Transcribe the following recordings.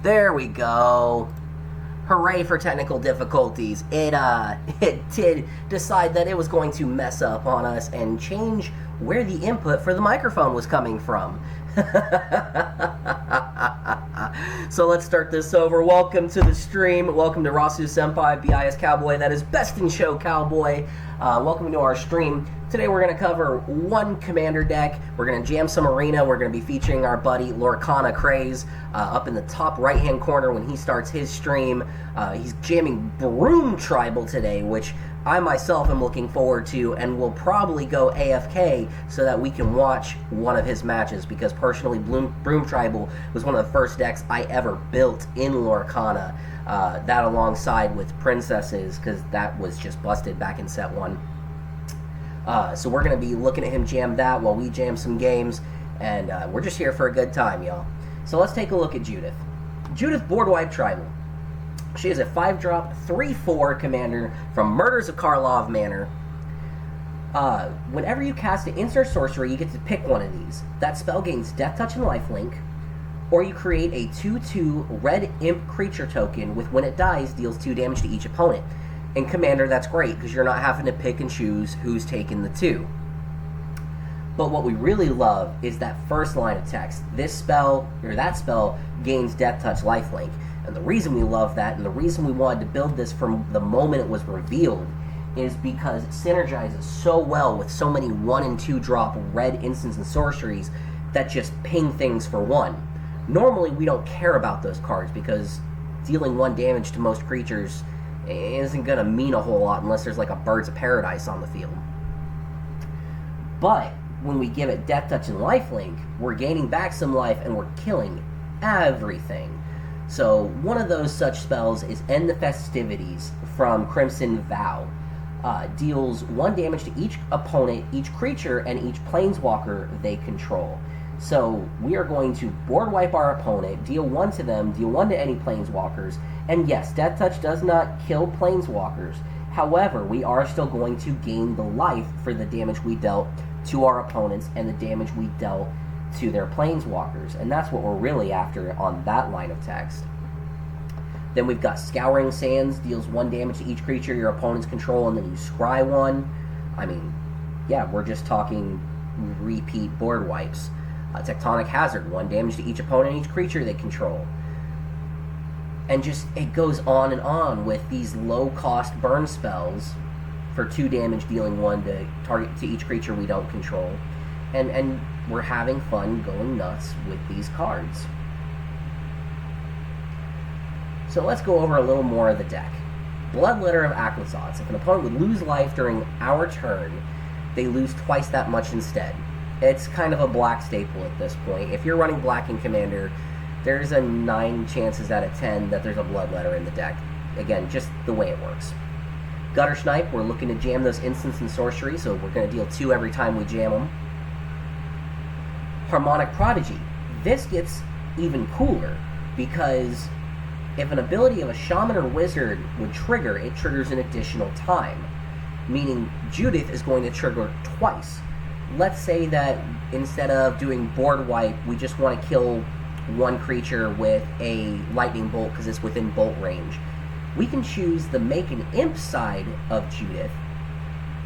There we go. Hooray for technical difficulties. It did decide that it was going to mess up on us and change where the input for the microphone was coming from. So let's start this over. Welcome to the stream. Welcome to Rasu Senpai, BIS Cowboy, that is Best in Show Cowboy. Welcome to our stream. Today we're going to cover one commander deck. We're going to jam some arena. We're going to be featuring our buddy Lorcana Craze up in the top right hand corner when he starts his stream. He's jamming Broom Tribal today, which I myself am looking forward to, and will probably go AFK so that we can watch one of his matches, because personally Broom Tribal was one of the first decks I ever built in Lorcana, that alongside with Princesses, because that was just busted back in set 1. So we're going to be looking at him jam that while we jam some games, and we're just here for a good time, y'all. So let's take a look at Judith. Judith Board Wipe Tribal. She is a 5-drop, 3/4 commander from Murders of Karlov Manor. Whenever you cast an instant sorcery, you get to pick one of these. That spell gains Death Touch and Lifelink, or you create a 2/2 red imp creature token with when it dies, deals 2 damage to each opponent. In Commander, that's great, because you're not having to pick and choose who's taking the 2. But what we really love is that first line of text. This spell, or that spell, gains Death Touch Lifelink. And the reason we love that, and the reason we wanted to build this from the moment it was revealed, is because it synergizes so well with so many 1 and 2 drop red instants and sorceries that just ping things for 1. Normally, we don't care about those cards, because dealing 1 damage to most creatures isn't going to mean a whole lot unless there's like a Birds of Paradise on the field. But when we give it Death Touch and Lifelink, we're gaining back some life and we're killing everything. So one of those such spells is End the Festivities from Crimson Vow. Deals 1 damage to each opponent, each creature, and each planeswalker they control. So we are going to board wipe our opponent, deal 1 to them, deal 1 to any planeswalkers, and yes, Death Touch does not kill planeswalkers. However, we are still going to gain the life for the damage we dealt to our opponents and the damage we dealt to their planeswalkers, and that's what we're really after on that line of text. Then we've got Scouring Sands, deals 1 damage to each creature your opponents control, and then you scry 1. I mean, yeah, we're just talking repeat board wipes. Tectonic Hazard, 1 damage to each opponent and each creature they control. And just, it goes on with these low-cost burn spells for 2 damage, dealing 1 to target to each creature we don't control. And we're having fun going nuts with these cards. So let's go over a little more of the deck. Bloodletter of Aquazots. If an opponent would lose life during our turn, they lose twice that much instead. It's kind of a black staple at this point. If you're running black in Commander, there's a 9 chances out of 10 that there's a Bloodletter in the deck. Again, just the way it works. Gutter Snipe, we're looking to jam those instants and sorcery, so we're going to deal 2 every time we jam them. Harmonic Prodigy. This gets even cooler, because if an ability of a Shaman or Wizard would trigger, it triggers an additional time. Meaning Judith is going to trigger twice. Let's say that instead of doing board wipe, we just want to kill 1 creature with a lightning bolt because it's within bolt range. We can choose the make an imp side of Judith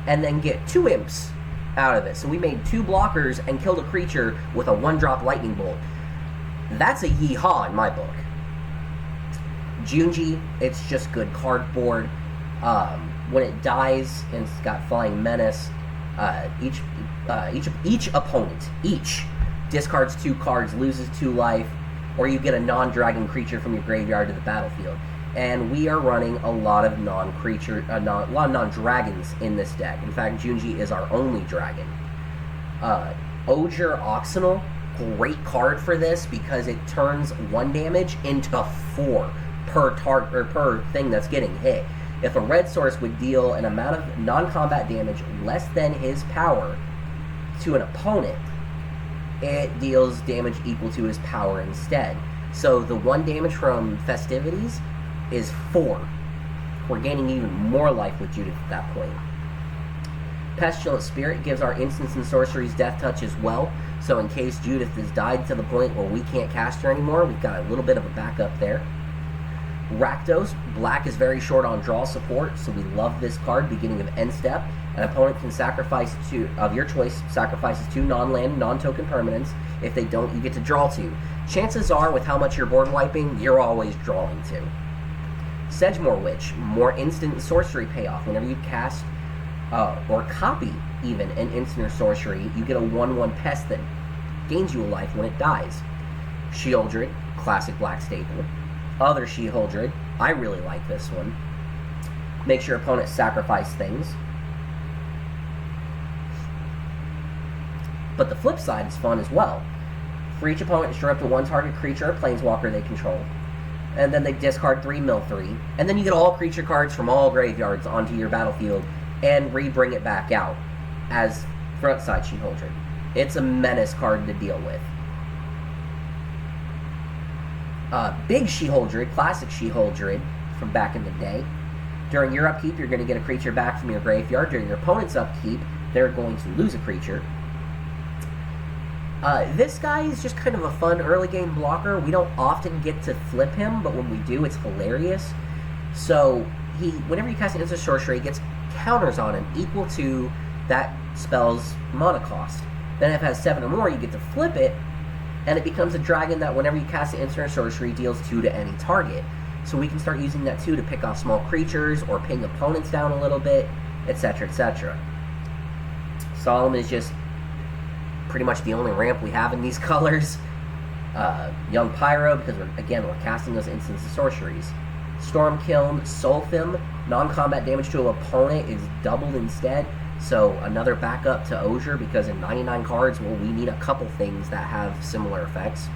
and then get 2 imps out of it. So we made 2 blockers and killed a creature with a 1-drop lightning bolt. That's a yeehaw in my book. Junji, it's just good cardboard. When it dies and it's got Flying Menace, each opponent discards 2 cards, loses 2 life, or you get a non-dragon creature from your graveyard to the battlefield. And we are running a lot of non-dragons in this deck. In fact, Junji is our only dragon. Oger Oxenal, great card for this because it turns 1 damage into 4 per thing that's getting hit. If a red source would deal an amount of non-combat damage less than his power to an opponent, it deals damage equal to his power instead. So the 1 damage from Festivities is 4. We're gaining even more life with Judith at that point. Pestilent Spirit gives our instants and sorceries death touch as well, so in case Judith has died to the point where we can't cast her anymore, we've got a little bit of a backup there. Rakdos, black is very short on draw support, so we love this card. Beginning of end step, an opponent can sacrifice two of your choice, sacrifices 2 non-land, non-token permanents. If they don't, you get to draw 2. Chances are, with how much you're board wiping, you're always drawing 2. Sedgemoor Witch, more instant sorcery payoff. Whenever you cast or copy even an instant or sorcery, you get a 1/1 pest that gains you a life when it dies. Sheoldred, classic black staple. Other Sheoldred, I really like this one. Makes your opponent sacrifice things. But the flip side is fun as well. For each opponent, destroy up to 1 target creature or planeswalker they control. And then they discard 3, mill 3. And then you get all creature cards from all graveyards onto your battlefield and re-bring it back out as frontside Sheoldred. It's a menace card to deal with. Big Sheoldred, classic Sheoldred from back in the day. During your upkeep, you're going to get a creature back from your graveyard. During your opponent's upkeep, they're going to lose a creature. This guy is just kind of a fun early game blocker. We don't often get to flip him, but when we do, it's hilarious. So, whenever you cast an instant sorcery, he gets counters on him equal to that spell's mana cost. Then if it has 7 or more, you get to flip it, and it becomes a dragon that whenever you cast an instant or sorcery, deals 2 to any target. So we can start using that too to pick off small creatures, or ping opponents down a little bit, etc., etc. Solemn is just pretty much the only ramp we have in these colors. Young Pyro, because we're casting those instants and sorceries. Stormkiln, Sulfim, non-combat damage to an opponent is doubled instead, so another backup to Osier, because in 99 cards, well, we need a couple things that have similar effects.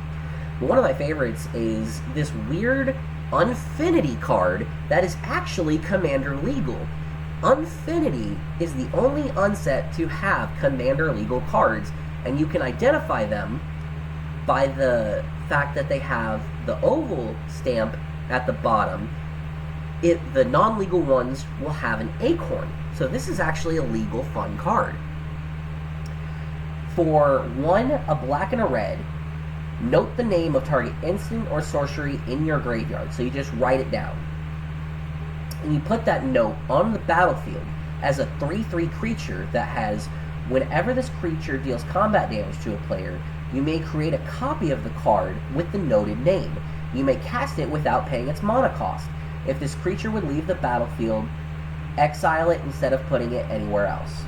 But one of my favorites is this weird Unfinity card that is actually Commander legal. Unfinity is the only unset to have Commander legal cards, and you can identify them by the fact that they have the oval stamp at the bottom. The non-legal ones will have an acorn. So this is actually a legal fun card. For 1, a black and a red, note the name of target instant or sorcery in your graveyard. So you just write it down. And you put that note on the battlefield as a 3/3 creature that has, whenever this creature deals combat damage to a player, you may create a copy of the card with the noted name. You may cast it without paying its mana cost. If this creature would leave the battlefield, exile it instead of putting it anywhere else.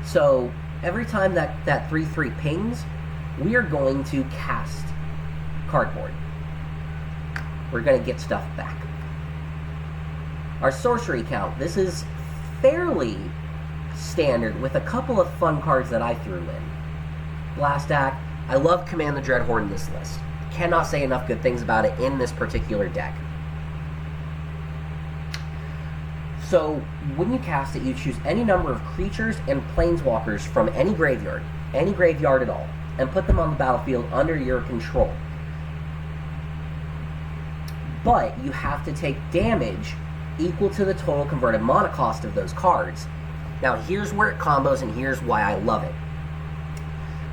So, every time that 3/3 pings, we are going to cast cardboard. We're going to get stuff back. Our sorcery count, this is fairly standard with a couple of fun cards that I threw in. Blast Act. I love Command the Dreadhorde in this list. Cannot say enough good things about it in this particular deck. So, when you cast it, you choose any number of creatures and planeswalkers from any graveyard at all, and put them on the battlefield under your control. But you have to take damage equal to the total converted mana cost of those cards. Now, here's where it combos, and here's why I love it.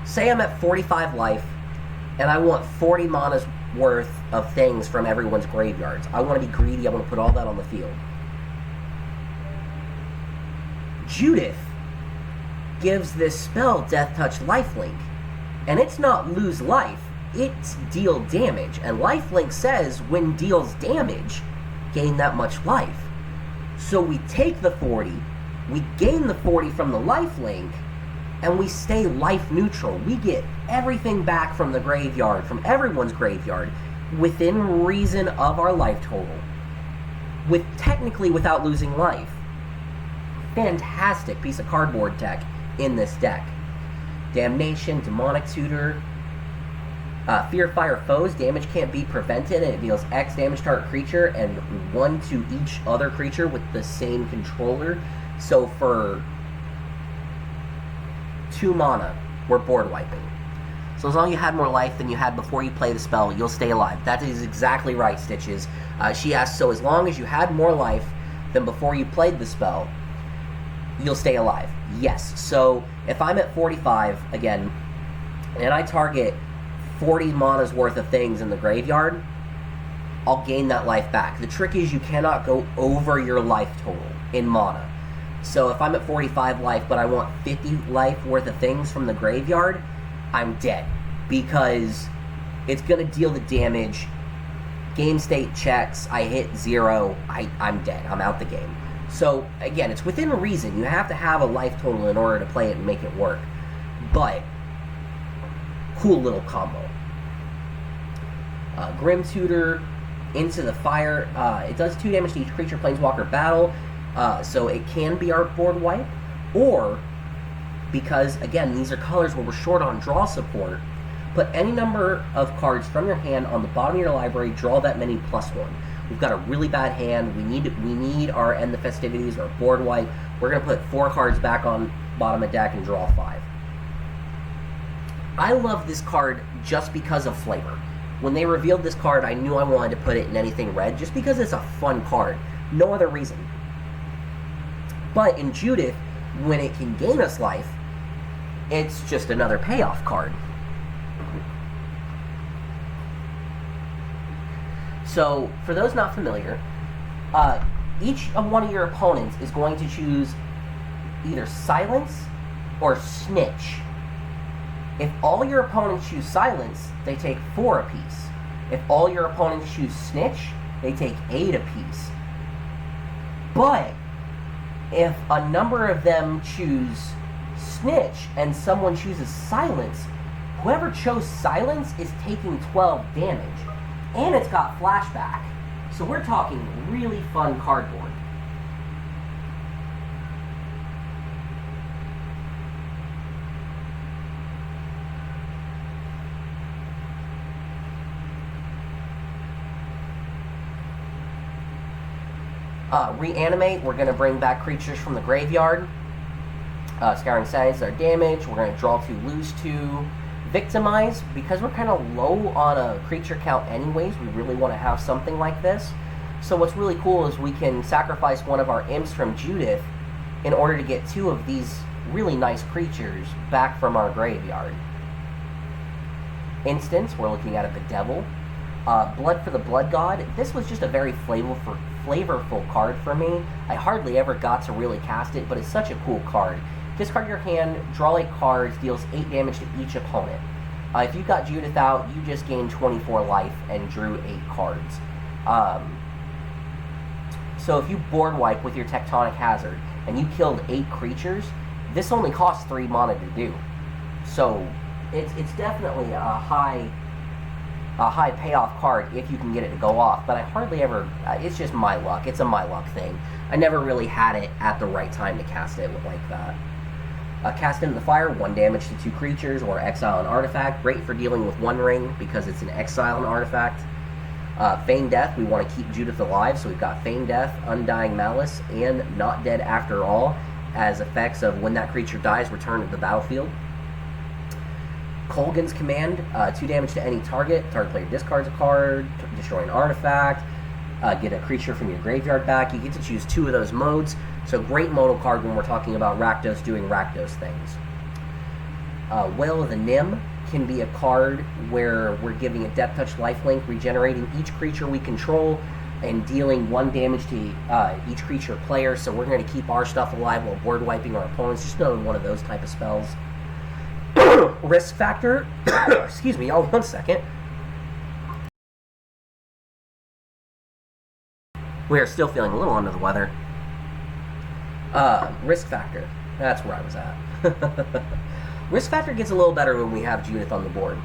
Say I'm at 45 life, and I want 40 mana's worth of things from everyone's graveyards. I want to be greedy, I want to put all that on the field. Judith gives this spell Death Touch Lifelink, and it's not lose life, it's deal damage, and Lifelink says when deals damage, gain that much life. So we take the 40, we gain the 40 from the Lifelink, and we stay life neutral. We get everything back from the graveyard, from everyone's graveyard, within reason of our life total, technically without losing life. Fantastic piece of cardboard tech in this deck. Damnation, Demonic Tutor, Fear Fire Foes, damage can't be prevented, and it deals X damage to target creature and 1 to each other creature with the same controller. So for 2 mana, we're board wiping. So as long as you had more life than you had before you play the spell, you'll stay alive. That is exactly right, Stitches. She asked, so as long as you had more life than before you played the spell, you'll stay alive. Yes. So if I'm at 45, again, and I target 40 mana's worth of things in the graveyard, I'll gain that life back. The trick is you cannot go over your life total in mana. So if I'm at 45 life, but I want 50 life worth of things from the graveyard, I'm dead. Because it's going to deal the damage. Game state checks, I hit 0, I'm dead. I'm out the game. So, again, it's within reason. You have to have a life total in order to play it and make it work. But, cool little combo. Grim Tutor, Into the Fire. It does 2 damage to each creature planeswalker battle. So it can be our board wipe. Or, because, again, these are colors where we're short on draw support, put any number of cards from your hand on the bottom of your library, draw that many +1. We've got a really bad hand. We need our End the Festivities or board wipe. We're going to put 4 cards back on bottom of deck and draw 5. I love this card just because of flavor. When they revealed this card, I knew I wanted to put it in anything red just because it's a fun card. No other reason. But in Judith, when it can gain us life, it's just another payoff card. So, for those not familiar, each of one of your opponents is going to choose either Silence or Snitch. If all your opponents choose Silence, they take 4 apiece. If all your opponents choose Snitch, they take 8 apiece. But, if a number of them choose Snitch and someone chooses Silence, whoever chose Silence is taking 12 damage. And it's got flashback. So we're talking really fun cardboard. Reanimate, we're going to bring back creatures from the graveyard. Scouring Science, our damage. We're going to draw 2, lose 2. Victimize, because we're kind of low on a creature count anyways, we really want to have something like this. So what's really cool is we can sacrifice one of our imps from Judith in order to get 2 of these really nice creatures back from our graveyard. Instance, we're looking at a Bedevil. Blood for the Blood God. This was just a very flavorful card for me. I hardly ever got to really cast it, but it's such a cool card. Discard your hand, draw 8 cards, deals 8 damage to each opponent. If you got Judith out, you just gained 24 life and drew 8 cards. So if you board wipe with your Tectonic Hazard and you killed 8 creatures, this only costs 3 mana to do. So it's definitely a high payoff card if you can get it to go off. But I hardly ever. It's just my luck. It's a my luck thing. I never really had it at the right time to cast it like that. Cast Into the Fire, 1 damage to 2 creatures, or exile an artifact. Great for dealing with One Ring, because it's an exile an artifact. Feign Death, we want to keep Judith alive, so we've got Feign Death, Undying Malice, and Not Dead After All, as effects of when that creature dies, return to the battlefield. Colgan's Command, 2 damage to any target. Target player discards a card, destroy an artifact, get a creature from your graveyard back. You get to choose 2 of those modes. So great modal card when we're talking about Rakdos doing Rakdos things. Wail of the Nim can be a card where we're giving a Death Touch lifelink, regenerating each creature we control, and dealing 1 damage to each creature player. So we're going to keep our stuff alive while board wiping our opponents. Just another one of those type of spells. Risk Factor. Excuse me, 1 second. We are still feeling a little under the weather. Risk Factor. That's where I was at. Risk Factor gets a little better when we have Judith on the board.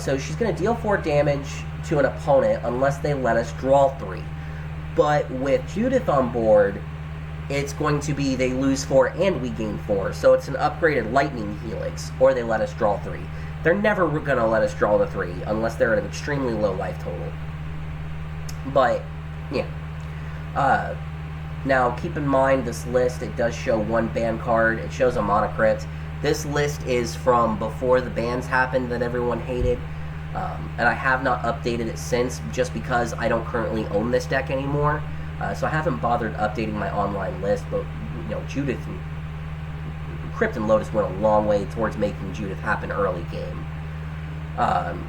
So she's going to deal 4 damage to an opponent unless they let us draw 3. But with Judith on board, it's going to be they lose 4 and we gain 4. So it's an upgraded Lightning Helix, or they let us draw 3. They're never going to let us draw the 3 unless they're at an extremely low life total. But, yeah. Now, keep in mind, this list, it does show 1 ban card. It shows a Monocrypt. This list is from before the bans happened that everyone hated, and I have not updated it since, just because I don't currently own this deck anymore. So I haven't bothered updating my online list, but Judith and Crypt and Lotus went a long way towards making Judith happen early game.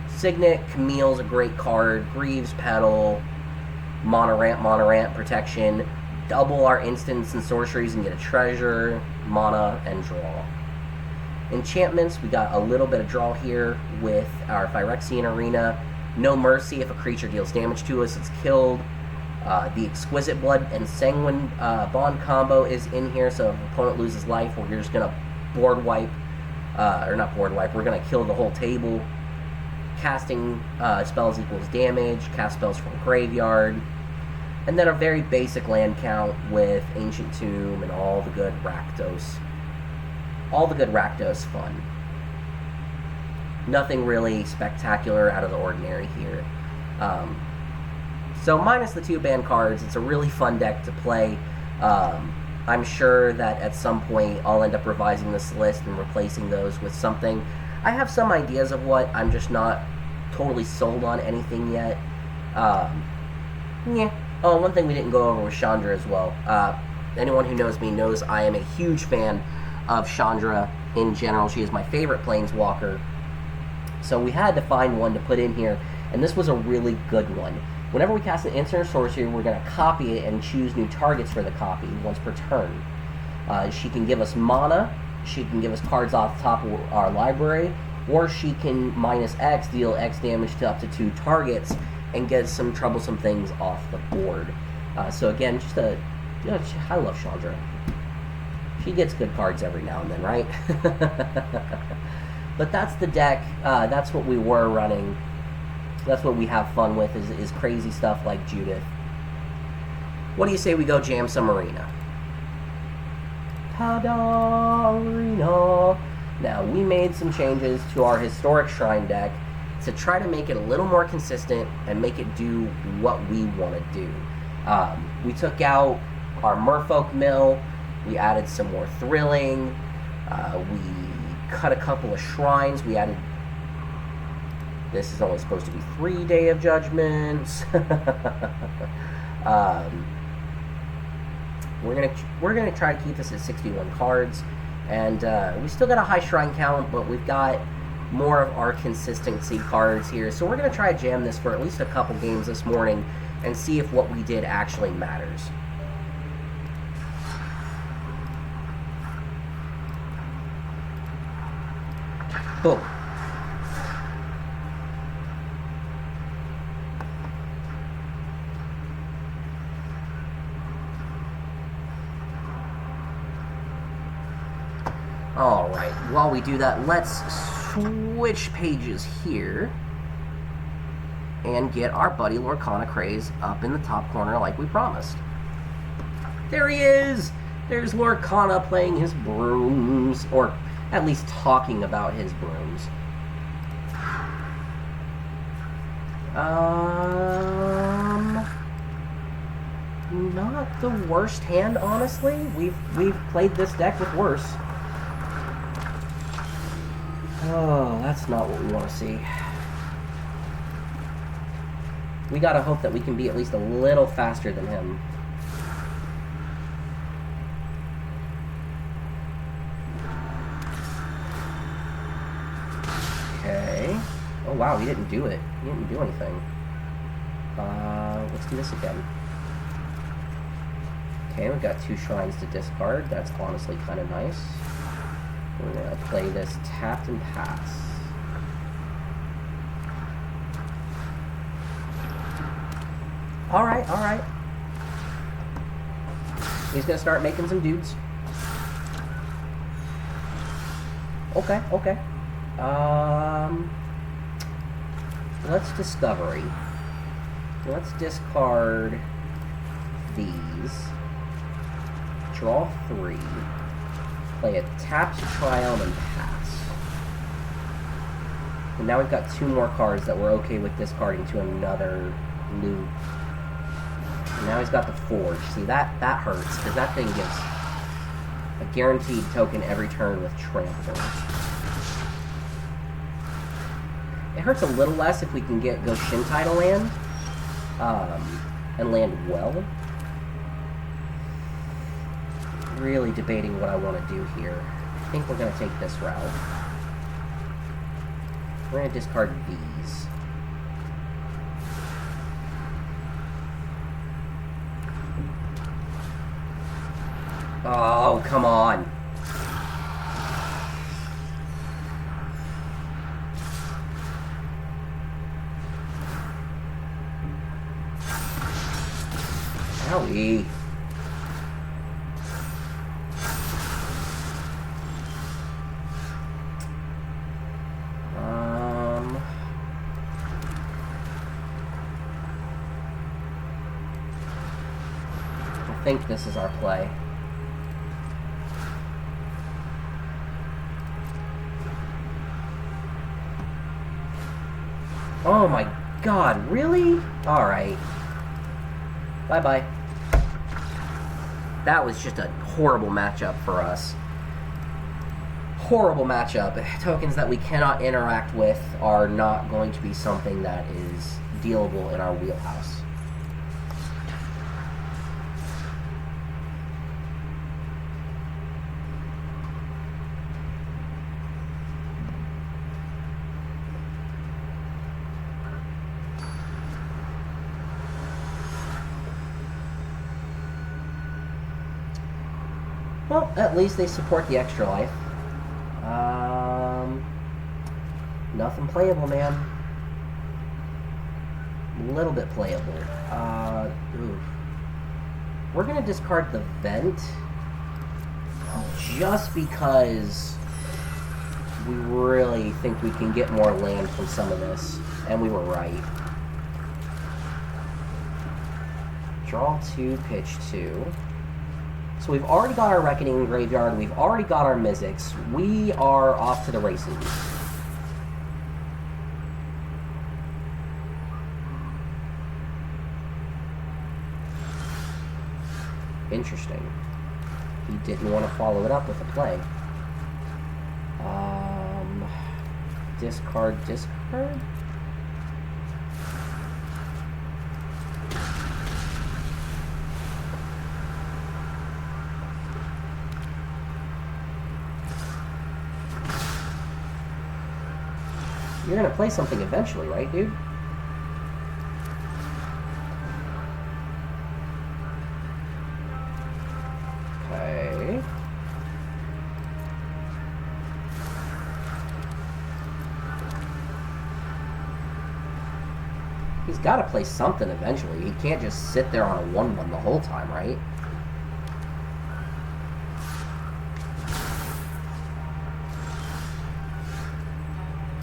Signet, Camille's a great card, Greaves, Petal, Monorant, protection, double our instants and sorceries and get a treasure, mana, and draw. Enchantments, we got a little bit of draw here with our Phyrexian Arena. No Mercy, if a creature deals damage to us, it's killed. The Exquisite Blood and Sanguine Bond combo is in here, so if an opponent loses life, we're just going to board wipe, or not board wipe, we're going to kill the whole table. Casting spells equals damage, cast spells from graveyard, and then a very basic land count with Ancient Tomb and all the good Rakdos. All the good Rakdos fun. Nothing really spectacular out of the ordinary here. So minus the 2 ban cards, it's a really fun deck to play. I'm sure that at some point I'll end up revising this list and replacing those with something. I have some ideas of what, I'm just not totally sold on anything yet. Yeah. Oh, one thing we didn't go over was Chandra as well. Anyone who knows me knows I am a huge fan of Chandra in general. She is my favorite planeswalker. So we had to find one to put in here, and this was a really good one. Whenever we cast an instant or sorcery, we're going to copy it and choose new targets for the copy once per turn. She can give us mana, she can give us cards off the top of our library, or she can minus X, deal X damage to up to 2 targets, and get some troublesome things off the board. So again, just I love Chandra. She gets good cards every now and then, right? But that's the deck. That's what we were running. That's what we have fun with, is crazy stuff like Judith. What do you say we go jam some Arena? Ta-da! Arena! Now, we made some changes to our Historic Shrine deck to try to make it a little more consistent and make it do what we want to do. We took out our Merfolk Mill. We added some more Thrilling. We cut a couple of shrines. We added... This is only supposed to be 3 Day of Judgments. We're gonna try to keep this at 61 cards, and we still got a high shrine count, but we've got more of our consistency cards here. So we're gonna try to jam this for at least a couple games this morning and see if what we did actually matters. Boom. Alright, while we do that, let's switch pages here and get our buddy Lorcana Craze up in the top corner like we promised. There he is! There's Lorcana playing his brooms, or at least talking about his brooms. Not the worst hand, honestly. We've played this deck with worse. Oh, that's not what we want to see. We gotta hope that we can be at least a little faster than him. Okay. Oh wow, he didn't do it. He didn't do anything. Let's do this again. Okay, we've got 2 shrines to discard. That's honestly kind of nice. We're going to play this tapped and pass. Alright, alright. He's going to start making some dudes. Okay, okay. Let's Discovery. Let's discard these. Draw 3. Play a tapped Triumph and pass. And now we've got 2 more cards that we're okay with discarding to another loop. And now he's got the Forge. See, that hurts, because that thing gives... A guaranteed token every turn with trample. It hurts a little less if we can go Shintai to land. And land well. Really debating what I want to do here. I think we're going to take this route. We're going to discard these. Oh, come on. Owie. I think this is our play. Oh my god, really? Alright. Bye-bye. That was just a horrible matchup for us. Horrible matchup. Tokens that we cannot interact with are not going to be something that is dealable in our wheelhouse. Well, at least they support the extra life. Nothing playable, man. A little bit playable. Oof. We're gonna discard the vent just because we really think we can get more land from some of this, and we were right. Draw 2, pitch 2. So we've already got our Reckoning in graveyard, we've already got our Mizzix. We are off to the races. Interesting. He didn't want to follow it up with a play. Discard. You're gonna play something eventually, right, dude? Okay. He's gotta play something eventually. He can't just sit there on a 1/1 the whole time, right?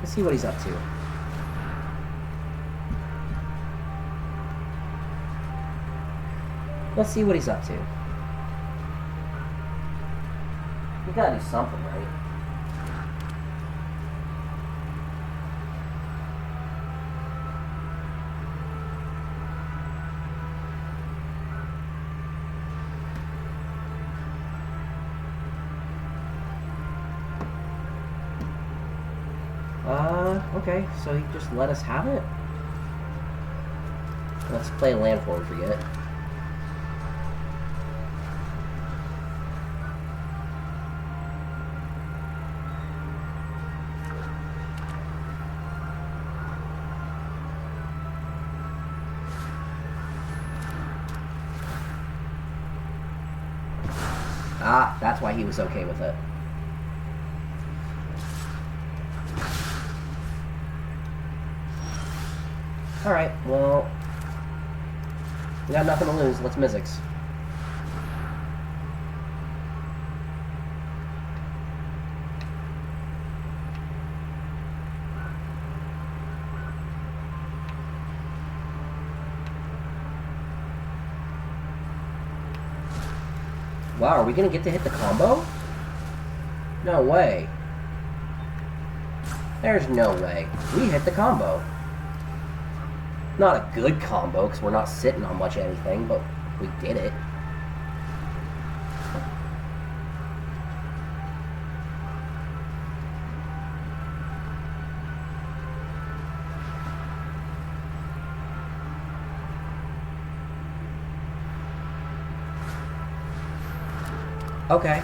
Let's see what he's up to. Let's see what he's up to. We gotta do something, right? Okay, so he just let us have it? Let's play a land before we forget. Ah, that's why he was okay with it. Alright, well, we got nothing to lose. Let's Mizzix. Wow, are we gonna get to hit the combo? No way. There's no way. We hit the combo. Not a good combo, because we're not sitting on much anything, but we did it. Okay.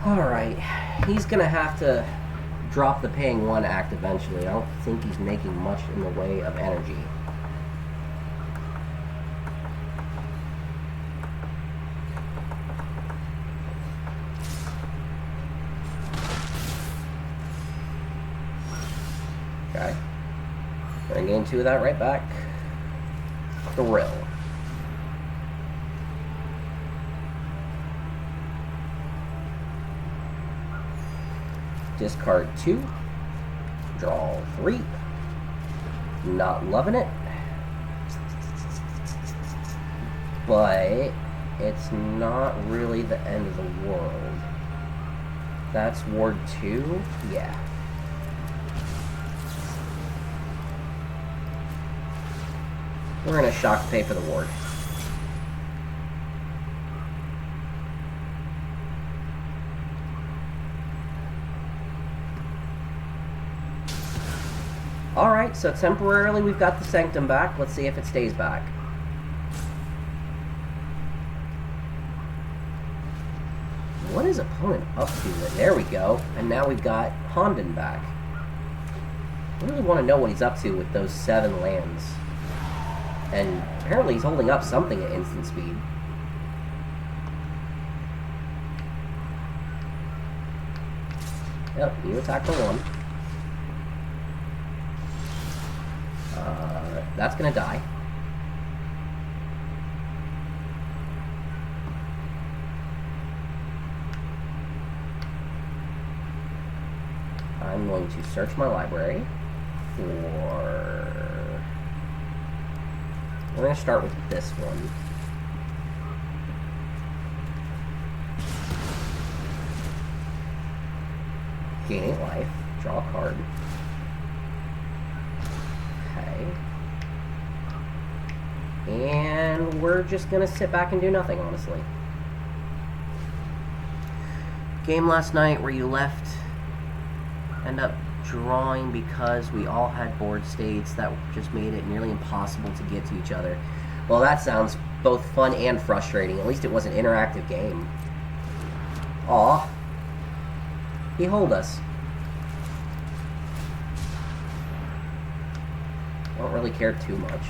Alright, he's gonna have to drop the paying 1 act eventually. I don't think he's making much in the way of energy. Okay. Gonna gain 2 of that right back. Thrill. Discard 2. Draw 3. Not loving it. But it's not really the end of the world. That's Ward 2? Yeah. We're gonna shock pay for the ward. Alright, so temporarily we've got the Sanctum back. Let's see if it stays back. What is opponent up to? There we go. And now we've got Honden back. I really want to know what he's up to with those 7 lands. And apparently he's holding up something at instant speed. Yep, you attack for 1. That's gonna die. I'm going to search my library for... We're going to start with this one. Gain 8 life. Draw a card. Okay. And we're just going to sit back and do nothing, honestly. Game last night where you left, end up drawing because we all had board states that just made it nearly impossible to get to each other. Well, that sounds both fun and frustrating. At least it was an interactive game. Aw. He hold us. I don't really care too much.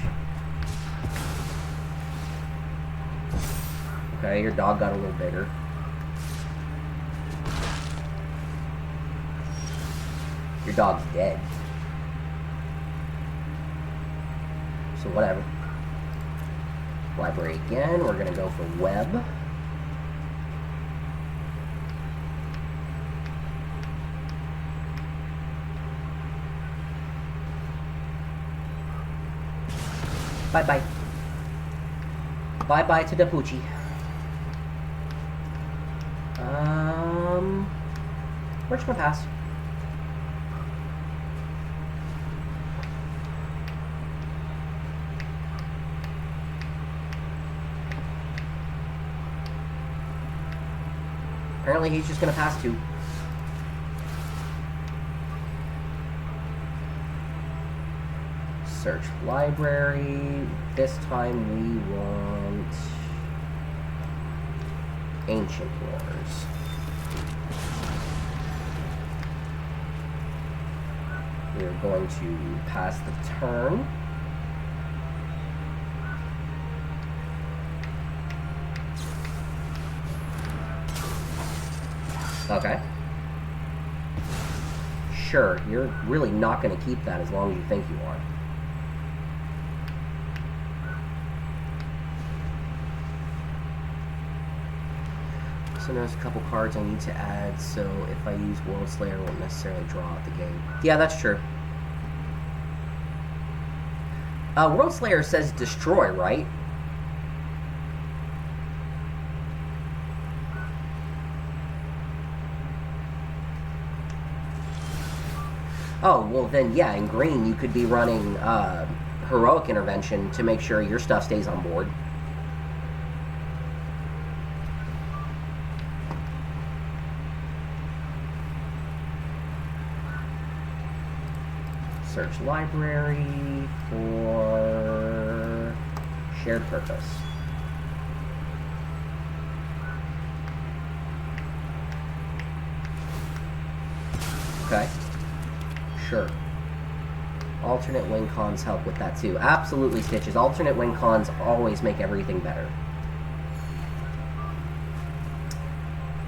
Okay, your dog got a little bigger. Your dog's dead. So whatever. Library again. We're going to go for web. Bye-bye. Bye-bye to Dapucci. We're just going to pass. Apparently he's just going to pass 2. Search library. This time we want Ancient Wars. We're going to pass the turn. Okay. Sure, you're really not going to keep that as long as you think you are. So there's a couple cards I need to add, so if I use World Slayer, I won't necessarily draw out the game. Yeah, that's true. World Slayer says destroy, right? Oh, well then, yeah, in green you could be running Heroic Intervention to make sure your stuff stays on board. Search library for shared purpose. Okay. Sure. Alternate win cons help with that too. Absolutely, Stitches. Alternate win cons always make everything better.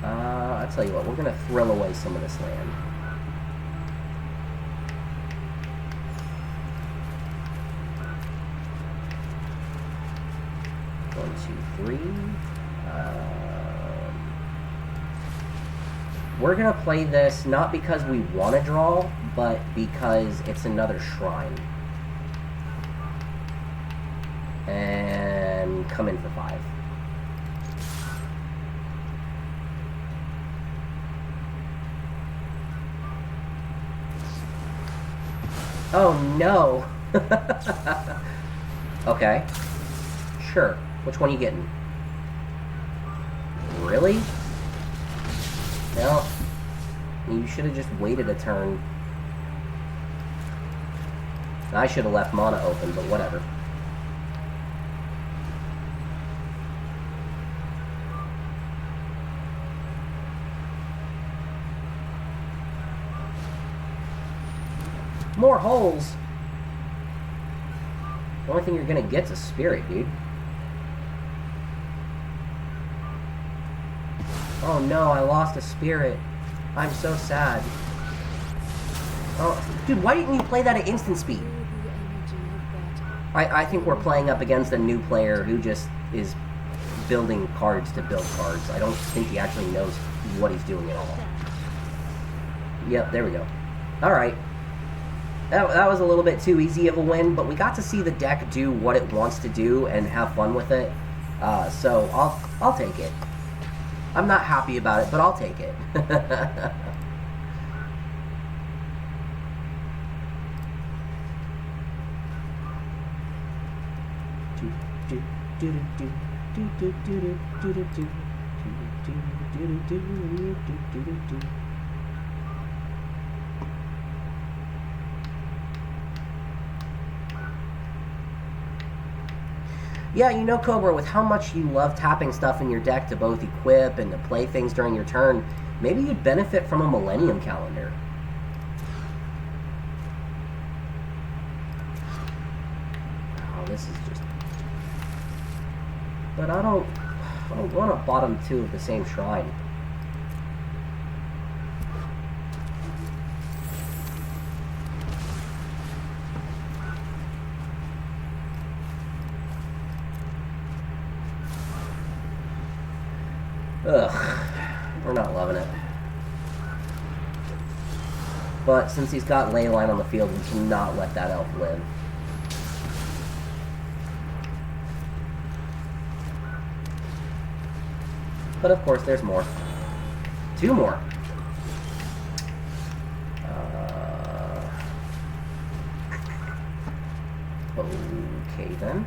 I'll tell you what, we're going to thrill away some of this land. We're going to play this not because we want to draw, but because it's another shrine. And come in for 5. Oh no! Okay. Sure. Which one are you getting? Really? Well, you should have just waited a turn. I should have left mana open, but whatever. More holes? The only thing you're gonna get's a spirit, dude. Oh no, I lost a spirit. I'm so sad. Oh, dude, why didn't you play that at instant speed? I think we're playing up against a new player who just is building cards to build cards. I don't think he actually knows what he's doing at all. Yep, there we go. Alright. That was a little bit too easy of a win, but we got to see the deck do what it wants to do and have fun with it. So I'll take it. I'm not happy about it, but I'll take it. Yeah, you know, Cobra, with how much you love tapping stuff in your deck to both equip and to play things during your turn, maybe you'd benefit from a Millennium Calendar. Oh, this is just... But I don't want a bottom 2 of the same shrine. Ugh, we're not loving it. But since he's got Leyline on the field, we cannot let that elf live. But of course, there's more. 2 more. Okay then.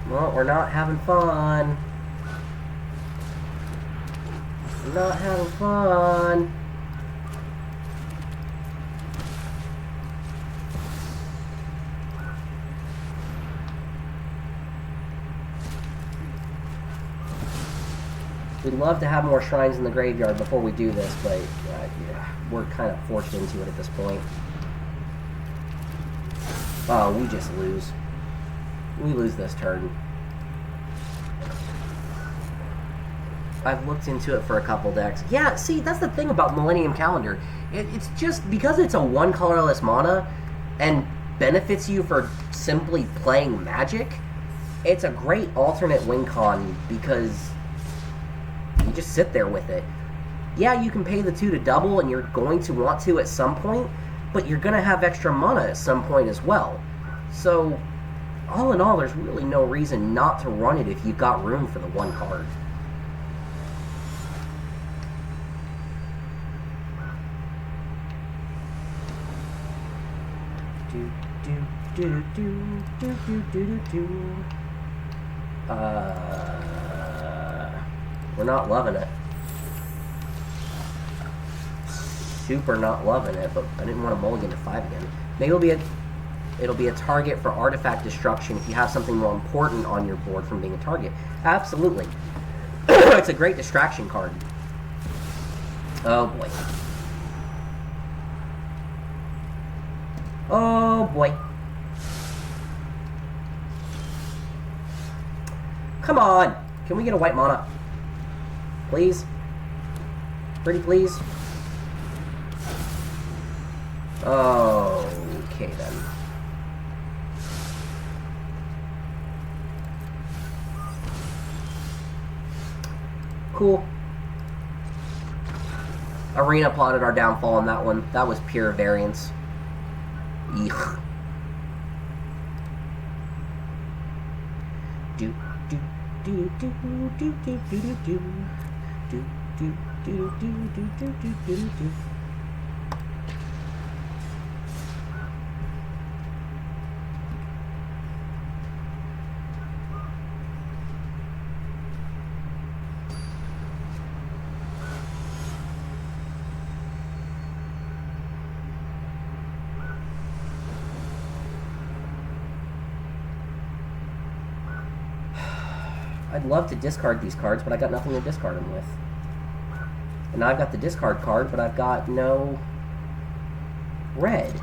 Well, we're not having fun. We're not having fun. We'd love to have more shrines in the graveyard before we do this, but yeah, we're kind of forced into it at this point. Oh, we just lose. We lose this turn. I've looked into it for a couple decks. Yeah, see, that's the thing about Millennium Calendar. It's just because it's a one colorless mana and benefits you for simply playing Magic. It's a great alternate win con because you just sit there with it. Yeah, you can pay the 2 to double, and you're going to want to at some point, but you're going to have extra mana at some point as well. So, all in all, there's really no reason not to run it if you've got room for the one card. We're not loving it. Super not loving it, but I didn't want to mulligan to 5 again. Maybe it'll be a target for artifact destruction if you have something more important on your board from being a target. Absolutely. It's a great distraction card. Oh boy. Oh boy. Come on! Can we get a white mana? Please? Pretty please? Okay then. Cool. Arena plotted our downfall on that one. That was pure variance. Eek. Do do do do do do do do do do do do do do do do do. I'd love to discard these cards, but I got nothing to discard them with. And now I've got the discard card, but I've got no red.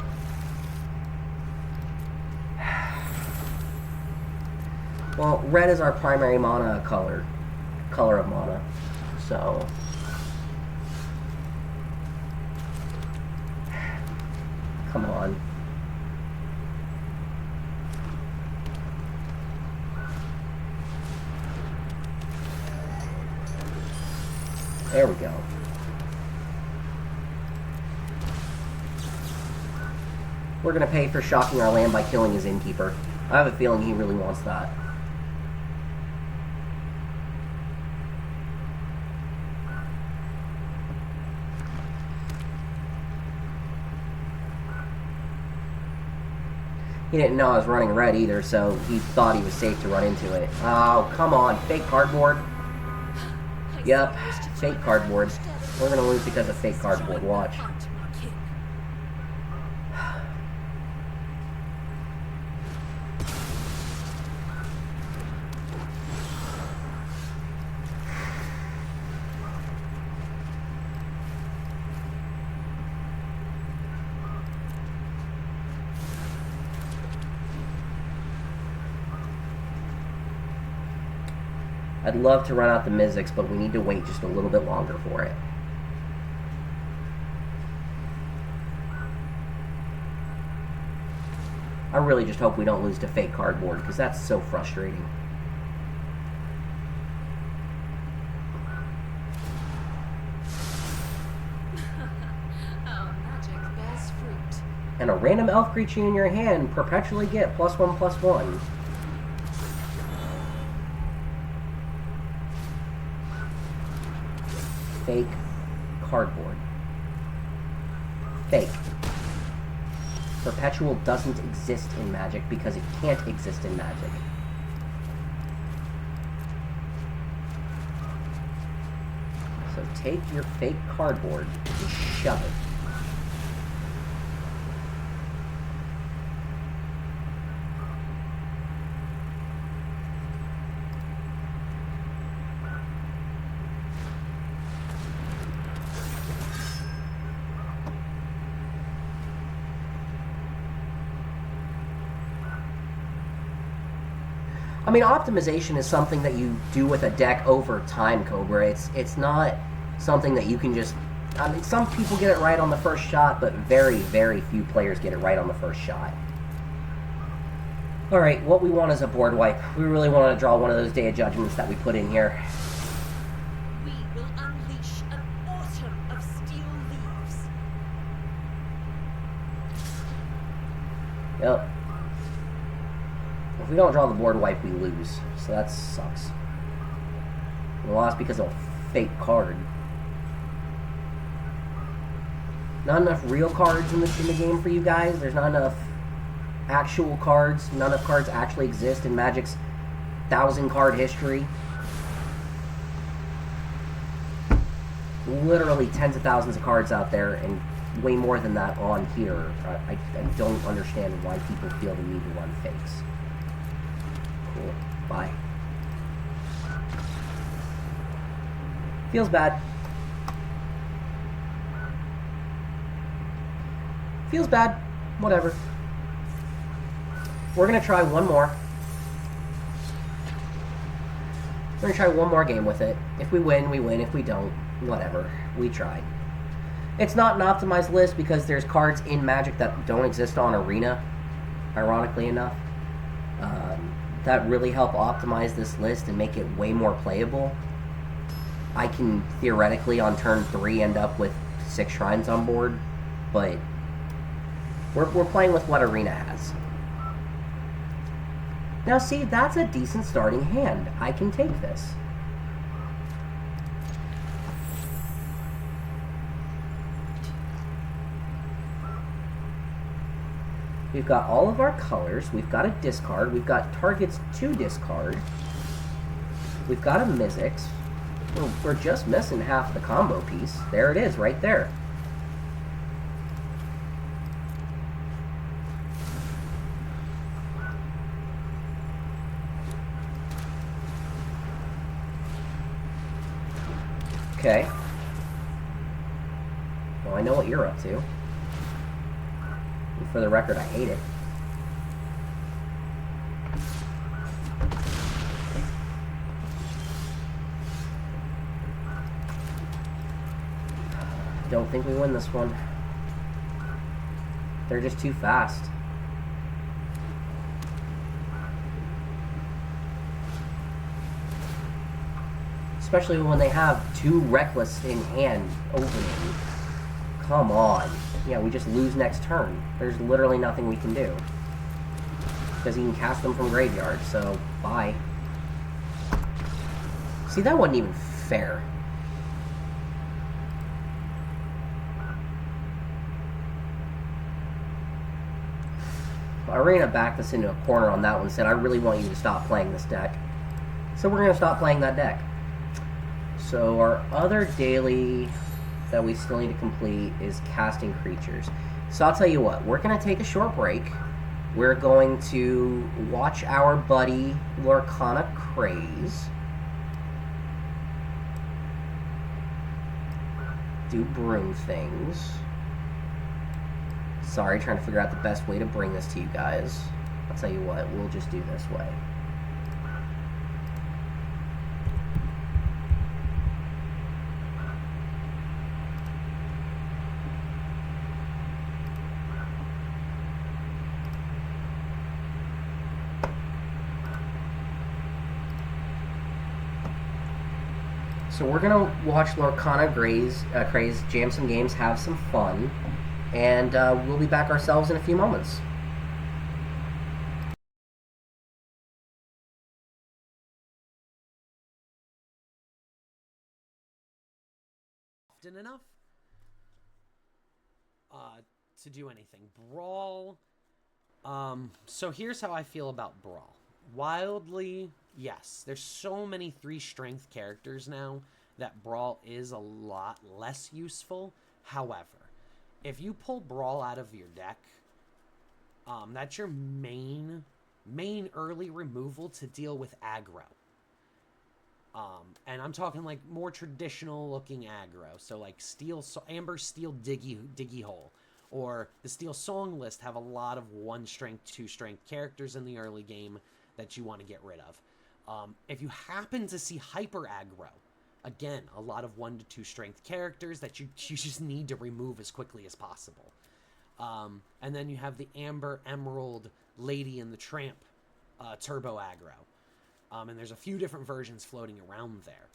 Well, red is our primary mana color of mana, so... Come on. There we go. We're going to pay for shocking our land by killing his innkeeper. I have a feeling he really wants that. He didn't know I was running red either, so he thought he was safe to run into it. Oh, come on. Fake cardboard. Yep, fake cardboard. We're gonna lose because of fake cardboard. Watch. I'd love to run out the Mizzix, but we need to wait just a little bit longer for it. I really just hope we don't lose to fake cardboard, because that's so frustrating. Oh, magic bears fruit. And a random elf creature in your hand perpetually get +1/+1. Fake cardboard. Fake. Perpetual doesn't exist in Magic because it can't exist in Magic. So take your fake cardboard and shove it. I mean, optimization is something that you do with a deck over time, Cobra. It's not something that you can just. I mean, some people get it right on the first shot, but very, very few players get it right on the first shot. All right, what we want is a board wipe. We really want to draw one of those Day of Judgments that we put in here. We will unleash an autumn of steel leaves. Yep. If we don't draw the board wipe, we lose. So that sucks. We lost because of a fake card. Not enough real cards in the game for you guys. There's not enough actual cards. None of cards actually exist in Magic's 1,000-card history. Literally tens of thousands of cards out there, and way more than that on here. I don't understand why people feel the need to run fakes. Cool. Bye. Feels bad. Feels bad. Whatever. We're going to try one more. We're going to try one more game with it. If we win, we win. If we don't, whatever. We tried. It's not an optimized list because there's cards in Magic that don't exist on Arena, ironically enough. That really help optimize this list and make it way more playable. I can theoretically on turn 3 end up with 6 shrines on board, but we're playing with what Arena has. Now see, that's a decent starting hand. I can take this. We've got all of our colors. We've got a discard. We've got targets to discard. We've got a Mizzix. We're just missing half the combo piece. There it is, right there. Okay. Well, I know what you're up to. And for the record, I hate it. Don't think we win this one. They're just too fast. Especially when they have 2 Reckless in hand opening. Come on. Yeah, we just lose next turn. There's literally nothing we can do. Because he can cast them from graveyard, so bye. See, that wasn't even fair. Arena backed us into a corner on that one and said, I really want you to stop playing this deck. So we're going to stop playing that deck. So our other daily that we still need to complete is casting creatures. So I'll tell you what, we're going to take a short break. We're going to watch our buddy Lorcana Craze do broom things. Sorry, trying to figure out the best way to bring this to you guys. I'll tell you what, we'll just do this way. So we're going to watch Lorcana Craze jam some games, have some fun, and we'll be back ourselves in a few moments. Often enough to do anything. Brawl. So here's how I feel about Brawl. Wildly, yes. There's so many 3-strength characters now that Brawl is a lot less useful. However, if you pull Brawl out of your deck, that's your main early removal to deal with aggro. And I'm talking like more traditional looking aggro. So like Amber Steel Diggy Hole. Or the Steel Song list have a lot of 1-strength, 2-strength characters in the early game that you want to get rid of. If you happen to see hyper aggro, again, a lot of 1 to 2 strength characters that you just need to remove as quickly as possible. And then you have the Amber, Emerald, Lady, and the Tramp turbo aggro. And there's a few different versions floating around there.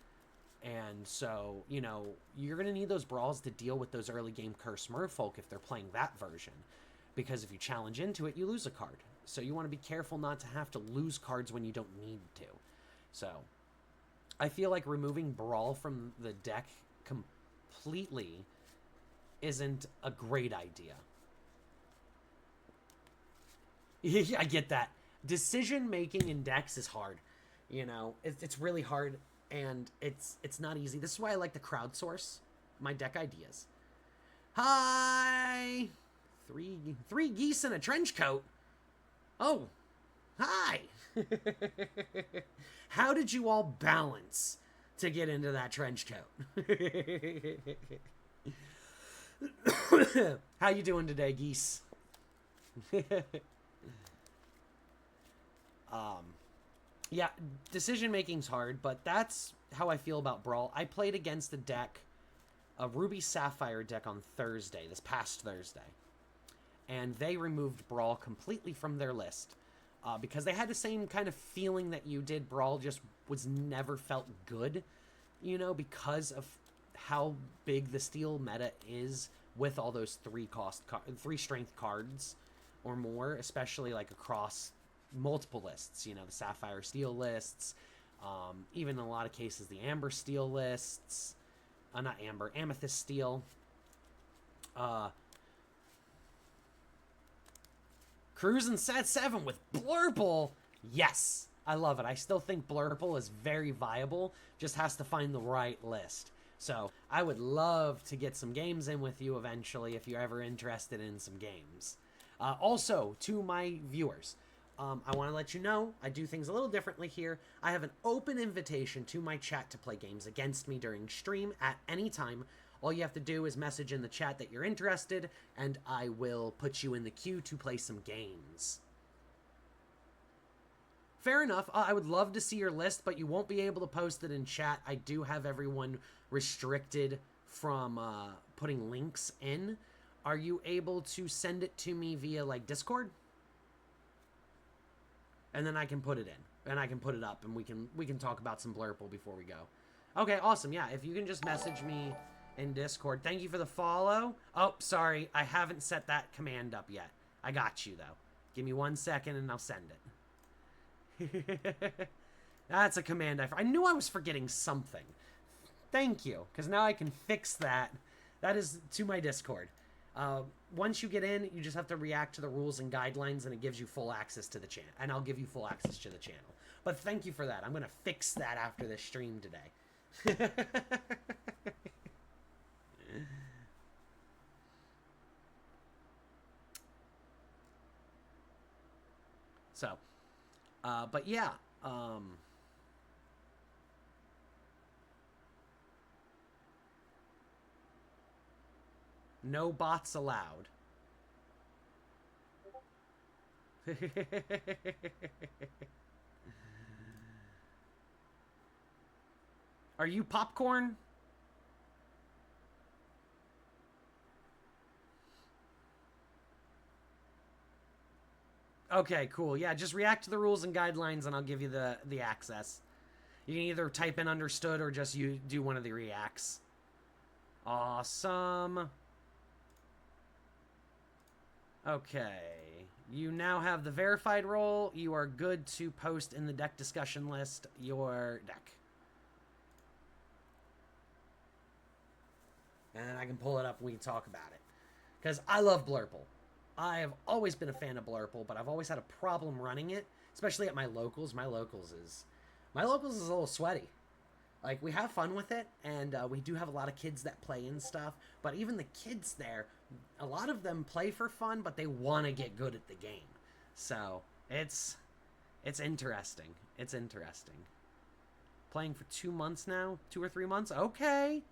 And so, you know, you're going to need those brawls to deal with those early game Curse Merfolk if they're playing that version. Because if you challenge into it, you lose a card. So you want to be careful not to have to lose cards when you don't need to. So, I feel like removing Brawl from the deck completely isn't a great idea. I get that. Decision making in decks is hard. You know, it's really hard, and it's not easy. This is why I like to crowdsource my deck ideas. Hi! Three geese in a trench coat? Oh, hi! How did you all balance to get into that trench coat? How you doing today, geese? Yeah, decision making's hard, but that's how I feel about Brawl. I played against a Ruby Sapphire deck on Thursday, this past Thursday. And they removed Brawl completely from their list. Because they had the same kind of feeling that you did. Brawl just never felt good, you know, because of how big the steel meta is with all those 3 strength cards or more, especially like across multiple lists, you know, the Sapphire Steel lists, even in a lot of cases the Amber Steel lists, not Amber, Amethyst Steel. Cruising Set 7 with Blurple. Yes, I love it. I still think Blurple is very viable, just has to find the right list. So I would love to get some games in with you eventually if you're ever interested in some games. Also, to my viewers, I want to let you know I do things a little differently here. I have an open invitation to my chat to play games against me during stream at any time. All you have to do is message in the chat that you're interested, and I will put you in the queue to play some games. Fair enough. I would love to see your list, but you won't be able to post it in chat. I do have everyone restricted from putting links in. Are you able to send it to me via, like, Discord? And then I can put it in, and I can put it up, and we can talk about some Blurple before we go. Okay, awesome. Yeah, if you can just message me in Discord. Thank you for the follow. Oh, sorry, I haven't set that command up yet. I got you, though. Give me 1 second, and I'll send it. That's a command I knew I was forgetting something. Thank you, because now I can fix that. That is to my Discord. Once you get in, you just have to react to the rules and guidelines, and it gives you full access to the channel. And I'll give you full access to the channel. But thank you for that. I'm going to fix that after this stream today. So, but yeah, no bots allowed. Are you popcorn? Okay, cool. Yeah, just react to the rules and guidelines and I'll give you the access. You can either type in understood or just you do one of the reacts. Awesome. Okay. You now have the verified role. You are good to post in the deck discussion list your deck. And then I can pull it up and we can talk about it. Because I love Blurple. I have always been a fan of Blurple, but I've always had a problem running it, especially at my locals. My locals is a little sweaty. Like, we have fun with it, and we do have a lot of kids that play and stuff, but even the kids there, a lot of them play for fun, but they want to get good at the game. So, it's interesting. It's interesting. Playing for 2 months now? 2 or 3 months? Okay.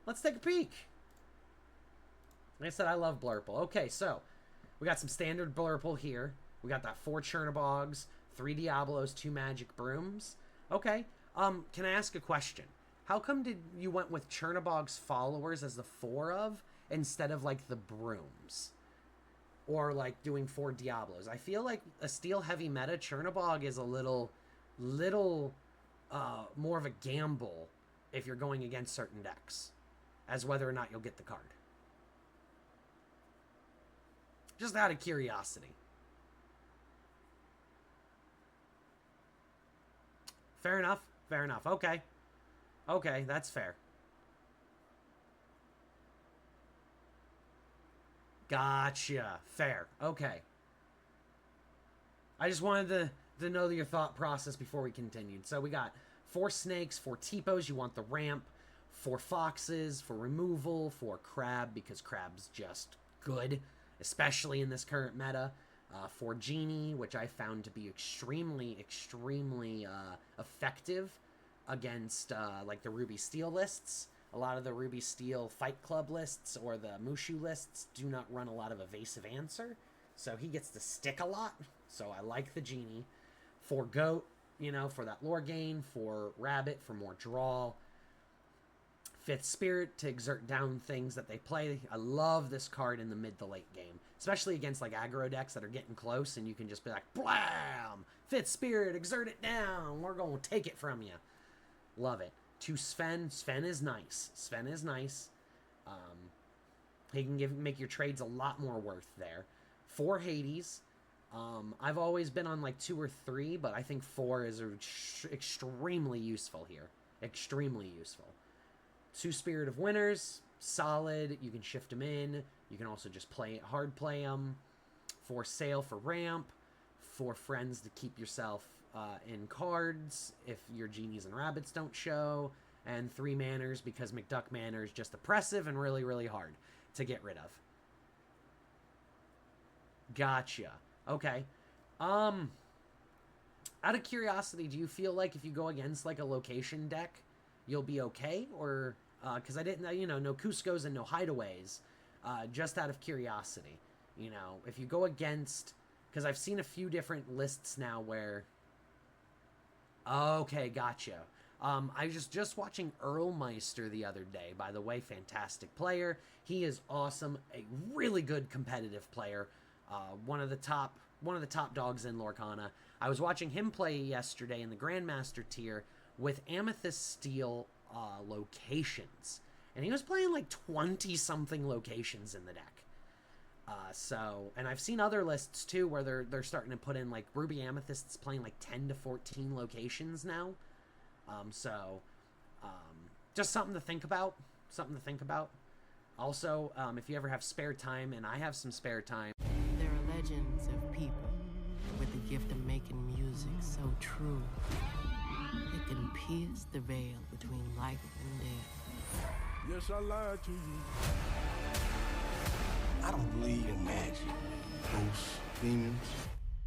Let's take a peek. Like I said, I love Blurple. Okay, so we got some standard Blurple here. We got that 4 Chernobyls, 3 Diablos, 2 Magic Brooms. Okay. Can I ask a question? How come did you went with Chernobog's followers as the 4 of instead of like the brooms? Or like doing 4 Diablos? I feel like a steel heavy meta Chernobog is a little more of a gamble if you're going against certain decks as whether or not you'll get the card. Just out of curiosity. Fair enough. Fair enough. Okay. Okay, that's fair. Gotcha. Fair. Okay. I just wanted to know your thought process before we continued. So we got 4 snakes, 4 T-pos, you want the ramp, 4 foxes for removal, 4 crab because crab's just good, especially in this current meta. 4 genie, which I found to be extremely effective against like the Ruby Steel lists. A lot of the Ruby Steel Fight Club lists or the Mushu lists do not run a lot of evasive answer, so he gets to stick a lot. So I like the genie. 4 goat, you know, for that lore gain. 4 rabbit for more draw. 5th spirit to exert down things that they play. I love this card in the mid to late game, especially against like aggro decks that are getting close and you can just be like, blam! 5th spirit, exert it down. We're going to take it from you. Love it. 2 Sven. Sven is nice. Sven is nice. He can make your trades a lot more worth there. 4 Hades. I've always been on like 2 or 3, but I think 4 is extremely useful here. Extremely useful. 2 Spirit of Winners, solid. You can shift them in. You can also just hard play them. 4 Sail for ramp. 4 Friends to keep yourself in cards if your genies and rabbits don't show. And 3 Manners because McDuck Manor is just oppressive and really hard to get rid of. Gotcha. Okay. Out of curiosity, do you feel like if you go against like a location deck, you'll be okay? Or because I didn't, you know, no Cuscos and no Hideaways. Just out of curiosity, you know, if you go against, because I've seen a few different lists now where. Okay, gotcha. I was just watching Earlmeister the other day. By the way, fantastic player. He is awesome. A really good competitive player. One of the top dogs in Lorcana. I was watching him play yesterday in the Grandmaster tier with Amethyst Steel locations, and he was playing like 20-something locations in the deck. And I've seen other lists too where they're starting to put in like Ruby Amethyst's playing like 10 to 14 locations now. Just something to think about. Also, if you ever have spare time, and I have some spare time. There are legends of people with the gift of making music so true. It can pierce the veil between life and death. Yes, I lied to you. I don't believe in magic. Ghosts, demons,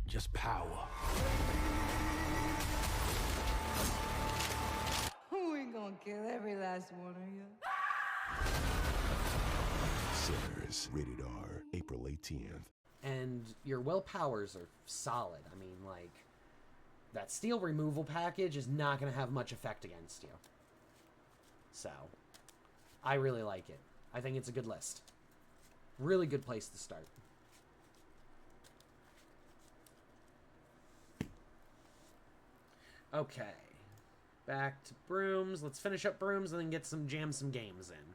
just power. We gonna kill every last one of you. Sinners, rated R, April 18th. And your willpowers are solid. I mean, like, that steel removal package is not going to have much effect against you. So, I really like it. I think it's a good list. Really good place to start. Okay. Back to brooms. Let's finish up brooms and then get some games in.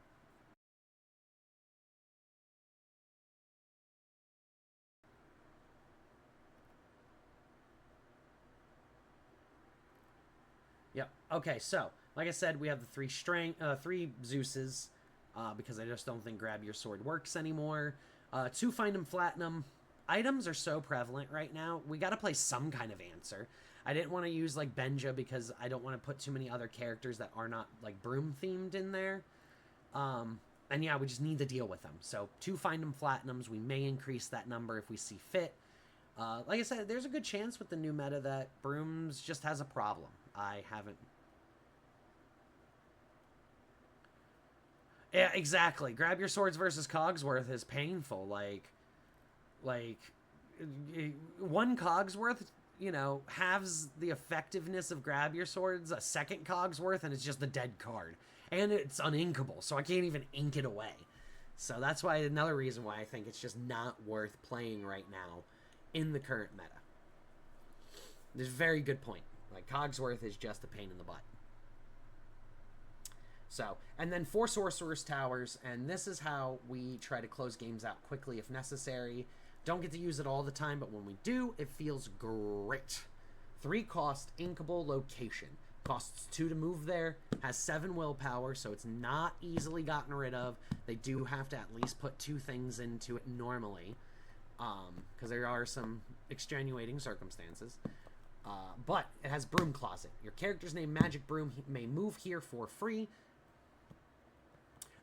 Yep. Okay, so like I said, we have the 3 Zeuses, because I just don't think Grab Your Sword works anymore. 2 Find 'em Flatten 'em. Items are so prevalent right now. We got to play some kind of answer. I didn't want to use like Benja because I don't want to put too many other characters that are not like broom themed in there. And yeah, we just need to deal with them. So 2 Find 'em Flatten 'ems. We may increase that number if we see fit. Like I said, there's a good chance with the new meta that brooms just has a problem. I haven't. Yeah, exactly. Grab Your Swords versus Cogsworth is painful. Like one Cogsworth, halves the effectiveness of Grab Your Swords, a second Cogsworth, and it's just a dead card. And it's uninkable, so I can't even ink it away. So that's why another reason why I think it's just not worth playing right now in the current meta. There's a very good point. Like, Cogsworth is just a pain in the butt. So, and then 4 Sorcerer's Towers, and this is how we try to close games out quickly if necessary. Don't get to use it all the time, but when we do, it feels great. 3 cost, inkable location. Costs 2 to move there, has 7 willpower, so it's not easily gotten rid of. They do have to at least put 2 things into it normally, because there are some extenuating circumstances. But it has Broom Closet. Your character's name, Magic Broom, may move here for free.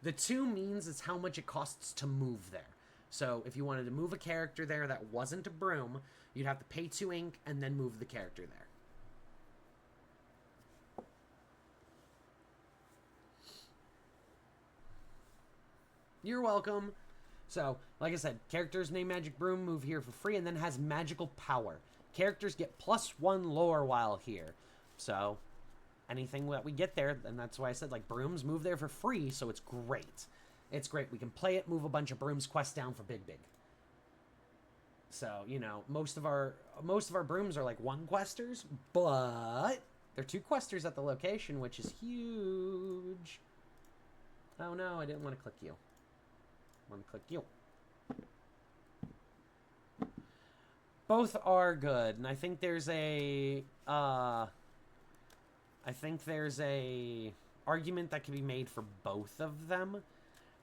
The 2 means it's how much it costs to move there. So if you wanted to move a character there that wasn't a broom, you'd have to pay 2 ink and then move the character there. You're welcome. So, like I said, characters named Magic Broom move here for free and then has magical power. Characters get +1 lore while here. So, anything that we get there, and that's why I said, like, brooms move there for free, so it's great. It's great. We can play it, move a bunch of brooms, quest down for big. So, most of our brooms are like 1 questers, but they're 2 questers at the location, which is huge. Oh no, I didn't want to click you. I want to click you. Both are good, and I think there's a argument that can be made for both of them.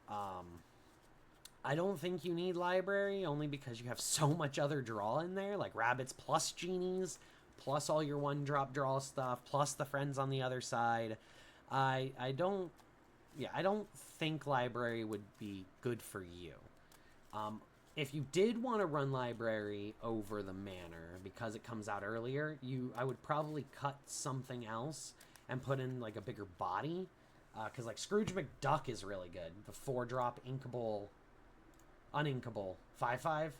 I don't think you need library, only because you have so much other draw in there, like rabbits plus genies, plus all your 1-drop draw stuff, plus the friends on the other side. I don't think library would be good for you. If you did want to run library over the manor because it comes out earlier, I would probably cut something else and put in like a bigger body, because like Scrooge McDuck is really good. The 4-drop inkable, uninkable 5/5.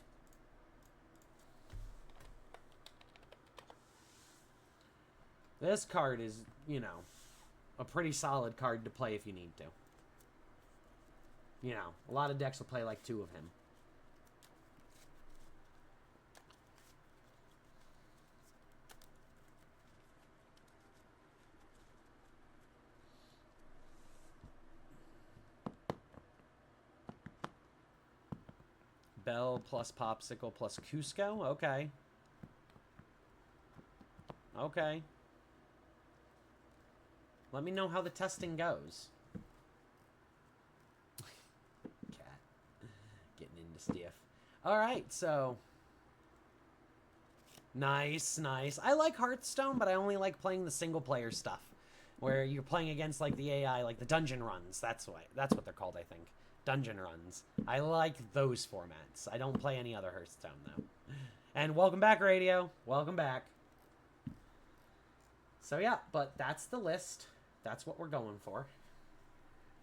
This card is, a pretty solid card to play if you need to. A lot of decks will play like 2 of him. Bell plus Popsicle plus Cusco? Okay. Okay. Let me know how the testing goes. Cat. Getting into stiff. Alright, so... Nice. I like Hearthstone, but I only like playing the single-player stuff. Where you're playing against, like, the AI, like the dungeon runs. That's what they're called, I think. Dungeon runs. I like those formats. I don't play any other Hearthstone, though. And welcome back, Radio. Welcome back. So, yeah, but that's the list. That's what we're going for.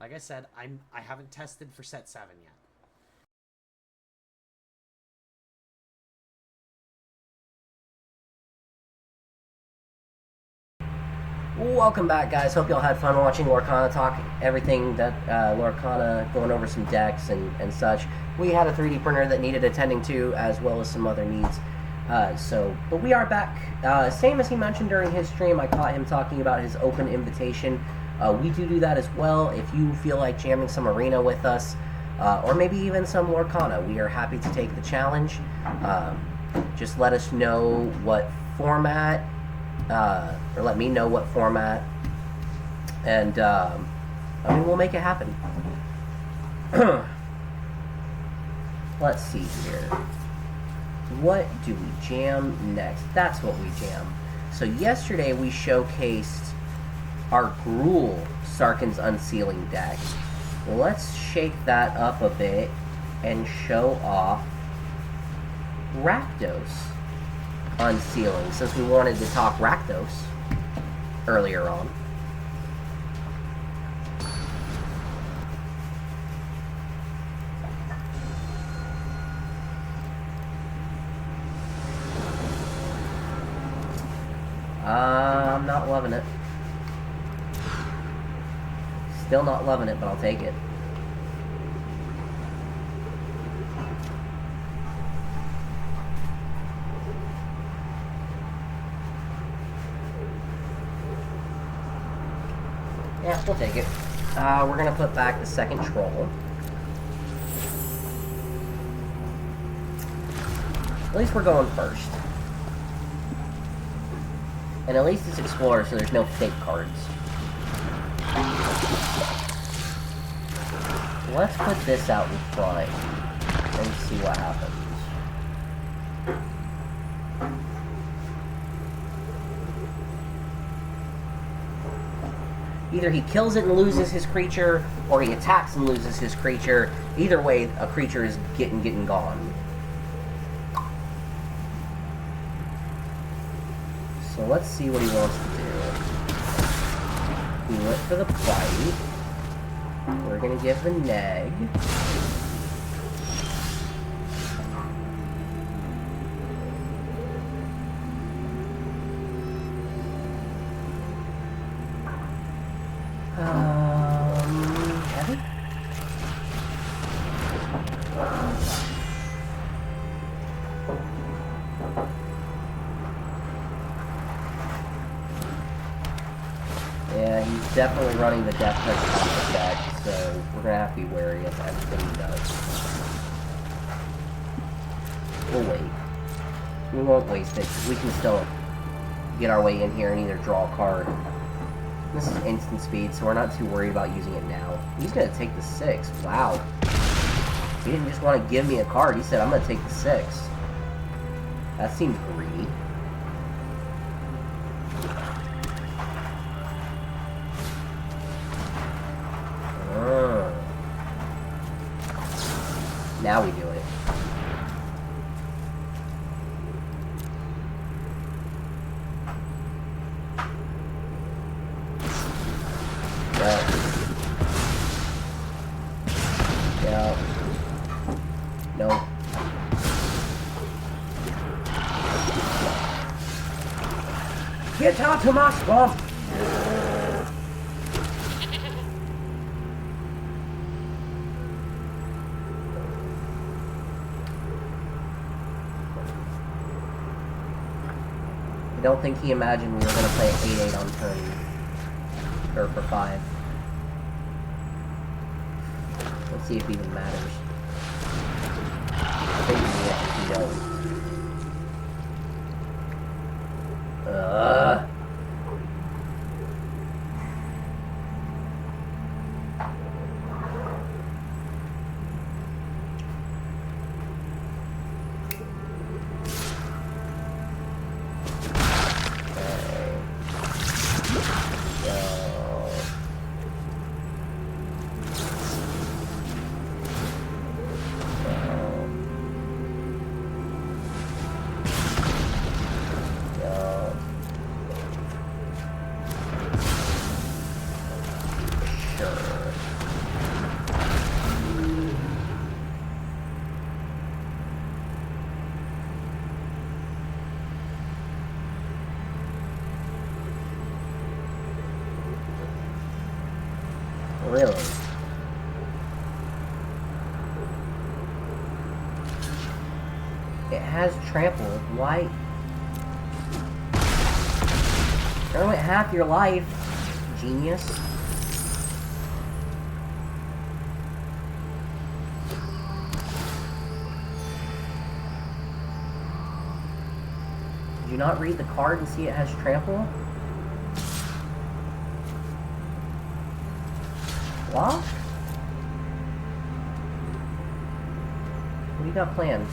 Like I said, I haven't tested for set 7 yet. Welcome back, guys. Hope y'all had fun watching Lorcana talk everything that Lorcana, going over some decks and such. We had a 3D printer that needed attending to, as well as some other needs. But we are back. Same as he mentioned during his stream, I caught him talking about his open invitation. We do that as well. If you feel like jamming some Arena with us, or maybe even some Lorcana, we are happy to take the challenge. Just let us know what format, or let me know what format, and we'll make it happen. Let's see here. What do we jam next? That's what we jam. So yesterday we showcased our Gruul Sarkhan's Unsealing deck. Let's shake that up a bit and show off Rakdos Unsealing, since we wanted to talk Rakdos earlier on. I'm not loving it. Still not loving it, but I'll take it. Yeah, we'll take it. We're gonna put back the second troll. At least we're going first. And at least it's Explorer, so there's no fake cards. Let's put this out in front and see what happens. Either he kills it and loses his creature, or he attacks and loses his creature. Either way, a creature is getting gone. So let's see what he wants to do. He went for the bite. We're gonna give the neg. Heavy? Yeah, he's definitely running the Death Touch combo deck, so we're gonna have to be wary of everything he does. We'll wait. We won't waste it. We can still get our way in here and either draw a card. This is instant speed, so we're not too worried about using it now. He's gonna take the 6. Wow. He didn't just want to give me a card. He said, I'm gonna take the 6. That seems greedy. Now we do it. Yeah. No. Get out of my swamp! I don't think he imagined we were going to play 8-8 on turn. Or for 5. Let's see if it even matters. I think he don't. Really? It has trample. Why? You're only at half your life, genius. Did you not read the card and see it has trample? What? What do you got planned?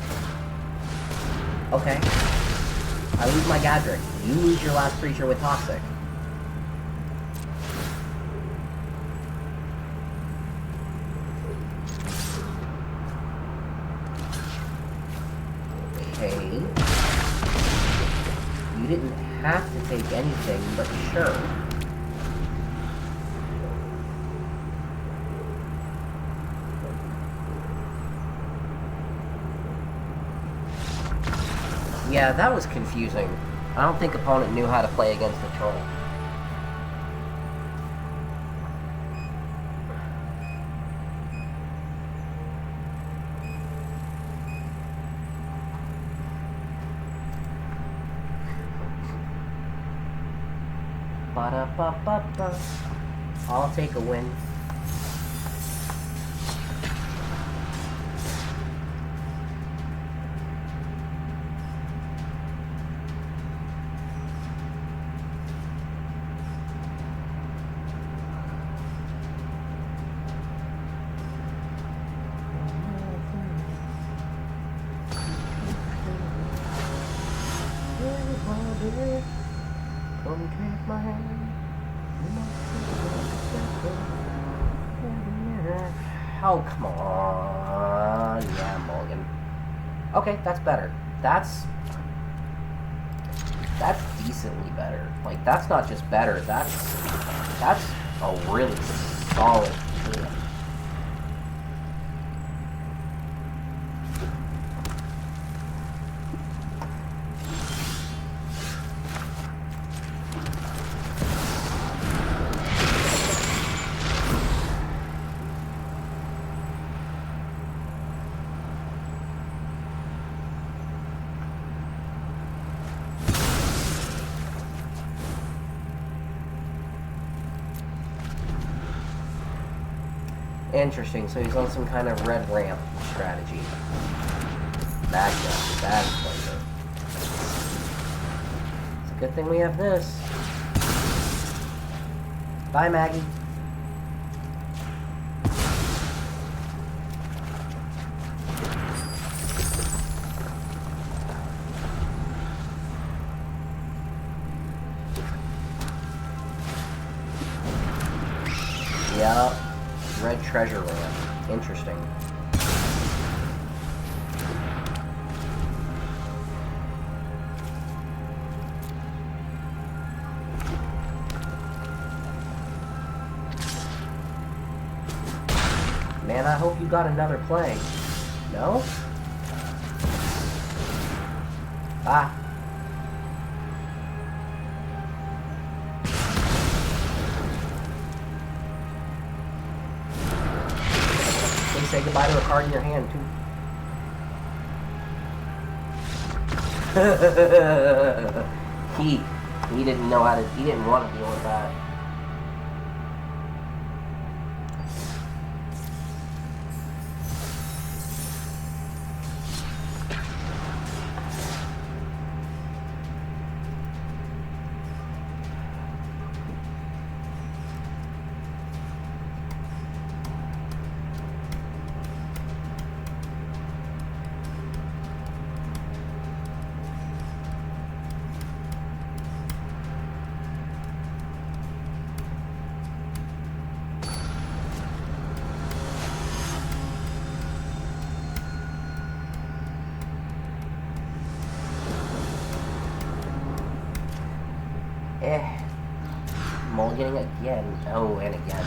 Okay. I lose my Gadrick. You lose your last creature with Toxic. Okay. You didn't have to take anything, but sure. Yeah, that was confusing. I don't think opponent knew how to play against the troll. Ba-da-ba-ba-ba. I'll take a win. Come take my hand. Oh, come on. Yeah, Mulligan. Okay, that's better. That's decently better. Like, that's not just better, that's a really solid hand. Interesting, so he's on some kind of red ramp strategy. That is clever. It's a good thing we have this. Bye, Maggie. Yup. Red treasure ramp. Interesting. Man, I hope you got another play. No? Ah. Say goodbye to a card in your hand, too. he didn't know how to, he didn't want to deal with that. Mulliganing again. Oh, and again.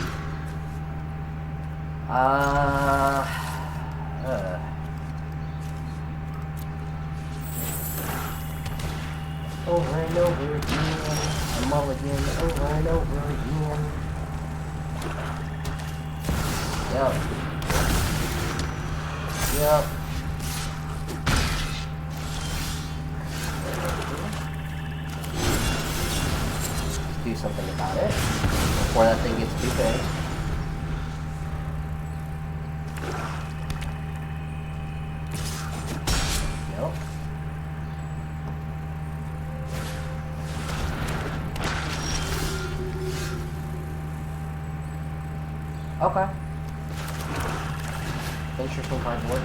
Over and over again. A mulligan over and over again. Yep. Yep. Do something about it before that thing gets too big. Nope. Okay. Interesting card board.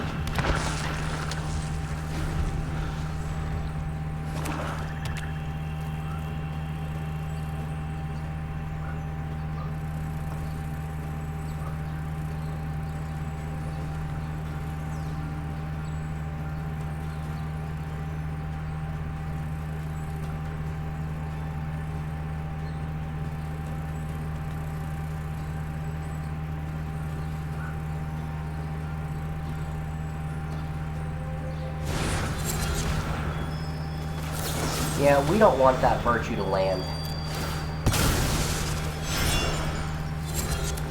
Yeah, we don't want that virtue to land.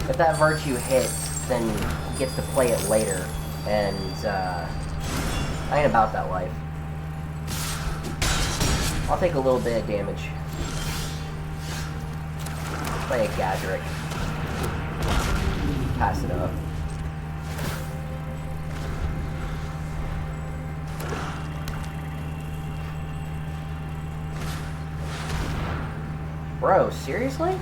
If that virtue hits, then he gets to play it later, and I ain't about that life. I'll take a little bit of damage. Play a Gadrick. Pass it up. Bro, seriously?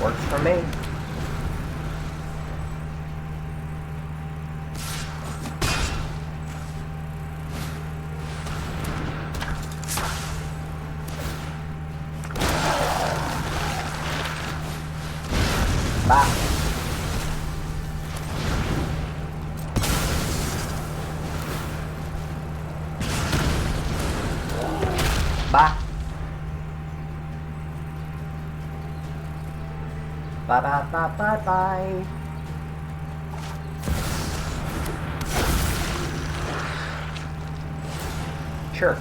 Works for me. Bye. Bye. Bye bye bye bye bye. Sure.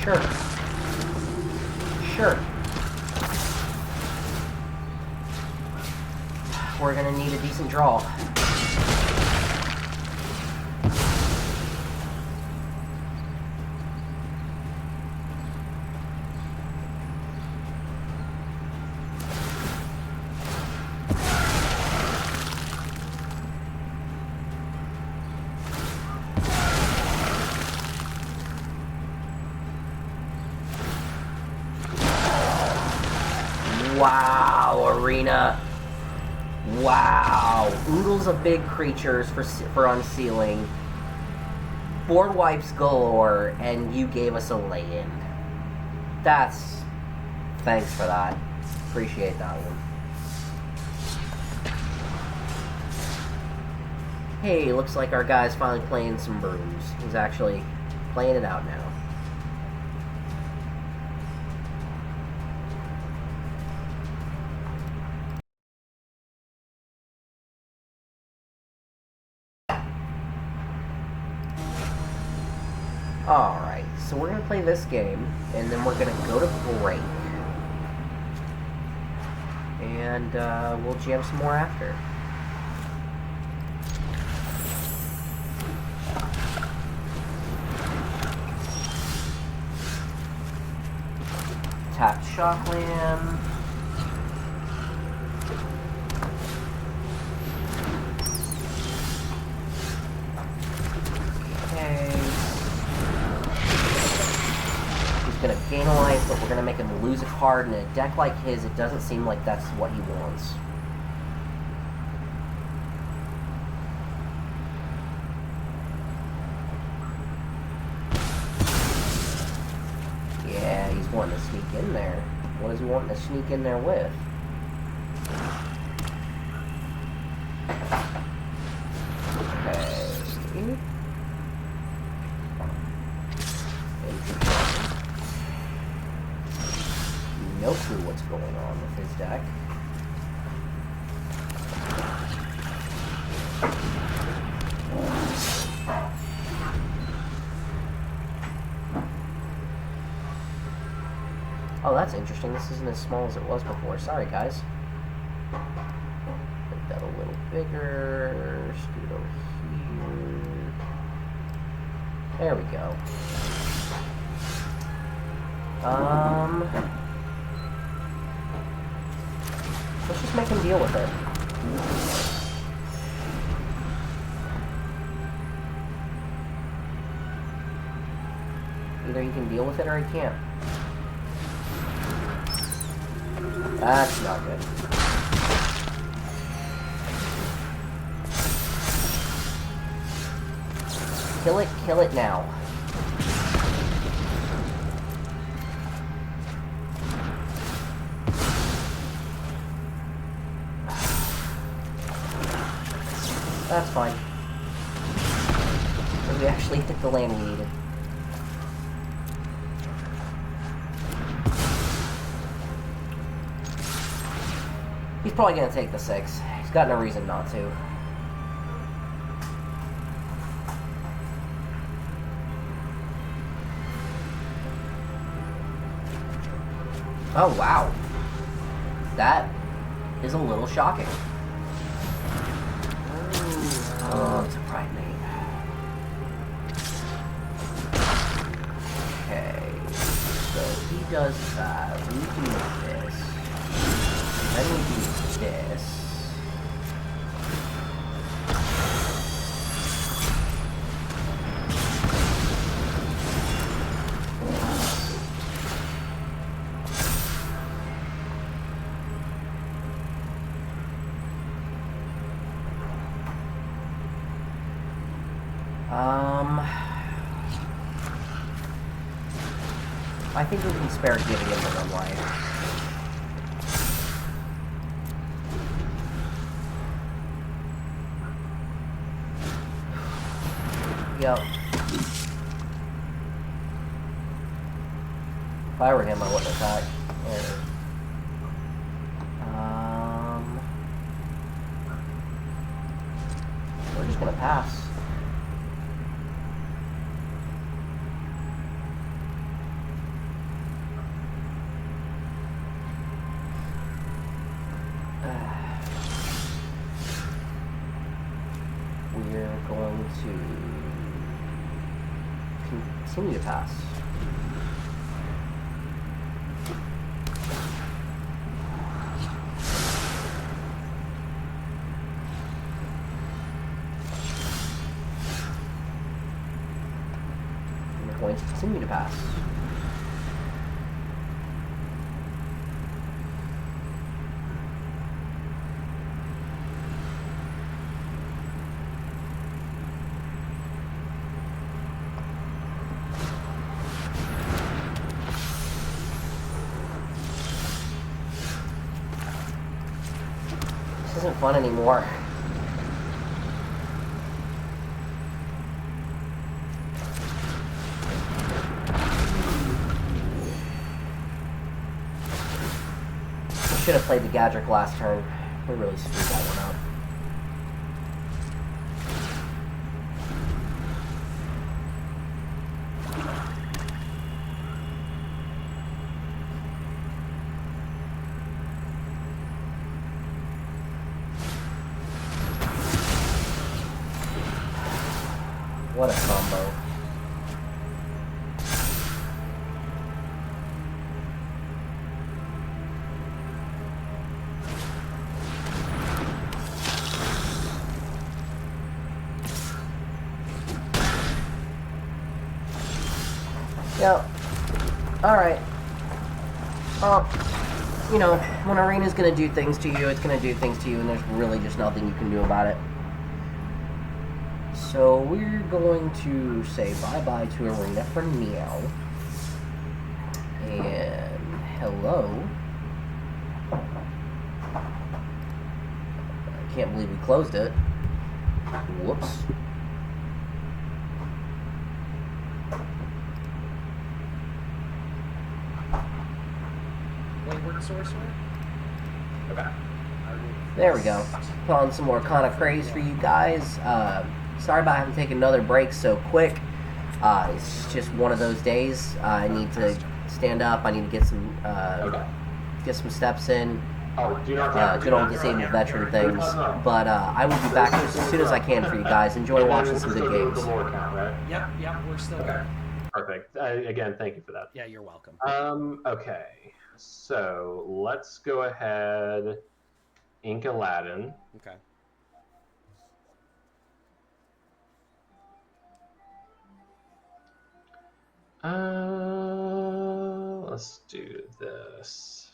Sure. Sure. We're gonna need a decent draw. Wow, Arena. Wow. Oodles of big creatures for unsealing. Board wipes galore, and you gave us a lay-in. That's... Thanks for that. Appreciate that one. Hey, looks like our guy's finally playing some brooms. He's actually playing it out now. Alright, so we're going to play this game, and then we're going to go to break. And we'll jam some more after. Tap Shockland. Okay. Gonna gain a life, but we're gonna make him lose a card. In a deck like his, it doesn't seem like that's what he wants. Yeah, he's wanting to sneak in there. What is he wanting to sneak in there with? Okay. No clue what's going on with his deck. Oh, that's interesting. This isn't as small as it was before. Sorry, guys. Make that a little bigger. Scoot over here. There we go. Let's just make him deal with it. Either he can deal with it or he can't. That's not good. Kill it now. That's fine. We actually hit the land we needed. He's probably gonna take the 6. He's got no reason not to. Oh, wow. That is a little shocking. Oh, it's a pride name. Okay. So he does that. We do this. Then we do this. I think we can spare giving him the 1 life. Yep. If I were him, I wouldn't attack. We're just gonna pass. We're going to continue to pass. We're going to continue to pass. This isn't fun anymore. I should have played the Gadrick last turn. We really screwed that one up. What a combo. Yep. Alright. Well, you know, when Arena's gonna do things to you, it's gonna do things to you, and there's really just nothing you can do about it. So we're going to say bye-bye to Arena for now. And hello. I can't believe we closed it. Whoops. Wayward Sorcerer? Okay. There we go. Put on some more Con of Craze for you guys. Sorry about having to take another break so quick. It's just one of those days. I need to stand up. I need to get some steps in. Good old disabled veteran things. But I will be back as soon as I can for you guys. Enjoy watching some good games. Yep, we're still good. Perfect. Again, thank you for that. Yeah, you're welcome. Okay. So let's go ahead. Ink Aladdin. Okay. Let's do this.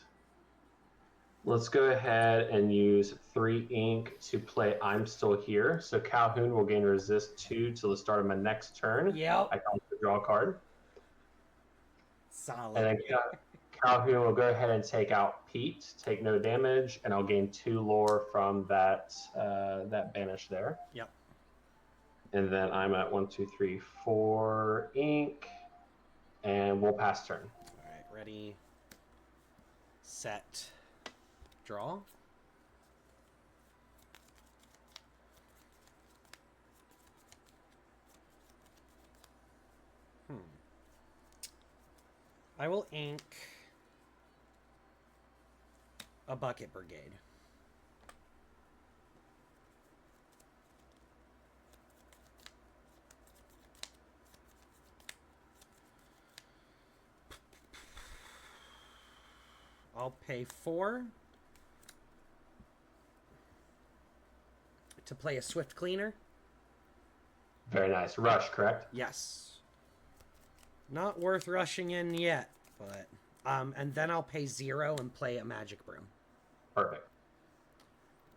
Let's go ahead and use 3 ink to play I'm Still Here. So Calhoun will gain resist 2 till the start of my next turn. Yep. I can also draw a card. Solid. And then Calhoun will go ahead and take out Pete, take no damage, and I'll gain 2 lore from that that banish there. Yep. And then I'm at 1, 2, 3, 4 ink, and we'll pass turn. All right, ready, set, draw. I will ink a bucket brigade. I'll pay 4 to play a Swift Cleaner. Very nice. Rush, correct? Yes. Not worth rushing in yet, but and then I'll pay 0 and play a Magic Broom. Perfect.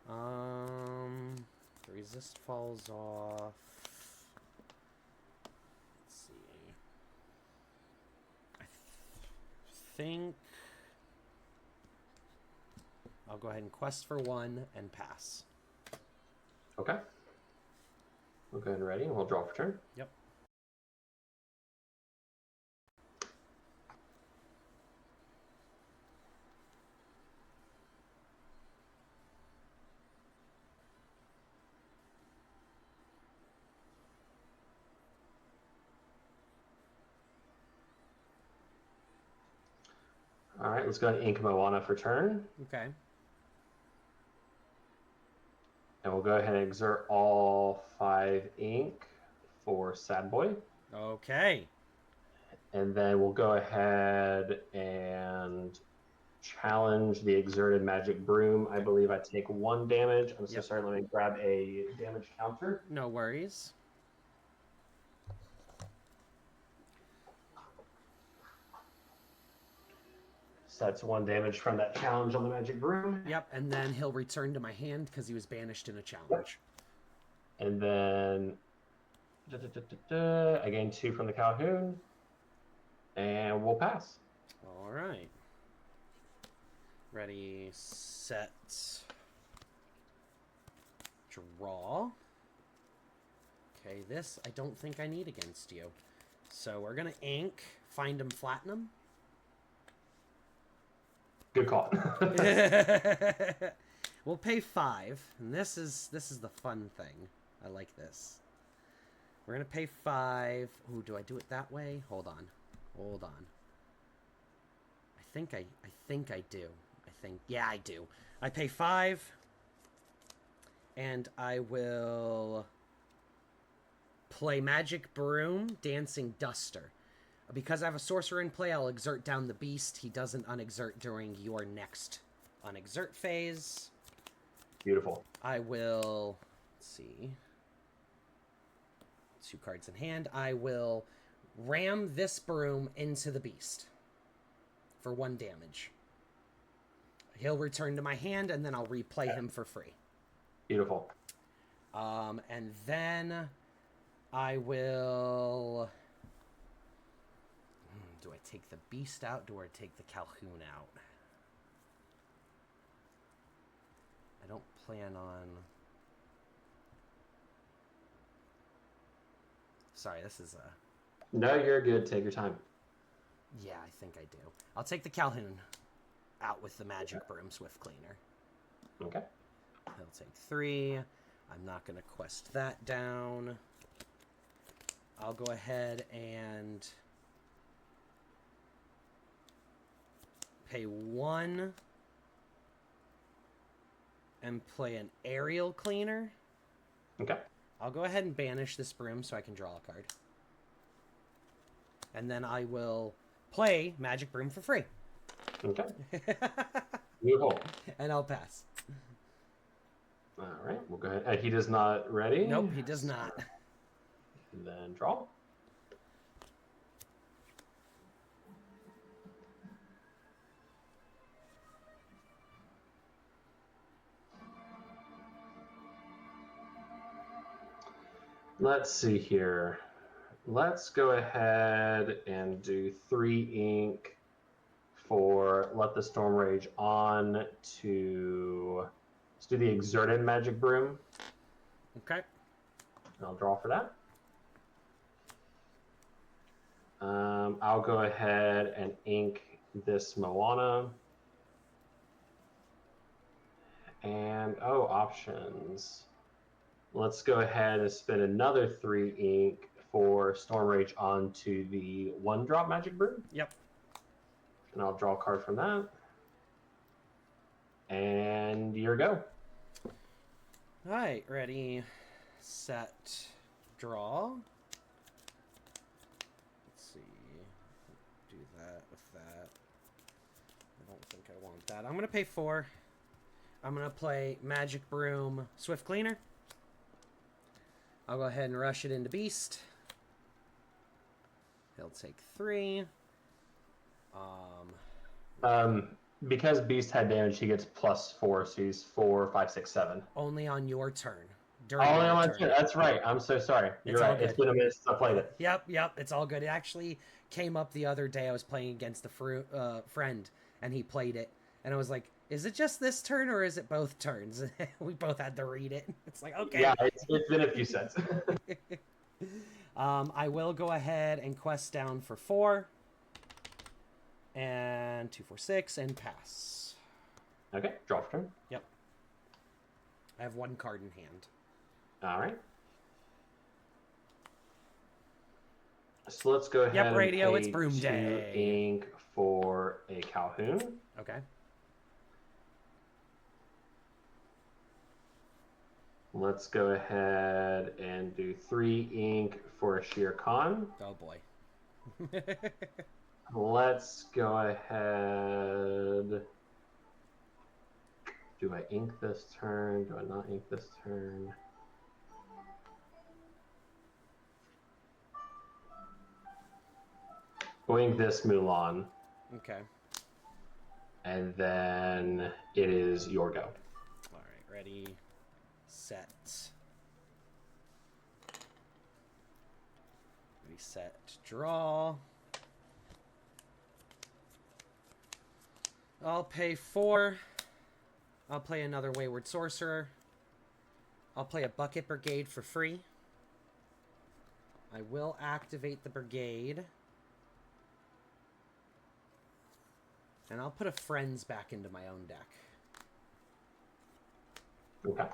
The resist falls off. Let's see. I think I'll go ahead and quest for 1 and pass. Okay. We'll go ahead and ready, and we'll draw for turn. Yep. All right, let's go ahead and ink Moana for turn. Okay. And we'll go ahead and exert all 5 ink for Sad Boy. Okay. And then we'll go ahead and challenge the exerted Magic Broom. I believe I take 1 damage. I'm so Yep. sorry, let me grab a damage counter. No worries. So that's 1 damage from that challenge on the Magic Broom. Yep, and then he'll return to my hand because he was banished in a challenge. And then I gain 2 from the Calhoun. And we'll pass. All right. Ready, set, draw. Okay, this I don't think I need against you. So we're going to ink, find him, flatten him. Good call. We'll pay 5, and this is the fun thing. I like this. We're gonna pay 5. Ooh, do I do it that way? Hold on. I think I do. Yeah, I do. I pay 5, and I will play Magic Broom, Dancing Duster. Because I have a sorcerer in play, I'll exert down the beast. He doesn't unexert during your next unexert phase. Beautiful. I will, let's see, 2 cards in hand. I will ram this broom into the beast for 1 damage. He'll return to my hand, and then I'll replay him for free. Beautiful. And then I will... Do I take the beast out? Do I take the Calhoun out? I don't plan on... Sorry, this is a... No, you're good. Take your time. Yeah, I think I do. I'll take the Calhoun out with the Magic Broom Swift Cleaner. Okay. He'll take 3. I'm not going to quest that down. I'll go ahead and pay 1 and play an Aerial Cleaner. Okay. I'll go ahead and banish this broom so I can draw a card. And then I will play Magic Broom for free. Okay. Beautiful. And I'll pass. All right, we'll go ahead. He does not ready. Nope, he does not. And then draw. Let's see here. Let's go ahead and do 3 ink for Let the Storm Rage on to... Let's do the Exerted Magic Broom. Okay. And I'll draw for that. I'll go ahead and ink this Moana. And, oh, options. Let's go ahead and spend another 3 ink for Storm Rage onto the 1-drop Magic Brew. Yep. And I'll draw a card from that. And your go. All right, ready, set, draw. Let's see. Do that with that. I don't think I want that. I'm going to pay 4. I'm going to play Magic Broom Swift Cleaner. I'll go ahead and rush it into Beast. He'll take 3. Because Beast had damage, he gets +4, so he's 4, 5, 6, 7. Only on your turn. During Only your on my turn. turn. That's right. I'm so sorry. You're It's all right. It's good. been a minute since I played it. Yep. It's all good. It actually came up the other day. I was playing against a friend, and he played it. And I was like, is it just this turn, or is it both turns? We both had to read it. It's like, okay. Yeah, it's been a few sets. I will go ahead and quest down for 4. And 2, 4, 6, and pass. Okay, draw for turn. Yep. I have 1 card in hand. All right. So let's go ahead Yep, radio, and it's pay Broom 2 Day. ink for a Calhoun. Okay. Let's go ahead and do 3 ink for a Shere Khan. Oh, boy. Let's go ahead. Do I ink this turn? Do I not ink this turn? We'll ink this Mulan, Okay. and then it is your go. All right, ready, set. Ready, set, draw. I'll pay 4. I'll play another Wayward Sorcerer. I'll play a Bucket Brigade for free. I will activate the Brigade. And I'll put a Friends back into my own deck. Okay.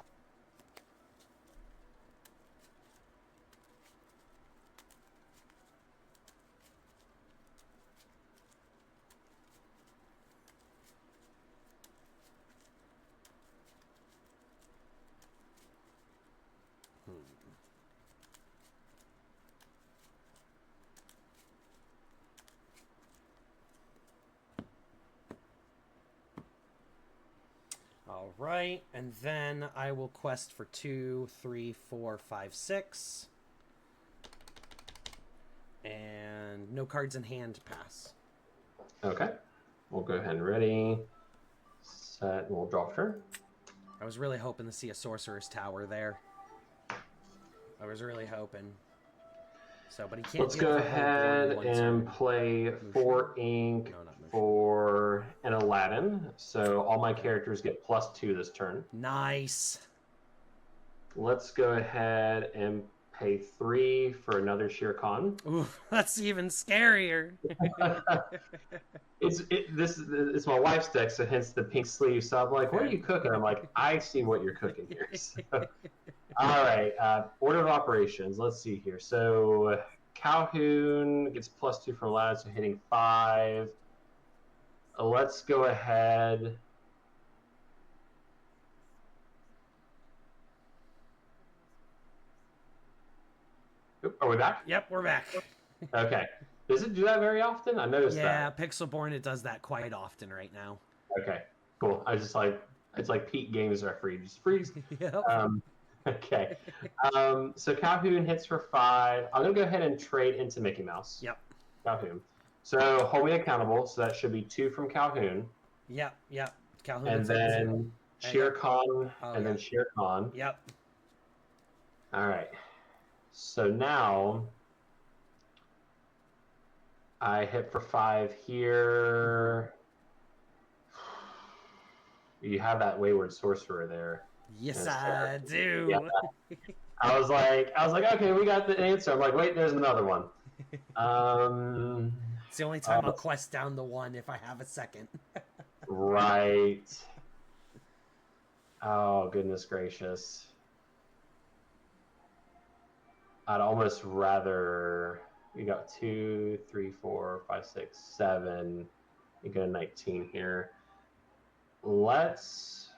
All right, and then I will quest for 2, 3, 4, 5, 6. And no cards in hand to pass. Okay. We'll go ahead and ready, set, and we'll draw for turn. I was really hoping to see a Sorcerer's Tower there. I was really hoping. So, but he can't. Let's get go the whole board ahead in one and turn. play 4 ink No, not motion. for an Aladdin. So all my characters get +2 this turn. Nice. Let's go ahead and pay 3 for another Shere Khan. Ooh, that's even scarier. It's my wife's deck, so hence the pink sleeve. So I'm like, what are you cooking? I'm like, I see what you're cooking here. So, all right, order of operations. Let's see here. So Calhoun gets +2 from Aladdin, so hitting 5. Let's go ahead. Oop, are we back? Yep, we're back. Okay. Does it do that very often? I noticed Yeah, that. Pixelborn, it does that quite often right now. Okay, cool. I was just like, it's like Pete Games referee, just freeze. Yep. Okay. So Calhoun hits for 5. I'm gonna go ahead and trade into Mickey Mouse. Yep. Calhoun. So hold me accountable. So that should be 2 from Calhoun, Yep. Calhoun and hits at 0. then Shere Khan, Oh, and then yeah. Shere Khan. Yep. All right. So now I hit for 5 here. You have that wayward sorcerer there. Yes, Yes, I do. Yeah. I was like, okay, we got the answer. I'm like, wait, there's another one. It's the only time I'll quest down the one if I have a second. Right. Oh, goodness gracious. I'd almost rather. We got 2, 3, 4, 5, 6, 7. You got a 19 here. Let's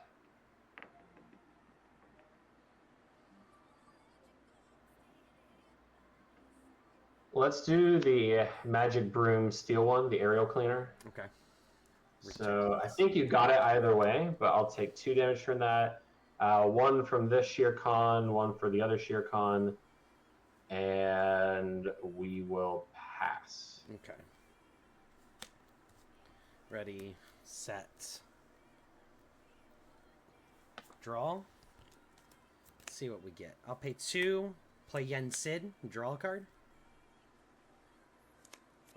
do the magic broom steel one, the aerial cleaner. Okay. So I think you got it either way, but I'll take 2 damage from that. 1 from this Sheer Con, 1 for the other Sheer Con, and we will pass. Okay. Ready, set, draw. Let's see what we get. I'll pay 2, play Yen Sid, draw a card.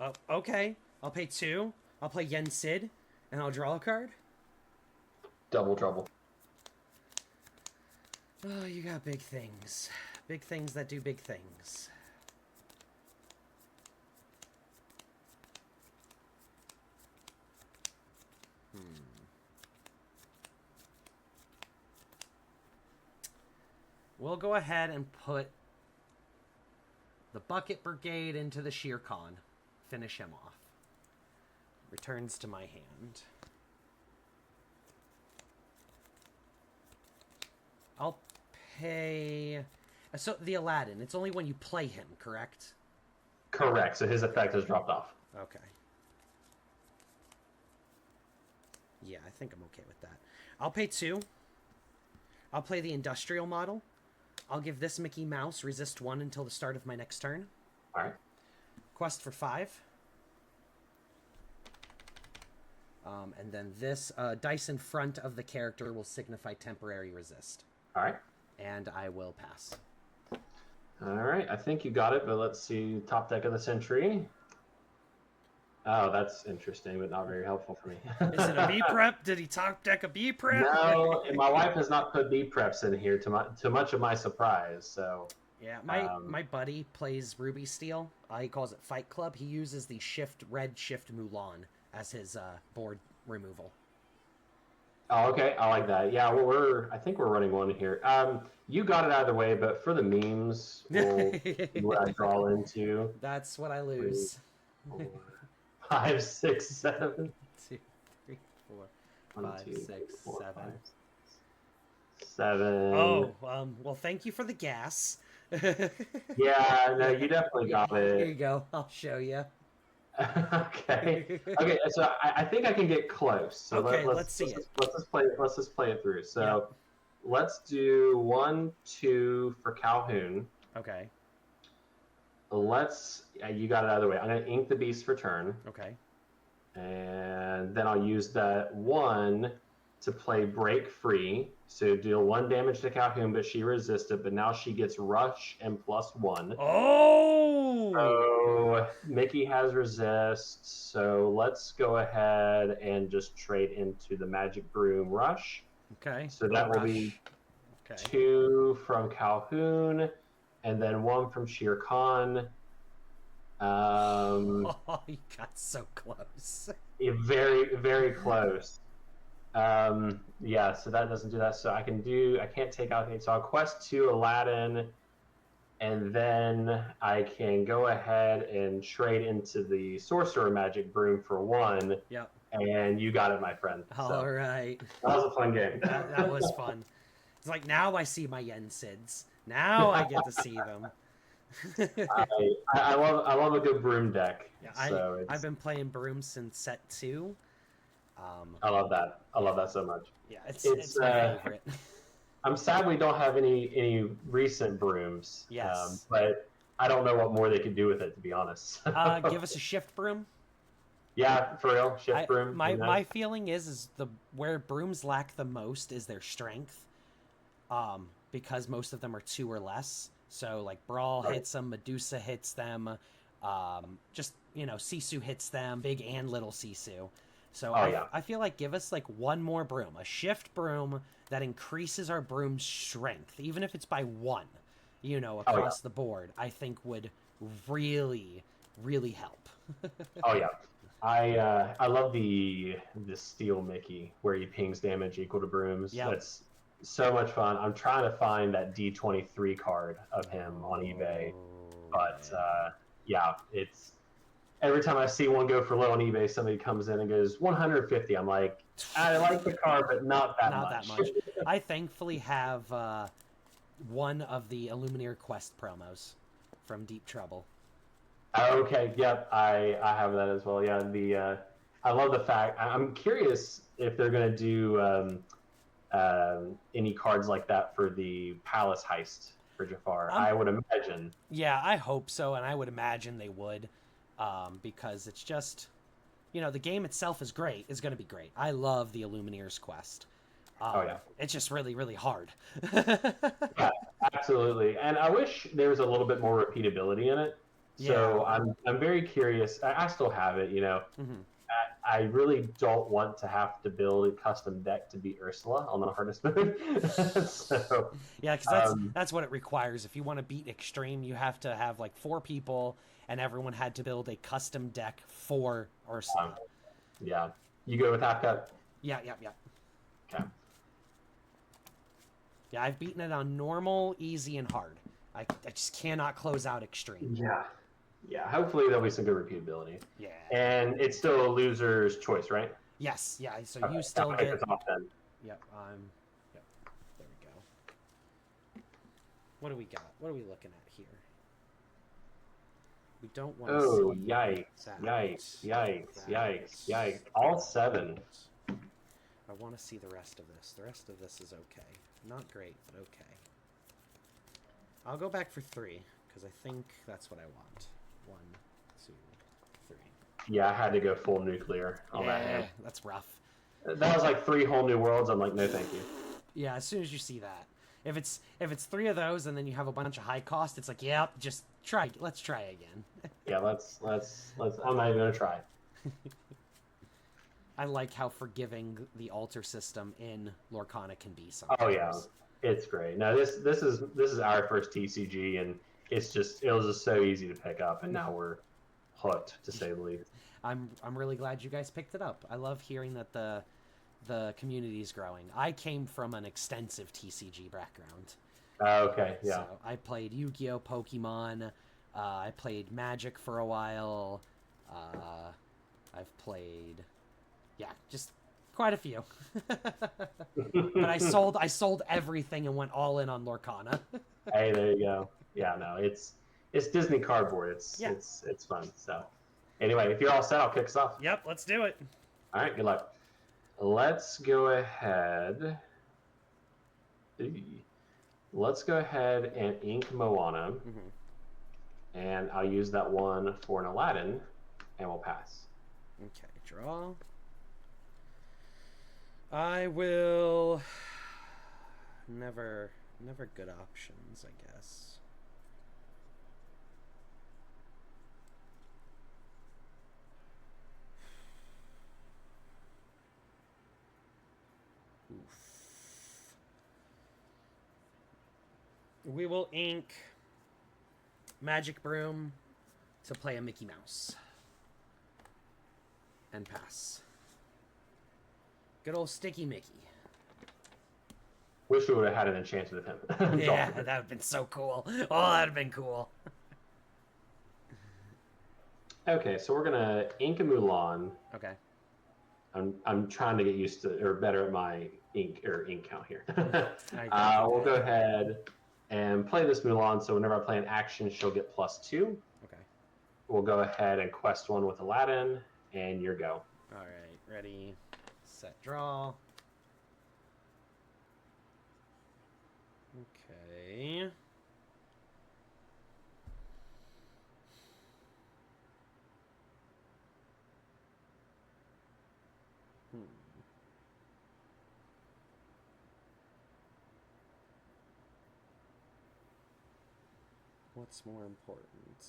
Oh, okay. I'll pay 2, I'll play Yen Sid, and I'll draw a card. Double trouble. Oh, you got big things. Big things that do big things. We'll go ahead and put the Bucket Brigade into the Sheer Con. Finish him off. Returns to my hand. I'll pay... So, the Aladdin, it's only when you play him, correct? Correct, so his effect has dropped off. Okay. Yeah, I think I'm okay with that. I'll pay 2. I'll play the Industrial model. I'll give this Mickey Mouse resist 1 until the start of my next turn. Alright. Quest for 5. And then this dice in front of the character will signify temporary resist. Alright. And I will pass. Alright, I think you got it, but let's see. Top deck of the century. Oh, that's interesting, but not very helpful for me. Is it a B prep? Did he top deck a B prep? No, my wife has not put B preps in here to much of my surprise. So yeah, my buddy plays Ruby Steel. He calls it Fight Club. He uses the red shift Mulan as his board removal. Oh, okay, I like that. Yeah, I think we're running one here. You got it either way, but for the memes, we'll see what I draw into. That's what I lose. 3, 4, 5, 6, 7. 2, 3, 4, 1, 5, 2, 6, 4, 7. 5, 7. Oh, well, thank you for the gas. Yeah, no, you definitely got it. Here you go. I'll show you. Okay. Okay. So I think I can get close. So okay, let's see it. Let's just play it through. So Yep. let's do 1, 2 for Calhoun. Okay. You got it out of the way. I'm gonna ink the beast for turn, Okay. and then I'll use that 1 to play break free. So deal 1 damage to Calhoun, but she resisted. But now she gets rush and +1. Oh. So Mickey has resist, so let's go ahead and just trade into the Magic Broom Rush. Okay. So that will be okay. 2 from Calhoun, and then 1 from Sheer Khan. Oh, you got so close. Very, very close. Yeah, so that doesn't do that. So I can't take out anything. So I'll quest 2 Aladdin, and then I can go ahead and trade into the Sorcerer Magic Broom for 1. Yep. And you got it, my friend. All right. That was a fun game. That was fun. It's like, now I see my Yen Sids. Now I get to see them. I love a good broom deck. Yeah, So I've been playing Broom since set 2. I love that. I love that so much. Yeah, it's my favorite. I'm sad we don't have any recent brooms. Yes. But I don't know what more they could do with it, to be honest. Give us a shift broom. Yeah, for real. Shift broom. My feeling is where brooms lack the most is their strength. Because most of them are 2 or less. So like Brawl hits them, Medusa hits them, just Sisu hits them, big and little Sisu. So I feel like give us like one more broom, a shift broom that increases our broom's strength, even if it's by one, across the board. I think would really, really help. Oh yeah. I love the steel Mickey where he pings damage equal to brooms. Yep. That's so much fun. I'm trying to find that D23 card of him on eBay, but yeah, it's every time I see one go for low on eBay, somebody comes in and goes 150. I'm like, I like the card, but not that Not much. that much. I thankfully have one of the Illuminator Quest promos from Deep Trouble. Okay, yep, I have that as well. Yeah, I love the fact. I'm curious if they're gonna do any cards like that for the Palace Heist for Jafar. I would imagine. Yeah, I hope so, and I would imagine they would, because it's just, the game itself is great. Is going to be great. I love the Illuminator's Quest. Oh yeah, it's just really, really hard. yeah, absolutely. And I wish there was a little bit more repeatability in it. So Yeah. I'm very curious. I still have it, Mm-hmm. I really don't want to have to build a custom deck to beat Ursula on the hardest mode. So yeah, because that's what it requires. If you want to beat Extreme, you have to have like 4 people, and everyone had to build a custom deck for Ursula. Yeah, you go with half cut. Yeah. Okay. Yeah, I've beaten it on normal, easy, and hard. I just cannot close out Extreme. Yeah. Hopefully there'll be some good repeatability. Yeah. And it's still a loser's choice, right? Yes. Yeah. So Okay. you still I'll get. take this off then. Yep. Yep. There we go. What do we got? What are we looking at here? We don't want to Oh, see yikes. All 7. I want to see the rest of this. The rest of this is okay. Not great, but okay. I'll go back for 3, because I think that's what I want. 1, 2, 3. Yeah, I had to go full nuclear on that hand. That's rough. That was like 3 whole new worlds. I'm like, no, thank you. Yeah, as soon as you see that. If it's 3 of those and then you have a bunch of high cost, it's like, yep, just try. Let's try again. Yeah, let's. I'm not even gonna try. I like how forgiving the altar system in Lorcana can be sometimes. Oh yeah, it's great. Now this is our first TCG, and it was just so easy to pick up, and now we're hooked, to say the least. I'm really glad you guys picked it up. I love hearing that the community is growing. I came from an extensive TCG background. Okay, yeah. So I played Yu-Gi-Oh, Pokemon. I played Magic for a while. I've played, just quite a few. But I sold everything and went all in on Lorcana. Hey, there you go. Yeah, no, it's Disney cardboard. It's fun. So anyway, if you're all set, I'll kick us off. Yep, let's do it. All right, good luck. Let's go ahead. Let's go ahead and ink Moana. Mm-hmm. And I'll use that one for an Aladdin, and we'll pass. Okay, draw. I will... Never good options, I guess. Oof. We will ink Magic Broom to play a Mickey Mouse. And pass. Good old Sticky Mickey. Wish we would have had an enchanted of him. Yeah, that would have been so cool. Oh, that would have been cool. Okay, so we're gonna ink a Mulan. Okay. I'm trying to get used to or better at my ink count here. Right. We'll go ahead and play this Mulan. So whenever I play an action, she'll get +2. Okay. We'll go ahead and quest one with Aladdin, and your go. All right. Ready, set, draw. Okay. What's more important?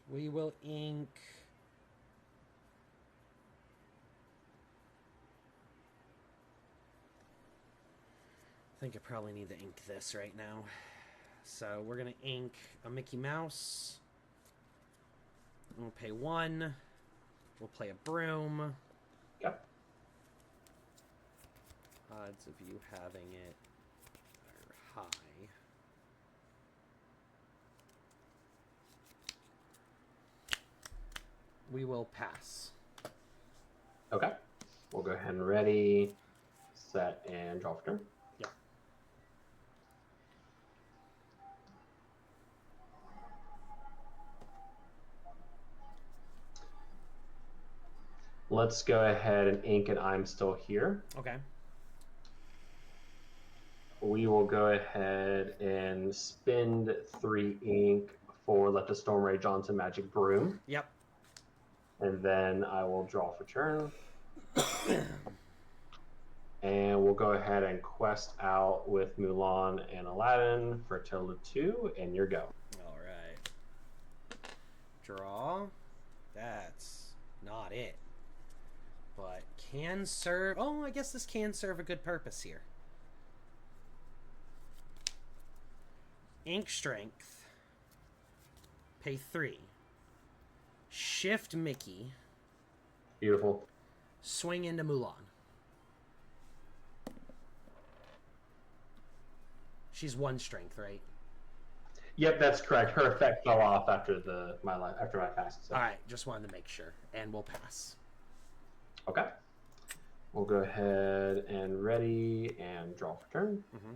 We will ink. I think I probably need to ink this right now. So we're going to ink a Mickey Mouse. We'll pay 1. We'll play a broom. Yep. Odds of you having it are high. We will pass. Okay. We'll go ahead and ready, set, and draw for turn. Yep. Let's go ahead and ink and I'm still here. Okay. We will go ahead and spend 3 ink for Let the Storm Rage onto Magic Broom. Yep. And then I will draw for turn. And we'll go ahead and quest out with Mulan and Aladdin for a total of 2, and you're go. All right. Draw. That's not it. But can serve... Oh, I guess this can serve a good purpose here. Ink Strength. Pay 3. Shift Mickey. Beautiful. Swing into Mulan. She's 1 strength, right? Yep, that's correct. Her effect fell off after my pass. So. All right, just wanted to make sure, and we'll pass. Okay. We'll go ahead and ready and draw for turn. Mm-hmm.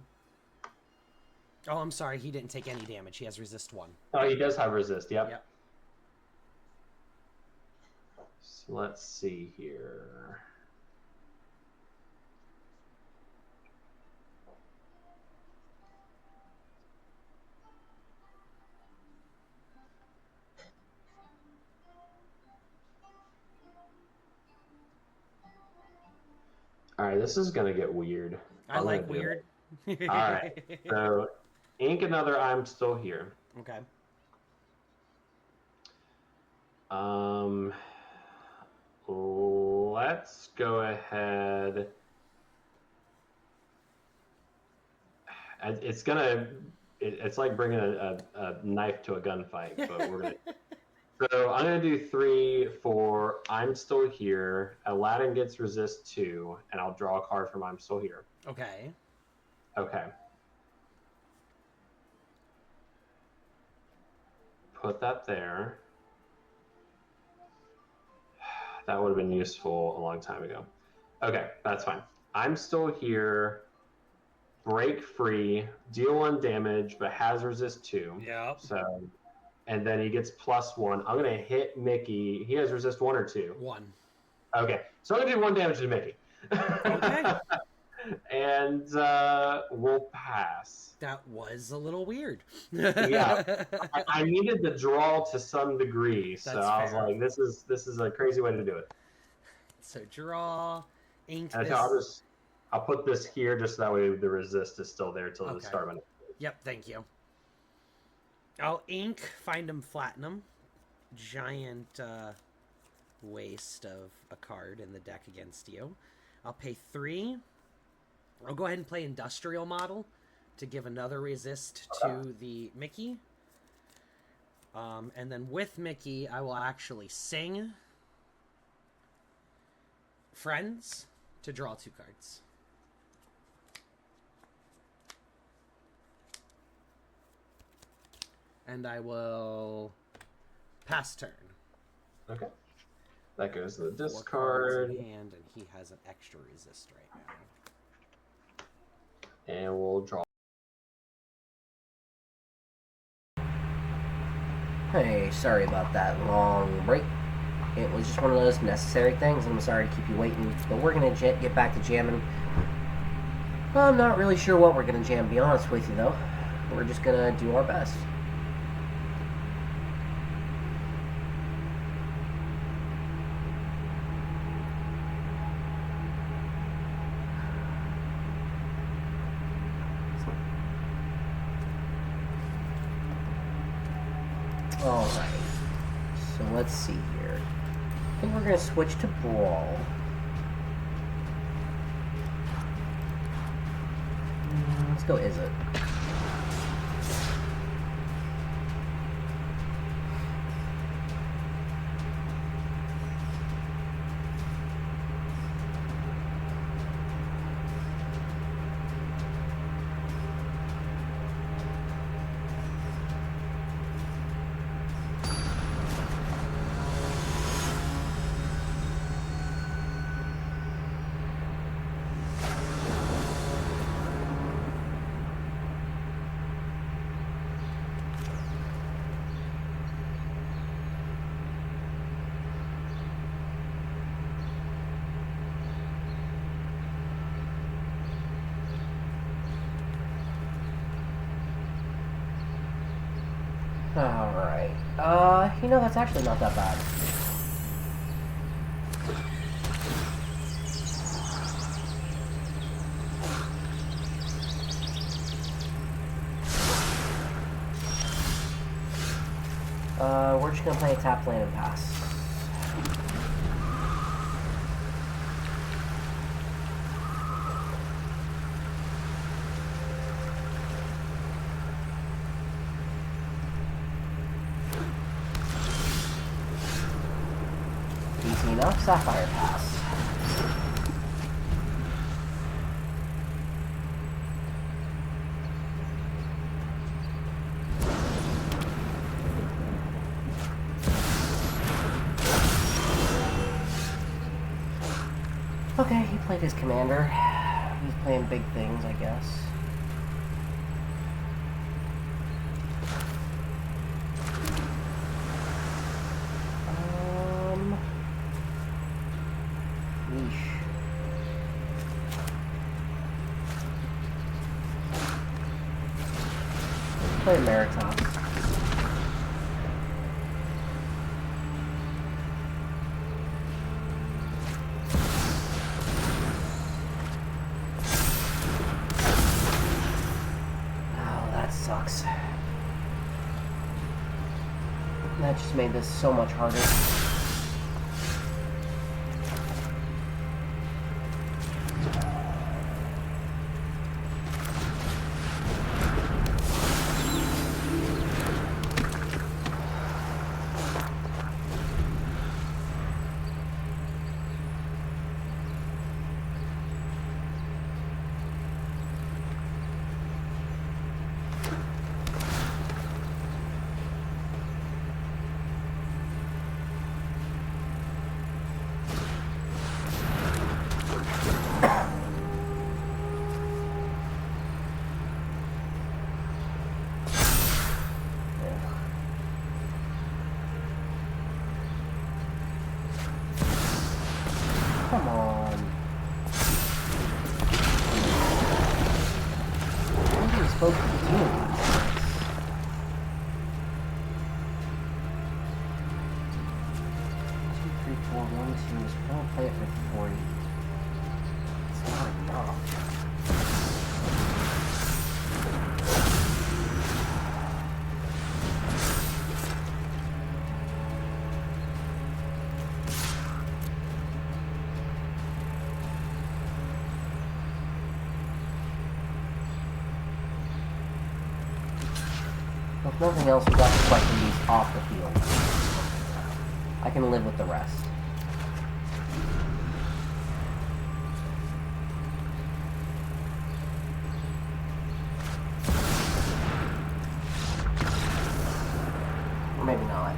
Oh, I'm sorry. He didn't take any damage. He has resist 1. Oh, he does have resist. Yep. Yep. So let's see here. All right, this is gonna get weird. I like weird. All right, so ink another. I'm still here. Okay. Let's go ahead. It's like bringing a knife to a gunfight, but we're gonna. So I'm gonna do 3 for I'm Still Here. Aladdin gets resist 2, and I'll draw a card from I'm Still Here. Okay. Okay. Put that there. That would have been useful a long time ago. Okay, that's fine. I'm Still Here. Break free. Deal 1 damage, but has resist 2. Yep. So, and then he gets +1. I'm gonna hit Mickey. He has resist 1 or 2. 1. Okay, so I'm gonna do 1 damage to Mickey. Okay. And we'll pass. That was a little weird. Yeah, I needed the draw to some degree, so That's I was fair. like, "This is a crazy way to do it." So draw, ink And this. I'll put this here just so that way the resist is still there till the Okay. start of it. Yep, thank you. I'll ink, find him, flatten him. Giant waste of a card in the deck against you. I'll pay 3. I'll go ahead and play Industrial Model to give another resist to the Mickey. And then with Mickey, I will actually sing Friends to draw 2 cards. And I will pass turn. Okay, that goes to the 4 cards discard, in hand, and he has an extra resist right now. and we'll draw. Hey, sorry about that long break. It was just one of those necessary things. I'm sorry to keep you waiting, but we're going to get back to jamming. I'm not really sure what we're going to jam, to be honest with you, though. We're just going to do our best. Alright. So let's see here. I think we're going to switch to Brawl. Let's go Is It. Alright. You know, that's actually not that bad. We're just gonna play a tap land and pass. Easy enough, Sapphire pass. Okay, he played his commander. He's playing big things, I guess. Yeesh. Let's play Meritos. Sucks. That just made this so much harder. Come on. What are we supposed to be doing? 2, 3, 4, 1, 2. So we'll play it for 40. It's not enough. If nothing else, we got to question these off the field. I can live with the rest. Or maybe not.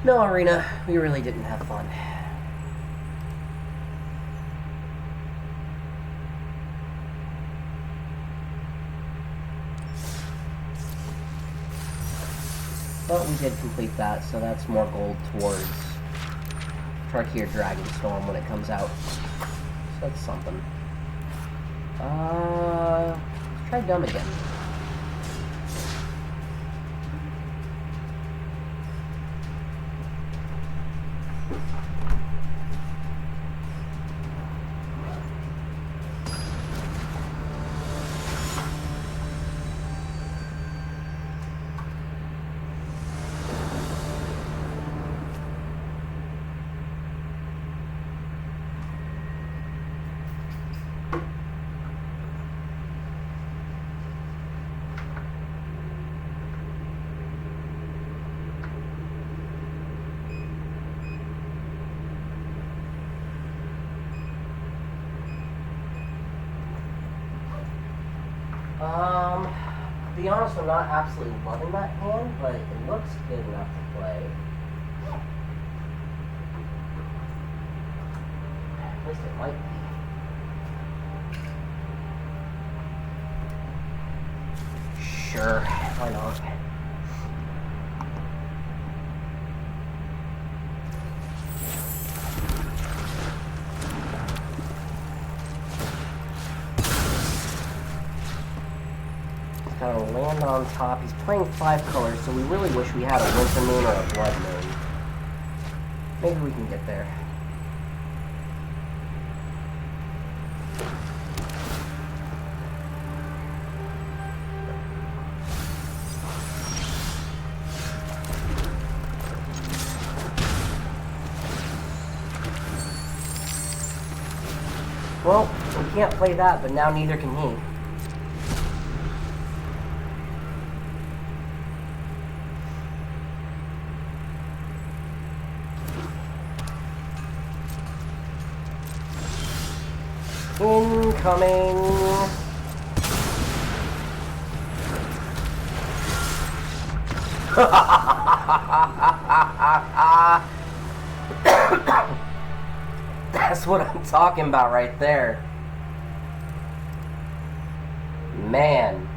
No, Arena, we really didn't have fun. But we did complete that, so that's more gold towards Tarkir Dragonstorm when it comes out. So that's something. Let's try Dumb again. To be honest, I'm not absolutely loving that hand, but it looks good enough to play. At least it might be. Sure, why not? He's got a land on top. He's playing 5 colors, so we really wish we had a Winter Moon or a Blood Moon. Maybe we can get there. Well, we can't play that, but now neither can he. Incoming! That's what I'm talking about right there. Man.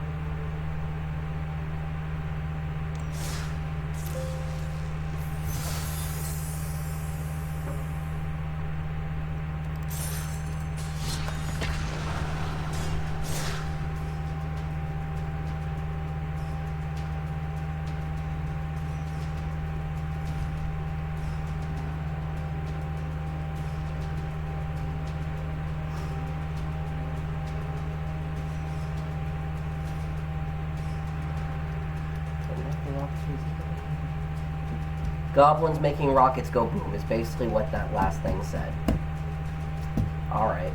Goblins making rockets go boom is basically what that last thing said. Alright.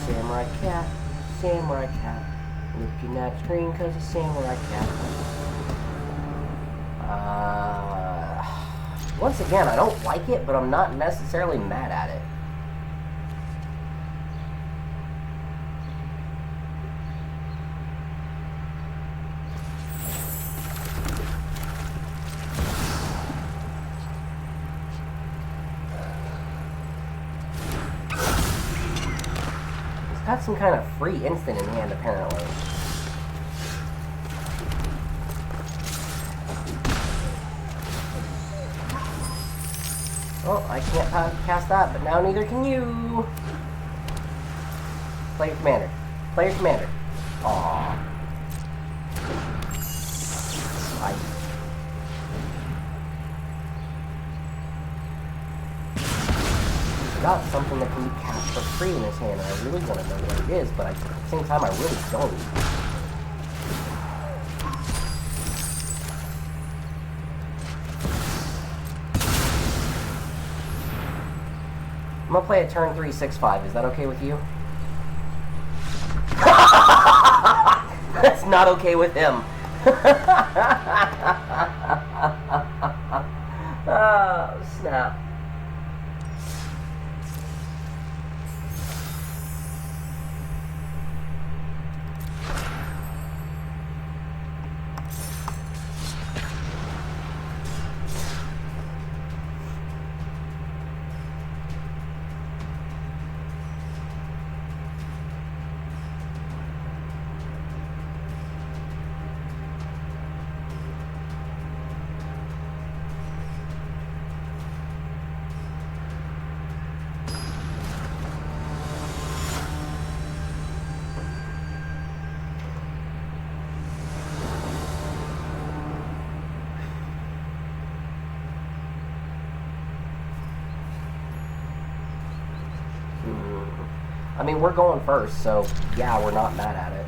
Samurai cat, samurai cat. Lift your neck screen cause a samurai cat. Once again, I don't like it, but I'm not necessarily mad at it. Got some kind of free instant in hand, apparently. Oh, I can't cast that, but now neither can you. Play your commander. Play your commander. Aww. Got something that can be cast for free in his hand, and I really want to know what it is, but at the same time, I really don't. I'm gonna play a turn 3, 6-5. Is that okay with you? That's not okay with him. Oh, snap. I mean, we're going first, so yeah, we're not mad at it.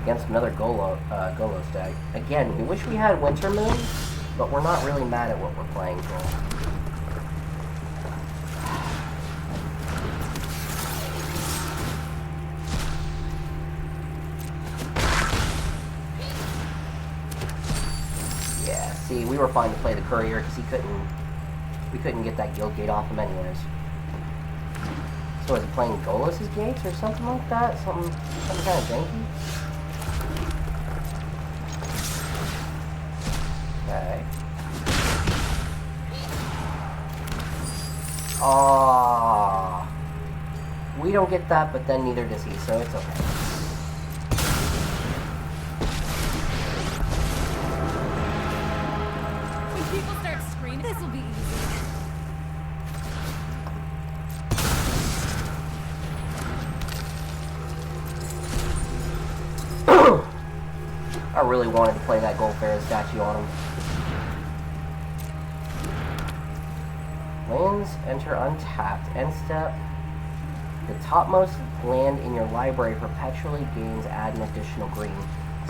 Against another Golos deck. Again, we wish we had Winter Moon, but we're not really mad at what we're playing here. See, we were fine to play the courier because we couldn't get that guild gate off him anyways. So is he playing Golus's gates or something like that? Something kind of janky? Okay. Aww. We don't get that, but then neither does he, so it's okay. When people start screaming, this will be easy. I really wanted to play that Gold Pharaoh statue on him. Lands enter untapped. End step. The topmost land in your library perpetually gains add an additional green.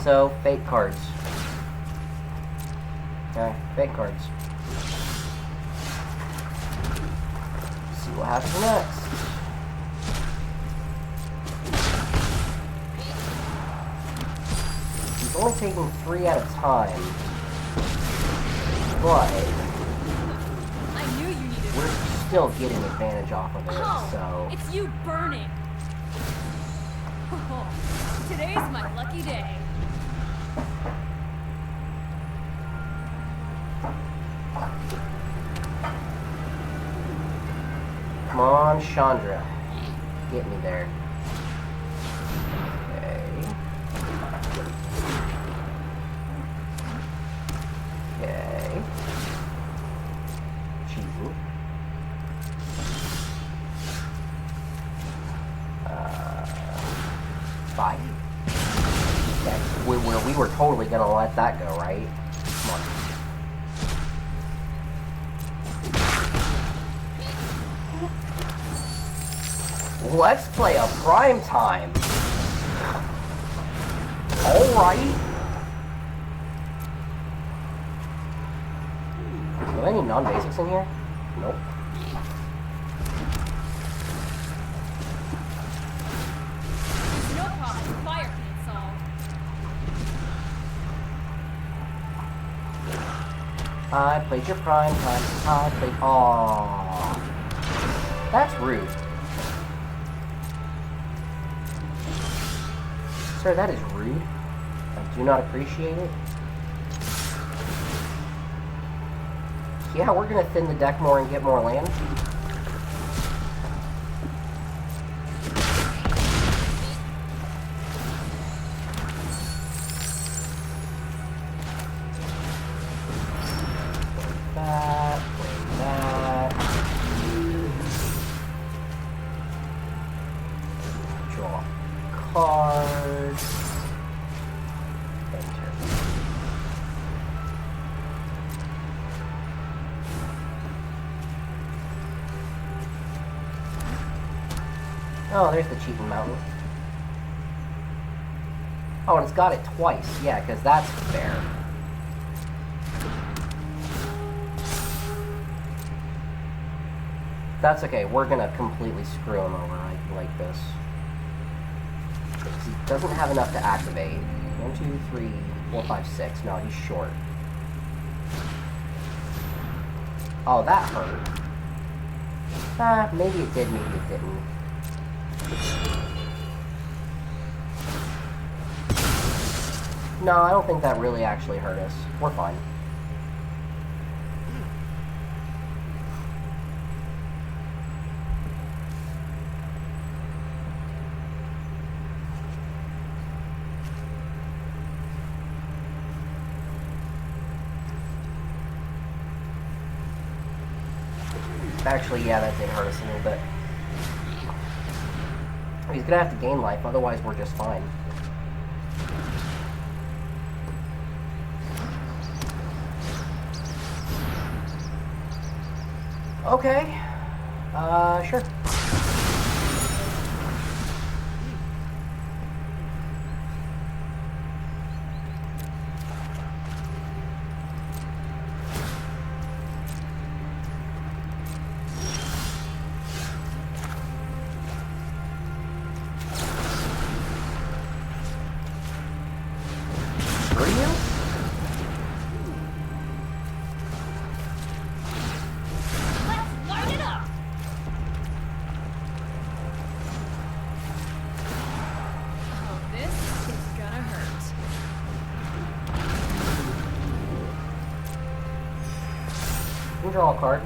So, fake cards. Okay, fake cards. See what happens next. He's only taking 3 at a time. But I knew you needed we're still getting advantage off of it, Oh, so... it's you burning. Oh, today's my lucky day. Come on, Chandra. Get me there. Okay. Okay. Cheating. Five. Okay. We were totally gonna let that go, right? Come on. Let's play a prime time. Alright. Are there any non-basics in here? Nope. No problem. Fire can't solve. I played your prime time. I played... Aww. That's rude. Sir, that is rude. I do not appreciate it. Yeah, we're gonna thin the deck more and get more land. That, that. Draw card. Enter. Oh, there's the cheating mountain. Oh, and it's got it twice. Yeah, because that's fair. That's okay. We're gonna completely screw him over like this. Because he doesn't have enough to activate. 1, 2, 3, 4, 5, 6. No, he's short. Oh, that hurt. Ah, maybe it did, maybe it didn't. No, I don't think that really actually hurt us. We're fine. Actually, yeah, that did hurt us a little bit. He's gonna have to gain life, otherwise we're just fine. Okay. Sure. can draw a card.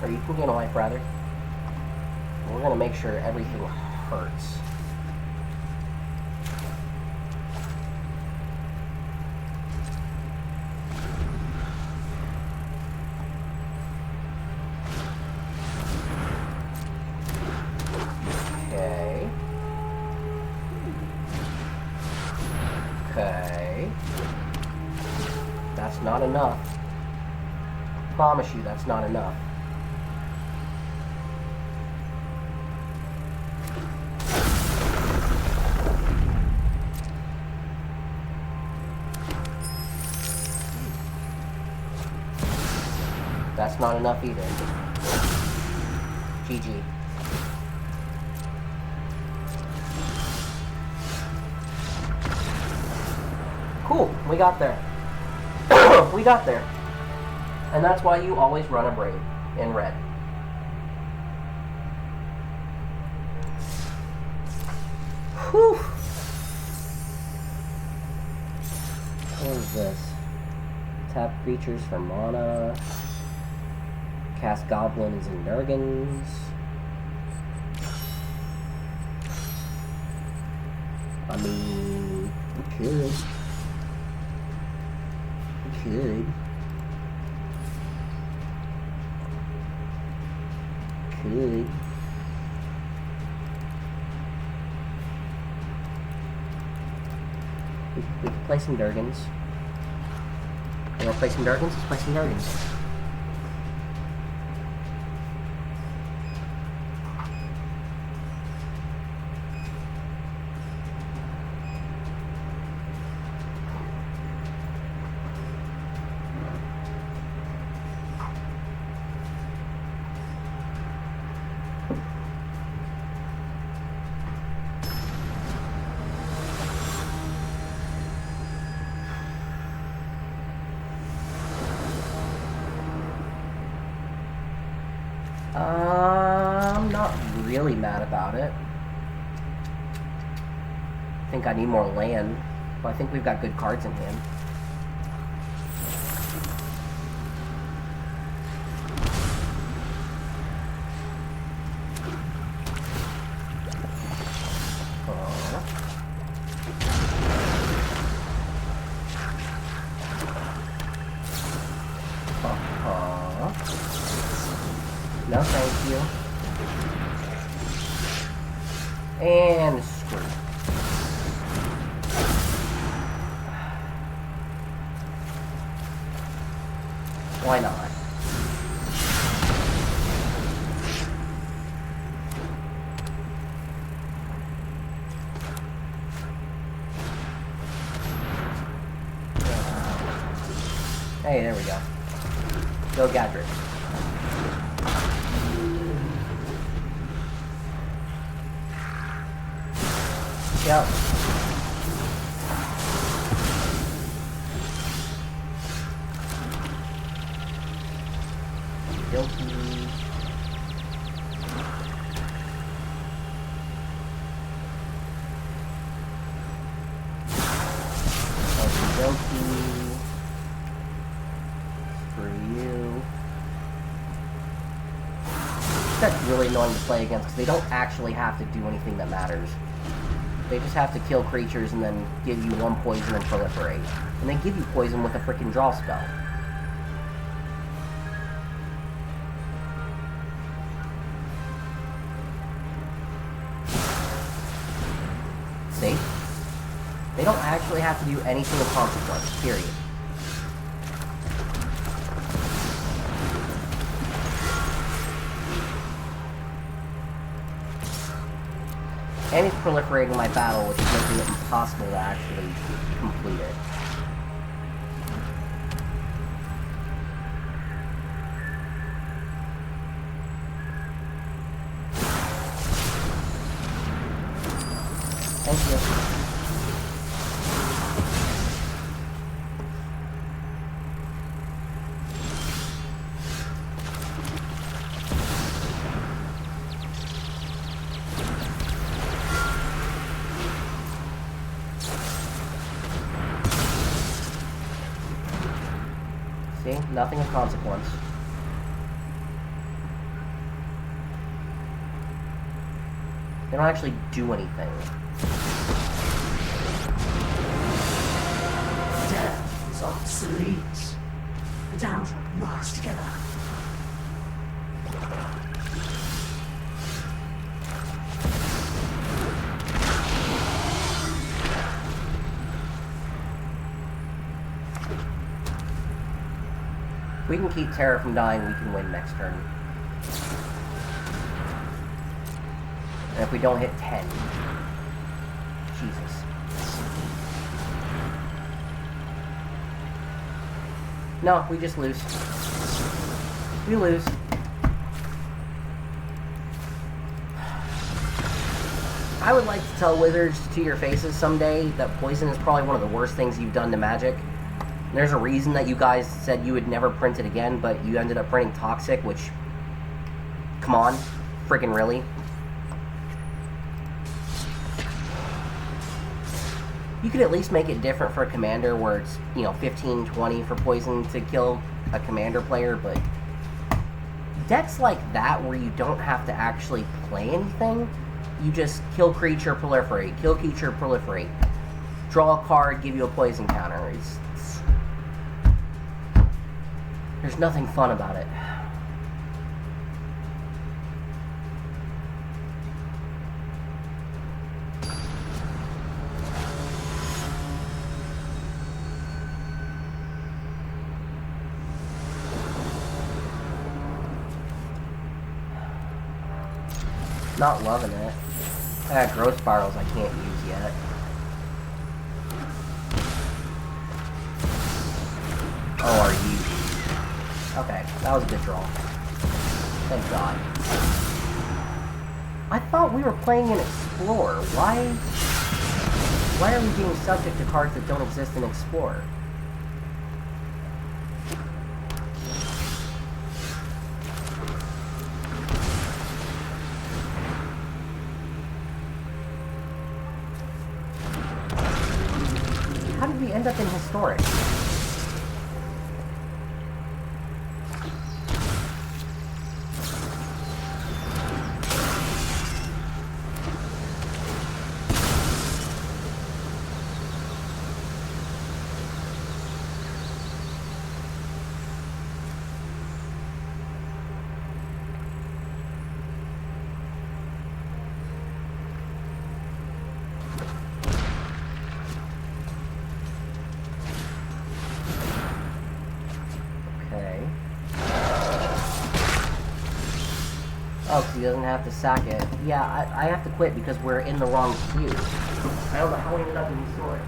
Or you can gain a life, rather. We're going to make sure everything hurts. Okay. Okay. That's not enough. I promise you that's not enough. That's not enough either. GG. Cool, we got there. We got there. And that's why you always run a Brave in red. Whew. What is this? Tap creatures for mana. Cast goblins and Nurgans. I mean, we could. We could. Could. We could play some Durgans. You wanna play some Durgans? Let's play some Durgans. I'm not really mad about it. I think I need more land, but I think we've got good cards in hand. No, thank you. And screw. Why not? Hey, there we go. Go Gadget. Yep. Guilty. Guilty. Screw you. That's really annoying to play against because they don't actually have to do anything that matters. They just have to kill creatures and then give you one poison and proliferate. And they give you poison with a freaking draw spell. See? They don't actually have to do anything of consequence, period. And he's proliferating my battle, which is making it impossible to actually complete it. Thank you. See? Nothing of consequence. They don't actually do anything. Death is obsolete. The Downtrodden rise together. If we can keep Terra from dying, we can win next turn. And if we don't hit 10... Jesus. No, we just lose. We lose. I would like to tell Wizards to your faces someday that poison is probably one of the worst things you've done to Magic. There's a reason that you guys said you would never print it again, but you ended up printing Toxic, which... Come on. Freaking really? You could at least make it different for a commander where it's, 15, 20 for poison to kill a commander player, but... Decks like that where you don't have to actually play anything, you just kill creature, proliferate, kill creature, proliferate. Draw a card, give you a poison counter. There's nothing fun about it. Not loving it. I got growth spirals I can't use yet. Oh, are you? Okay, that was a good draw. Thank God. I thought we were playing an Explorer. Why are we being subject to cards that don't exist in Explorer? How did we end up in Historic? Oh, because he doesn't have to sack it. Yeah, I have to quit because we're in the wrong queue. I don't know how we ended up in Historic.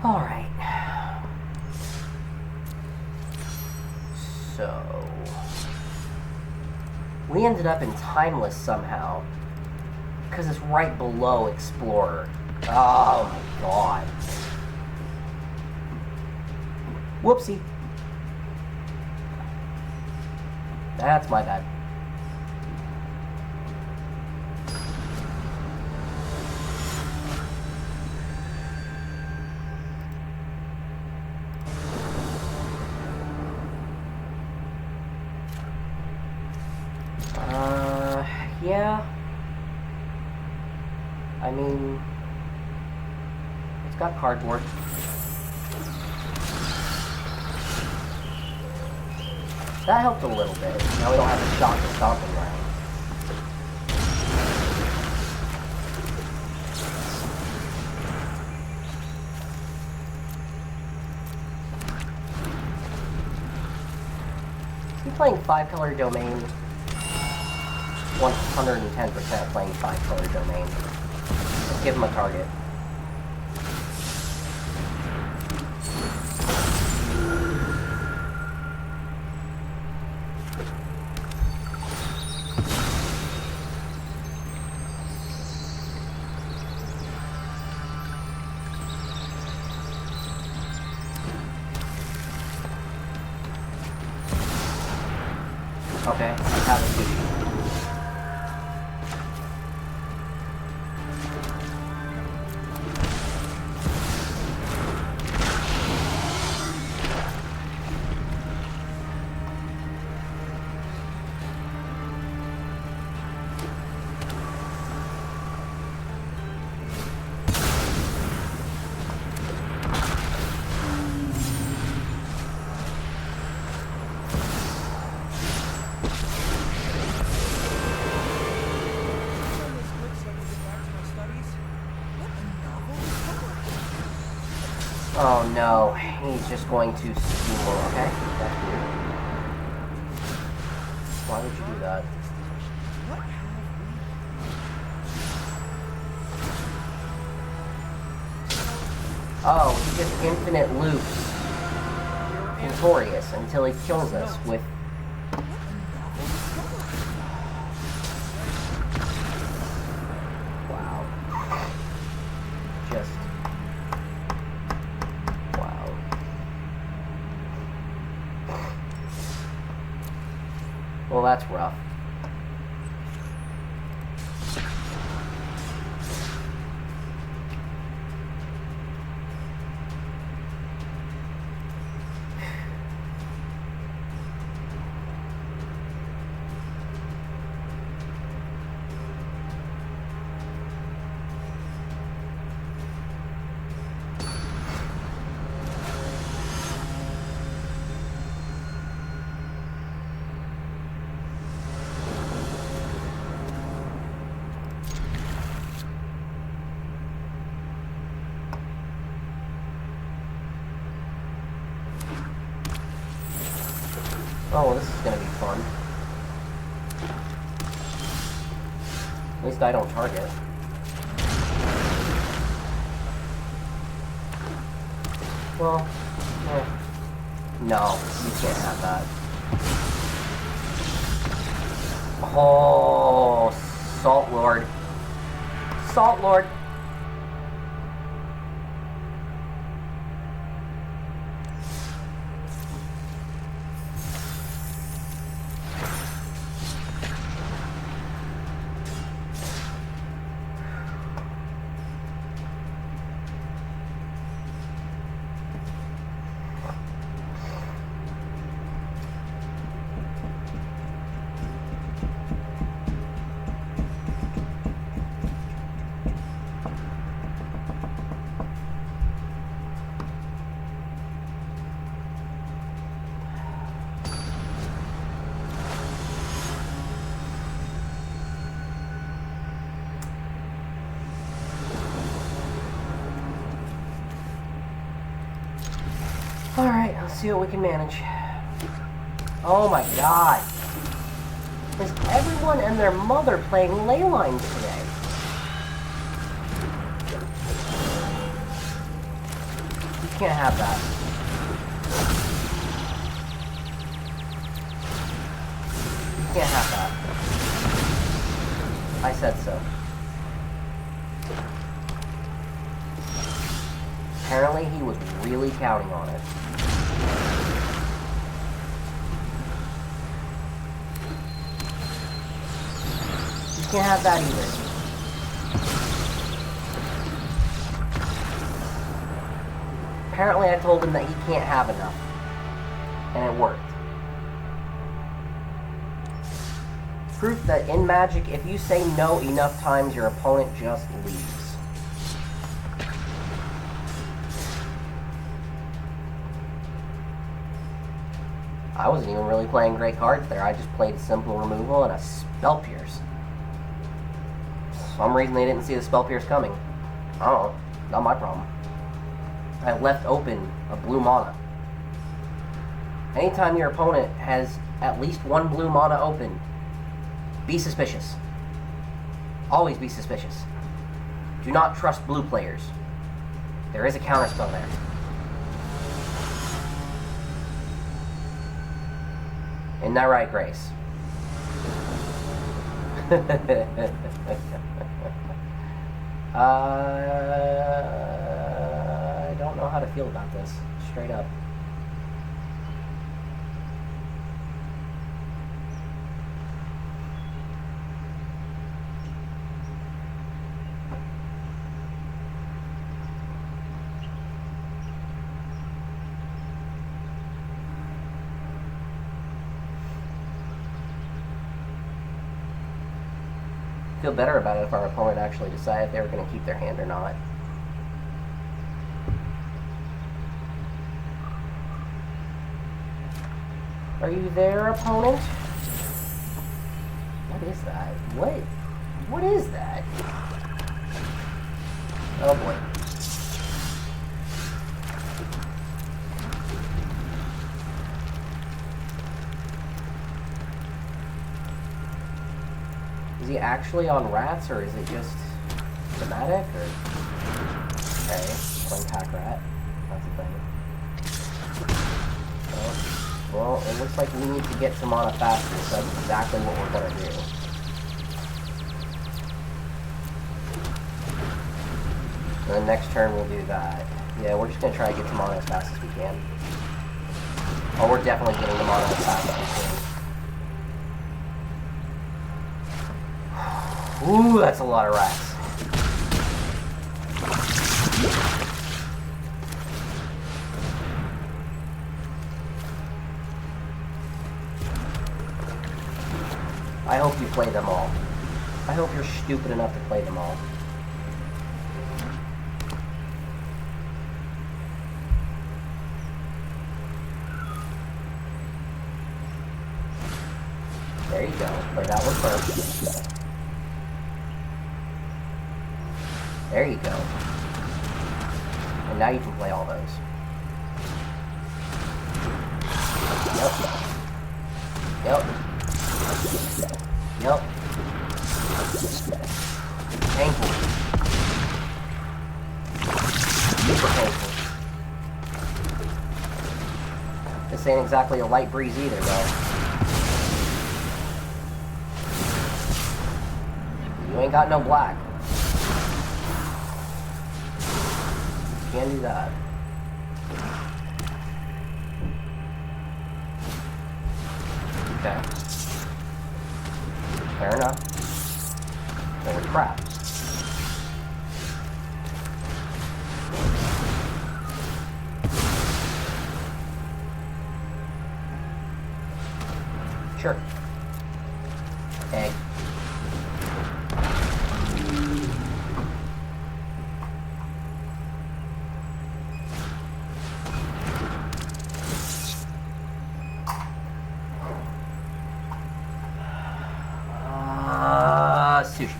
Alright. So... we ended up in Timeless somehow. Because it's right below Explorer. Oh my god. Whoopsie. That's my bad. Yeah. I mean, it's got cardboard. That helped a little bit. Now we don't have to shock the stomping ground. He's playing 5-color domain. 110% playing 5-color domain. Let's give him a target. Okay, I have a sushi. Oh no, he's just going to steamroll. Okay, that's weird. Why would you do that? Oh, he just infinite loops Notorious until he kills us with... Wow. Just... Wow. Well, that's rough. Oh, well, this is gonna be fun. At least I don't target. Well, no, you can't have that. Oh, Salt Lord. Salt Lord. Alright, let's see what we can manage. Oh my god. Is everyone and their mother playing ley lines today? You can't have that. You can't have that. I said so. Apparently he was really counting on it. You can't have that either. Apparently I told him that he can't have enough. And it worked. Proof that in Magic, if you say no enough times, your opponent just leaves. I wasn't even really playing great cards there. I just played a simple removal and a Spell Pierce. For some reason they didn't see the Spell Pierce coming. I don't know. Not my problem. I left open a blue mana. Anytime your opponent has at least one blue mana open, be suspicious. Always be suspicious. Do not trust blue players. There is a counterspell there. Isn't that right, Grace? I don't know how to feel about this, straight up. Feel better about it if our opponent actually decided if they were going to keep their hand or not. Are you there, opponent? What is that? What is that? Oh boy. Is he actually on rats, or is it just thematic, or... Okay, playing pack rat. That's a thing. Well, it looks like we need to get to mana faster, so that's exactly what we're gonna do. And then next turn we'll do that. Yeah, we're just gonna try to get to mana as fast as we can. Oh, we're definitely getting to mana as fast as we can. Ooh, that's a lot of rats. I hope you play them all. I hope you're stupid enough to play them all. There you go. Play that one first. There you go. And now you can play all those. Yep. Yep. Painful. Super painful. This ain't exactly a light breeze either, though. You ain't got no black. Can't do that. Okay. Fair enough. Holy crap. Sure. Egg. Sushi.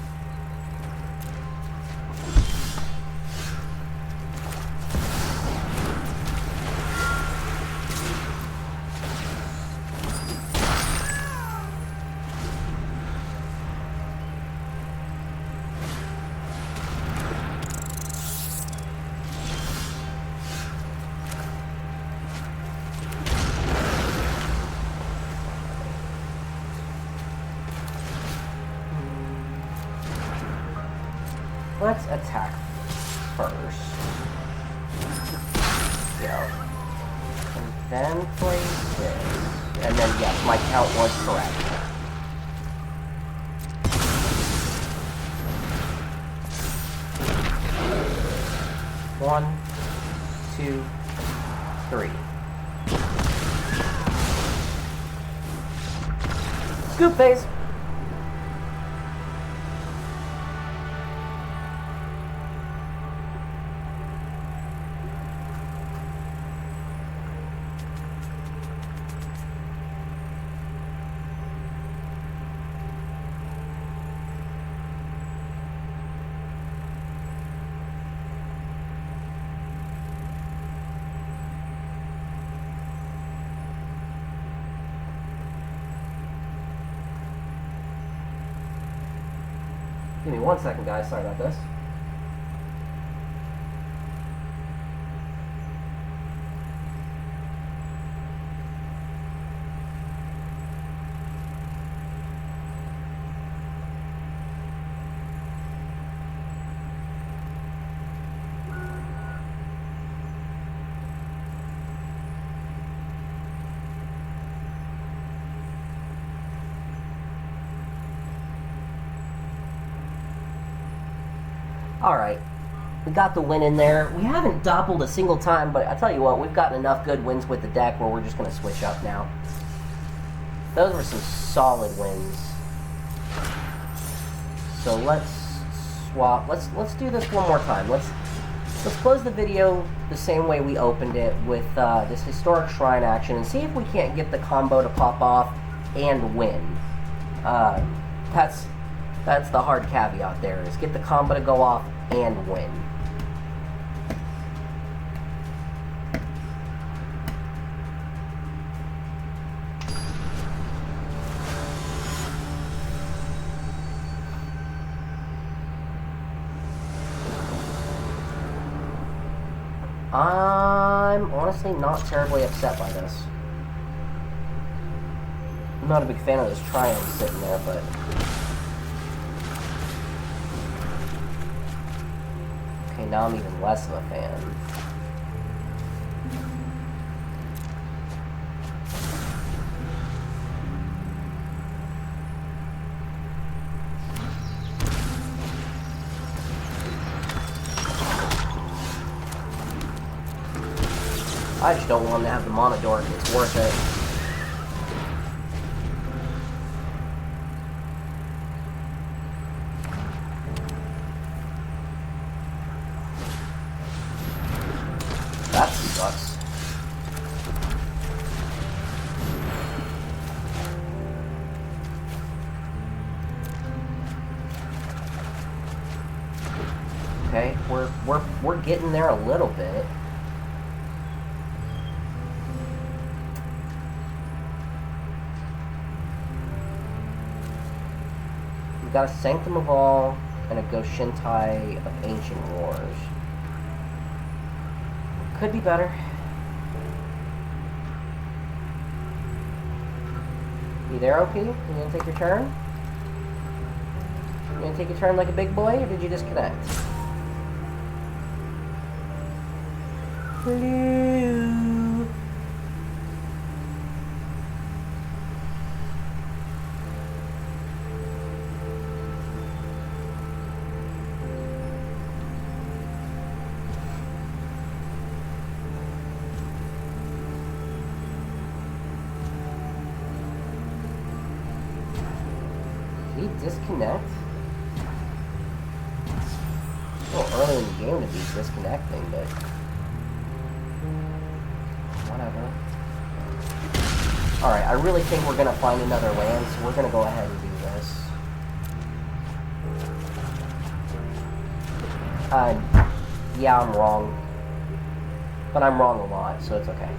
Let's attack first. Go. And then play this. And then, yes, my count was correct. One, two, three. Scoop phase. Give me 1 second, guys. Sorry about this. Alright, we got the win in there. We haven't doppeled a single time, but I tell you what, we've gotten enough good wins with the deck where we're just going to switch up now. Those were some solid wins. So let's swap. Let's do this one more time. Let's close the video the same way we opened it with this historic shrine action and see if we can't get the combo to pop off and win. That's the hard caveat there, is get the combo to go off and win. I'm honestly not terribly upset by this. I'm not a big fan of this triumph sitting there, but... Okay, now I'm even less of a fan. I just don't want him to have the Mana Dork. It's worth it. That sucks. Okay, we're getting there a little bit. We've got a Sanctum of All and a Goshintai of Ancient Wars. Could be better. You there, OP? You gonna take your turn? You gonna take your turn like a big boy, or did you disconnect? Hello? Did he disconnect? It's a little early in the game to be disconnecting, but whatever. Alright, I really think we're gonna find another land, so we're gonna go ahead and do this. Yeah, I'm wrong. But I'm wrong a lot, so it's okay.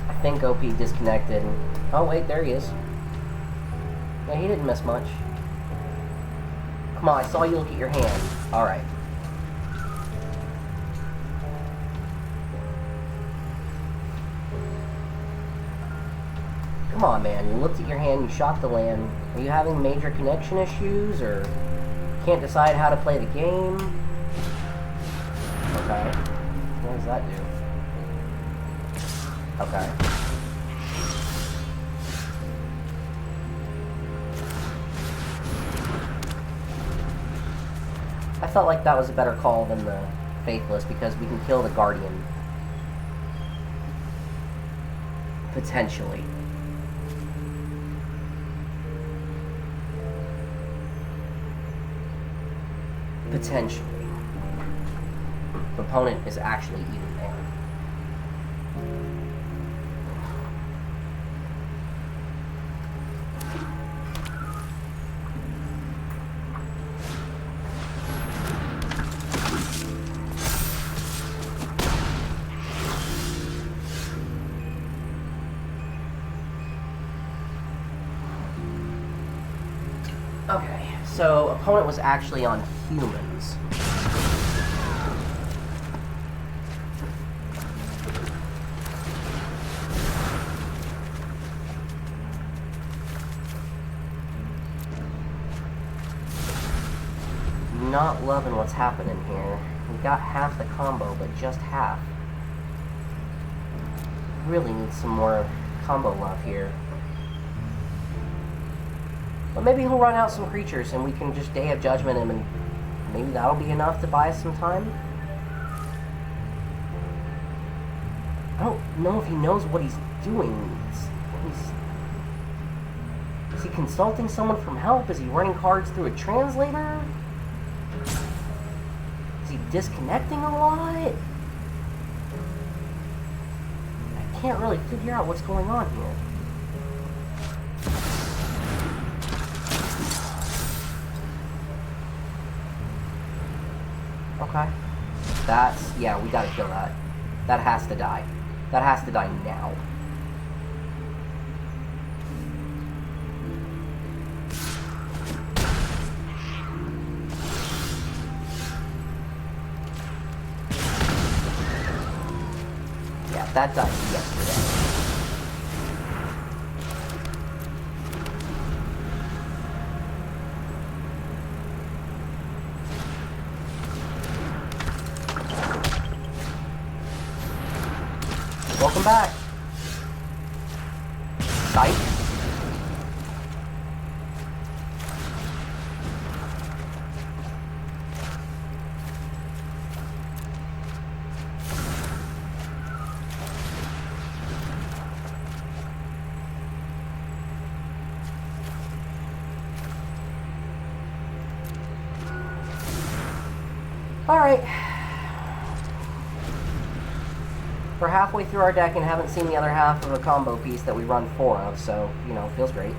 I think OP disconnected. Oh wait, there he is. Yeah, he didn't miss much. Come on, I saw you look at your hand. Alright. Come on, man. You looked at your hand, you shot the land. Are you having major connection issues, or can't decide how to play the game? Okay. What does that do? Okay. I felt like that was a better call than the Faithless, because we can kill the Guardian. Potentially. Potentially. The opponent is actually even there. Okay, so opponent was actually on humans. Not loving what's happening here. We got half the combo, but just half. Really need some more combo love here. But maybe he'll run out some creatures and we can just Day of Judgment him, and maybe that'll be enough to buy us some time. I don't know if he knows what he's doing. Is he consulting someone from help? Is he running cards through a translator? Is he disconnecting a lot? I can't really figure out what's going on here. Okay. Yeah, we gotta kill that. That has to die. That has to die now. Yeah, that died yesterday. Welcome back. Sight. All right. We're halfway through our deck and haven't seen the other half of a combo piece that we run 4 of, so, you know, feels great.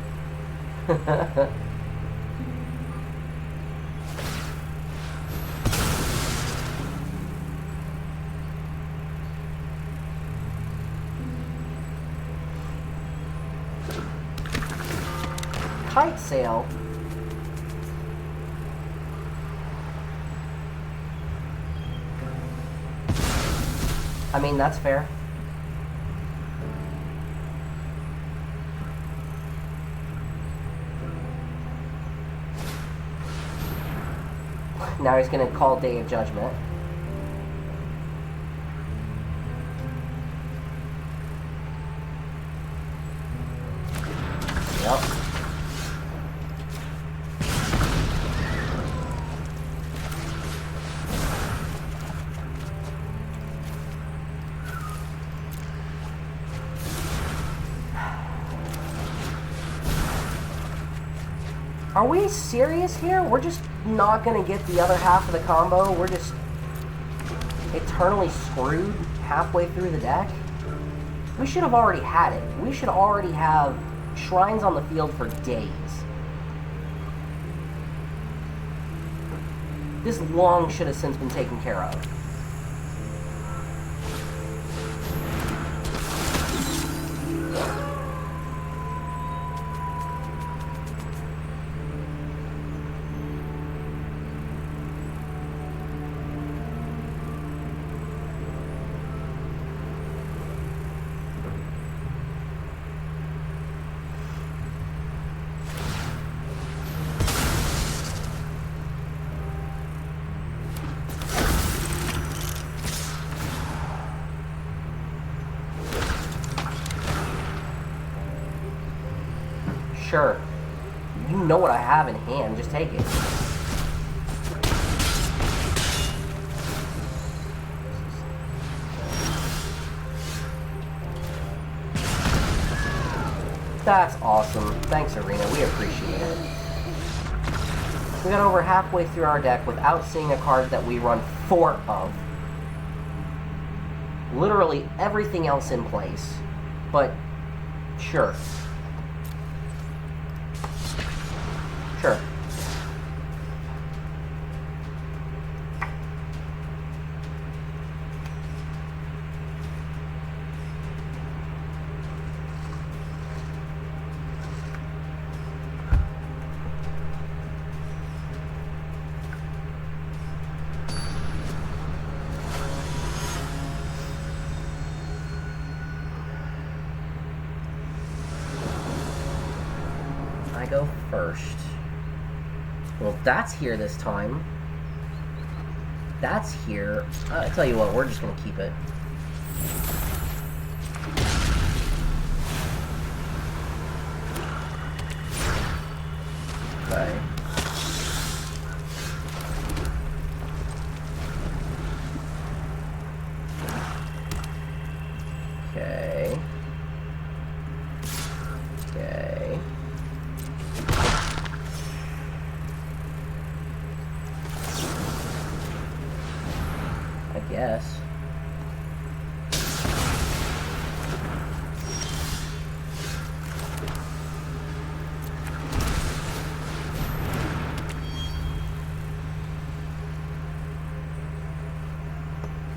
Kite sail. I mean, that's fair. Now he's gonna call Day of Judgment. Yep. Are we serious here? We're just not gonna get the other half of the combo? We're just eternally screwed halfway through the deck? We should have already had it. We should already have shrines on the field for days. This long should have since been taken care of. Sure. You know what I have in hand, just take it. That's awesome. Thanks, Arena. We appreciate it. We got over halfway through our deck without seeing a card that we run 4 of. Literally everything else in place. But, sure. Sure. I go first. Well, that's here this time. That's here. I tell you what, we're just gonna keep it. Okay. guess.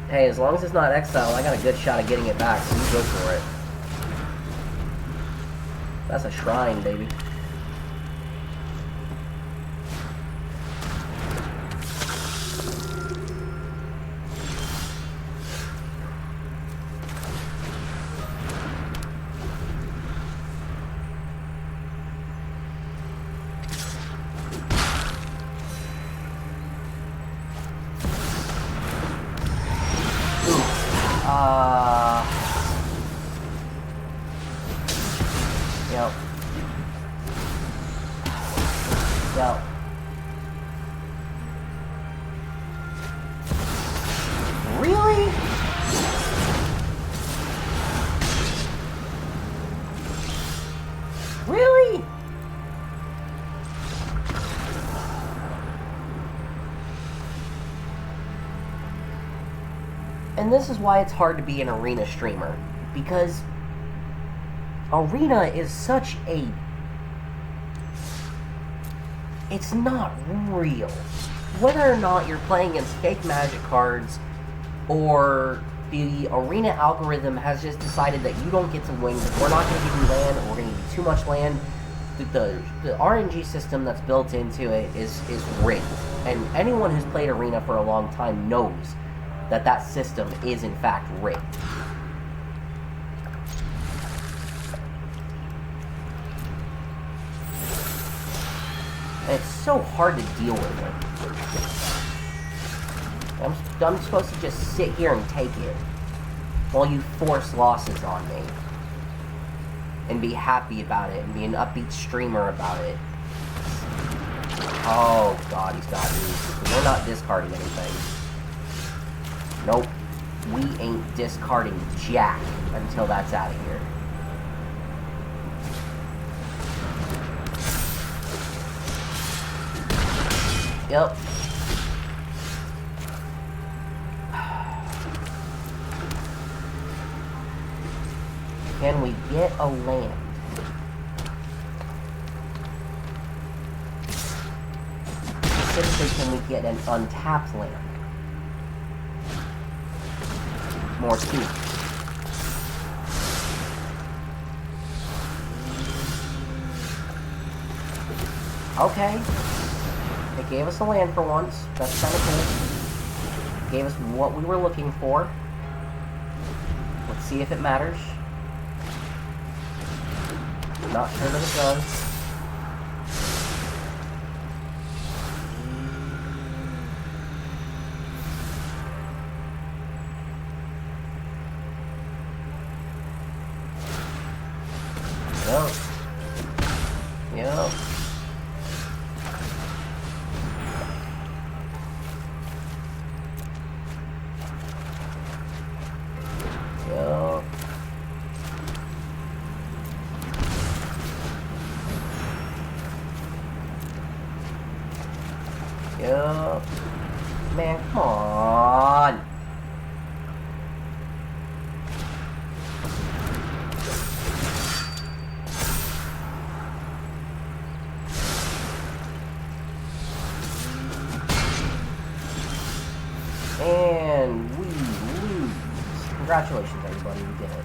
Hey, as long as it's not exile, I got a good shot of getting it back, so you go for it. That's a shrine, baby. Yep. Yep. Really? Really? And this is why it's hard to be an arena streamer, because arena is such a... It's not real. Whether or not you're playing against fake magic cards, or the arena algorithm has just decided that you don't get to win, we're not going to give you land, or we're going to give you too much land, the RNG system that's built into it is rigged. And anyone who's played arena for a long time knows that that system is in fact rigged. And it's so hard to deal with it. I'm supposed to just sit here and take it while you force losses on me and be happy about it and be an upbeat streamer about it. Oh god, he's got these. We're not discarding anything. Nope. We ain't discarding jack until that's out of here. Yep. Can we get a land? Specifically, can we get an untapped land? More two. Okay. It gave us a land for once. That's kind of cool. Gave us what we were looking for. Let's see if it matters. Not sure that it does. Yep. Yep. Yep. Yep. Man, come on. And we lose. Congratulations, everybody. We did it.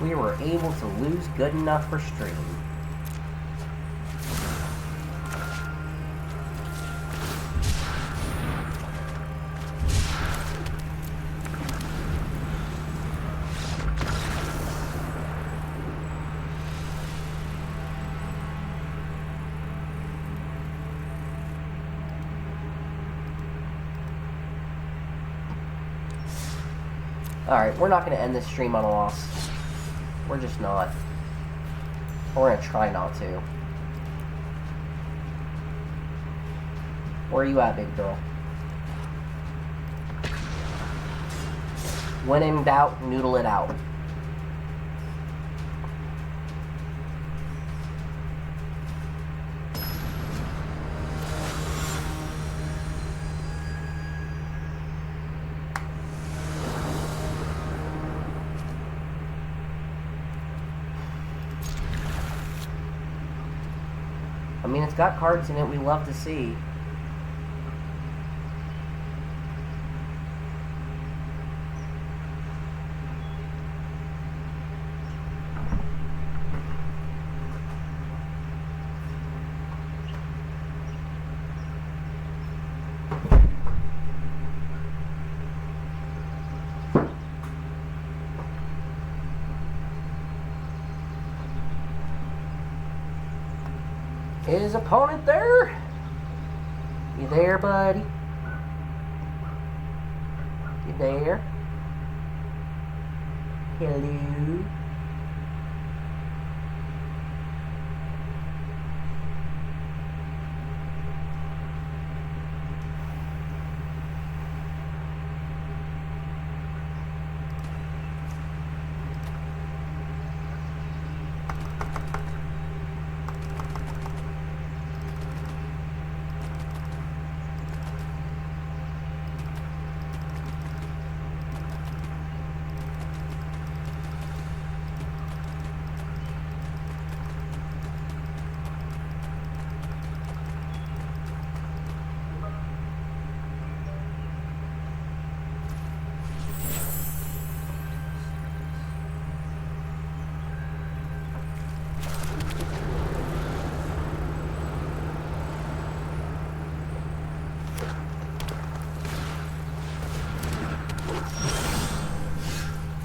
We were able to lose good enough for stream. Alright, we're not going to end this stream on a loss. We're just not. We're going to try not to. Where are you at, big girl? When in doubt, noodle it out. I mean, it's got cards in it we love to see. His opponent there? You there, buddy? You there? Hello?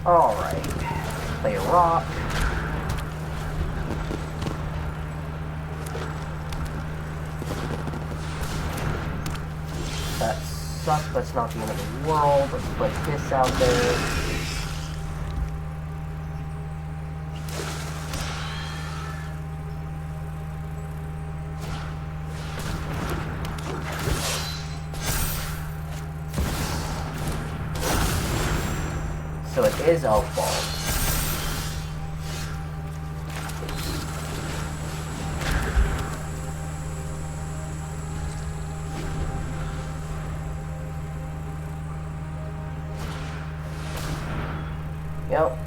Alright. Play a rock. That sucks, but it's not the end of the world. Let's put this out there. So it is Elf Ball. Yep.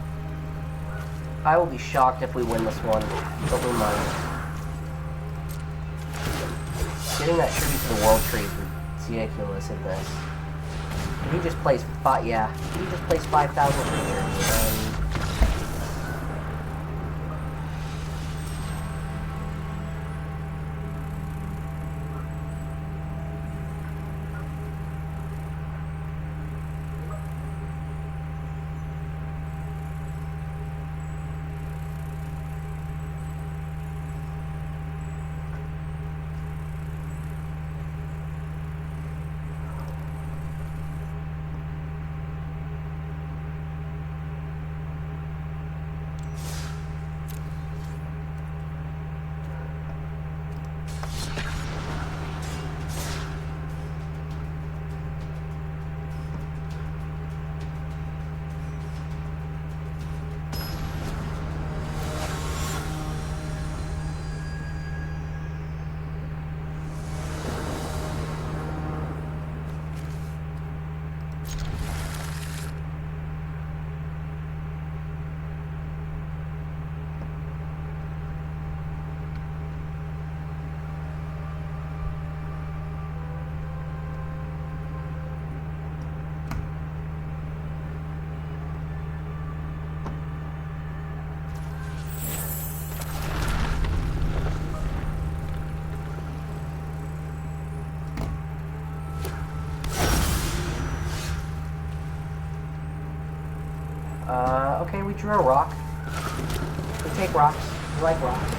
I will be shocked if we win this one, but we might. Getting that tribute to the World Tree is ridiculous in this. He just plays he just plays 5,000 here, and okay, we drew a rock. We take rocks. We like rocks.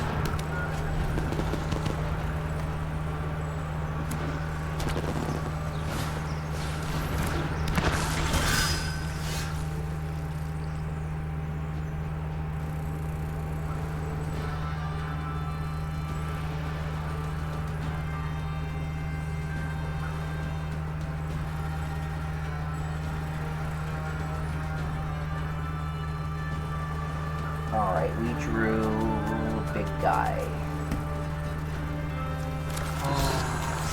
Alright, we drew big guy.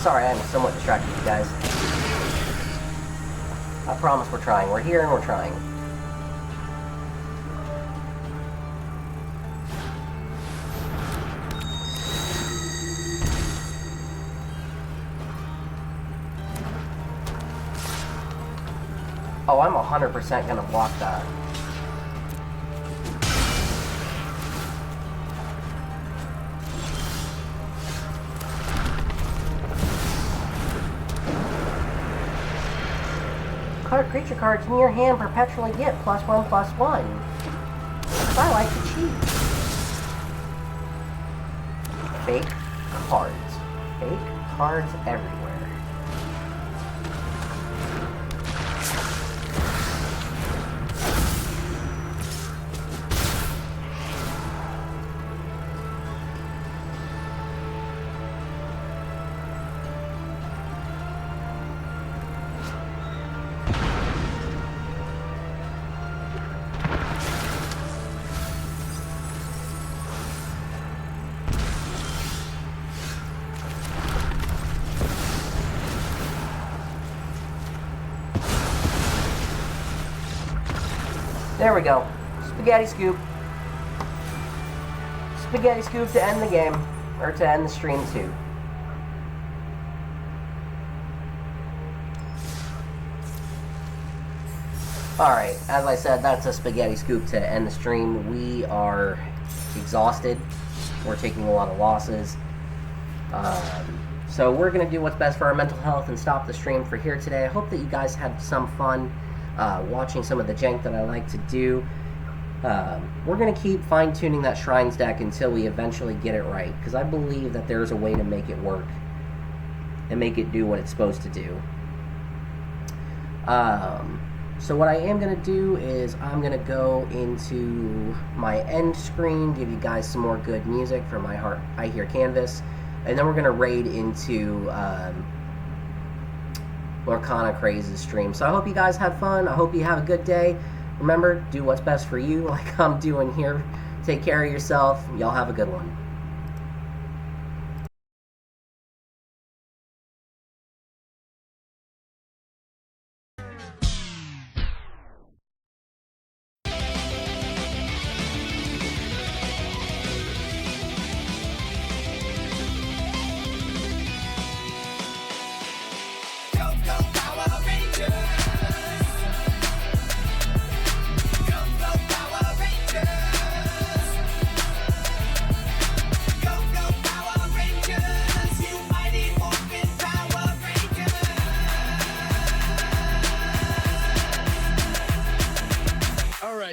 Sorry, I'm somewhat distracted, you guys. I promise we're trying. We're here and we're trying. Oh, I'm 100% gonna block that. Creature cards in your hand perpetually get +1/+1. Because I like to cheat. Fake cards. Fake cards everywhere. There we go. Spaghetti scoop. Spaghetti scoop to end the game. Or to end the stream too. Alright, as I said, that's a spaghetti scoop to end the stream. We are exhausted. We're taking a lot of losses. So we're going to do what's best for our mental health and stop the stream for here today. I hope that you guys had some fun watching some of the jank that I like to do. We're going to keep fine-tuning that Shrines deck until we eventually get it right, because I believe that there's a way to make it work and make it do what it's supposed to do. So what I am going to do is I'm going to go into my end screen, give you guys some more good music from my heart. I Hear Canvas, and then we're going to raid into Lorcana Craze's stream. So I hope you guys had fun. I hope you have a good day. Remember, do what's best for you like I'm doing here. Take care of yourself. Y'all have a good one.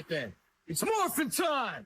Then it's morphin' time.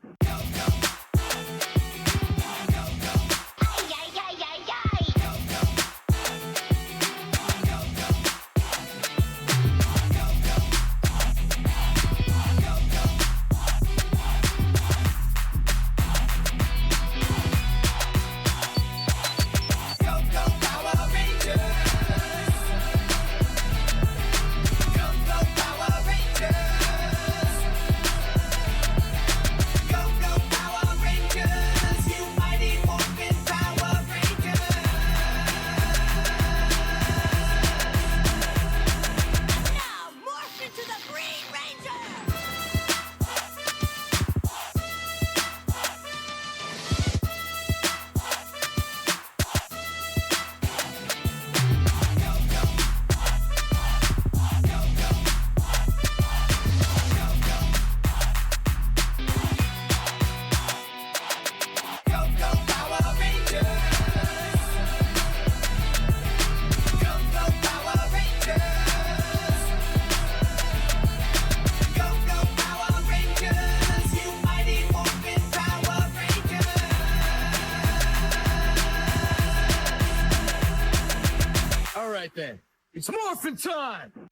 Then it's morphin' time.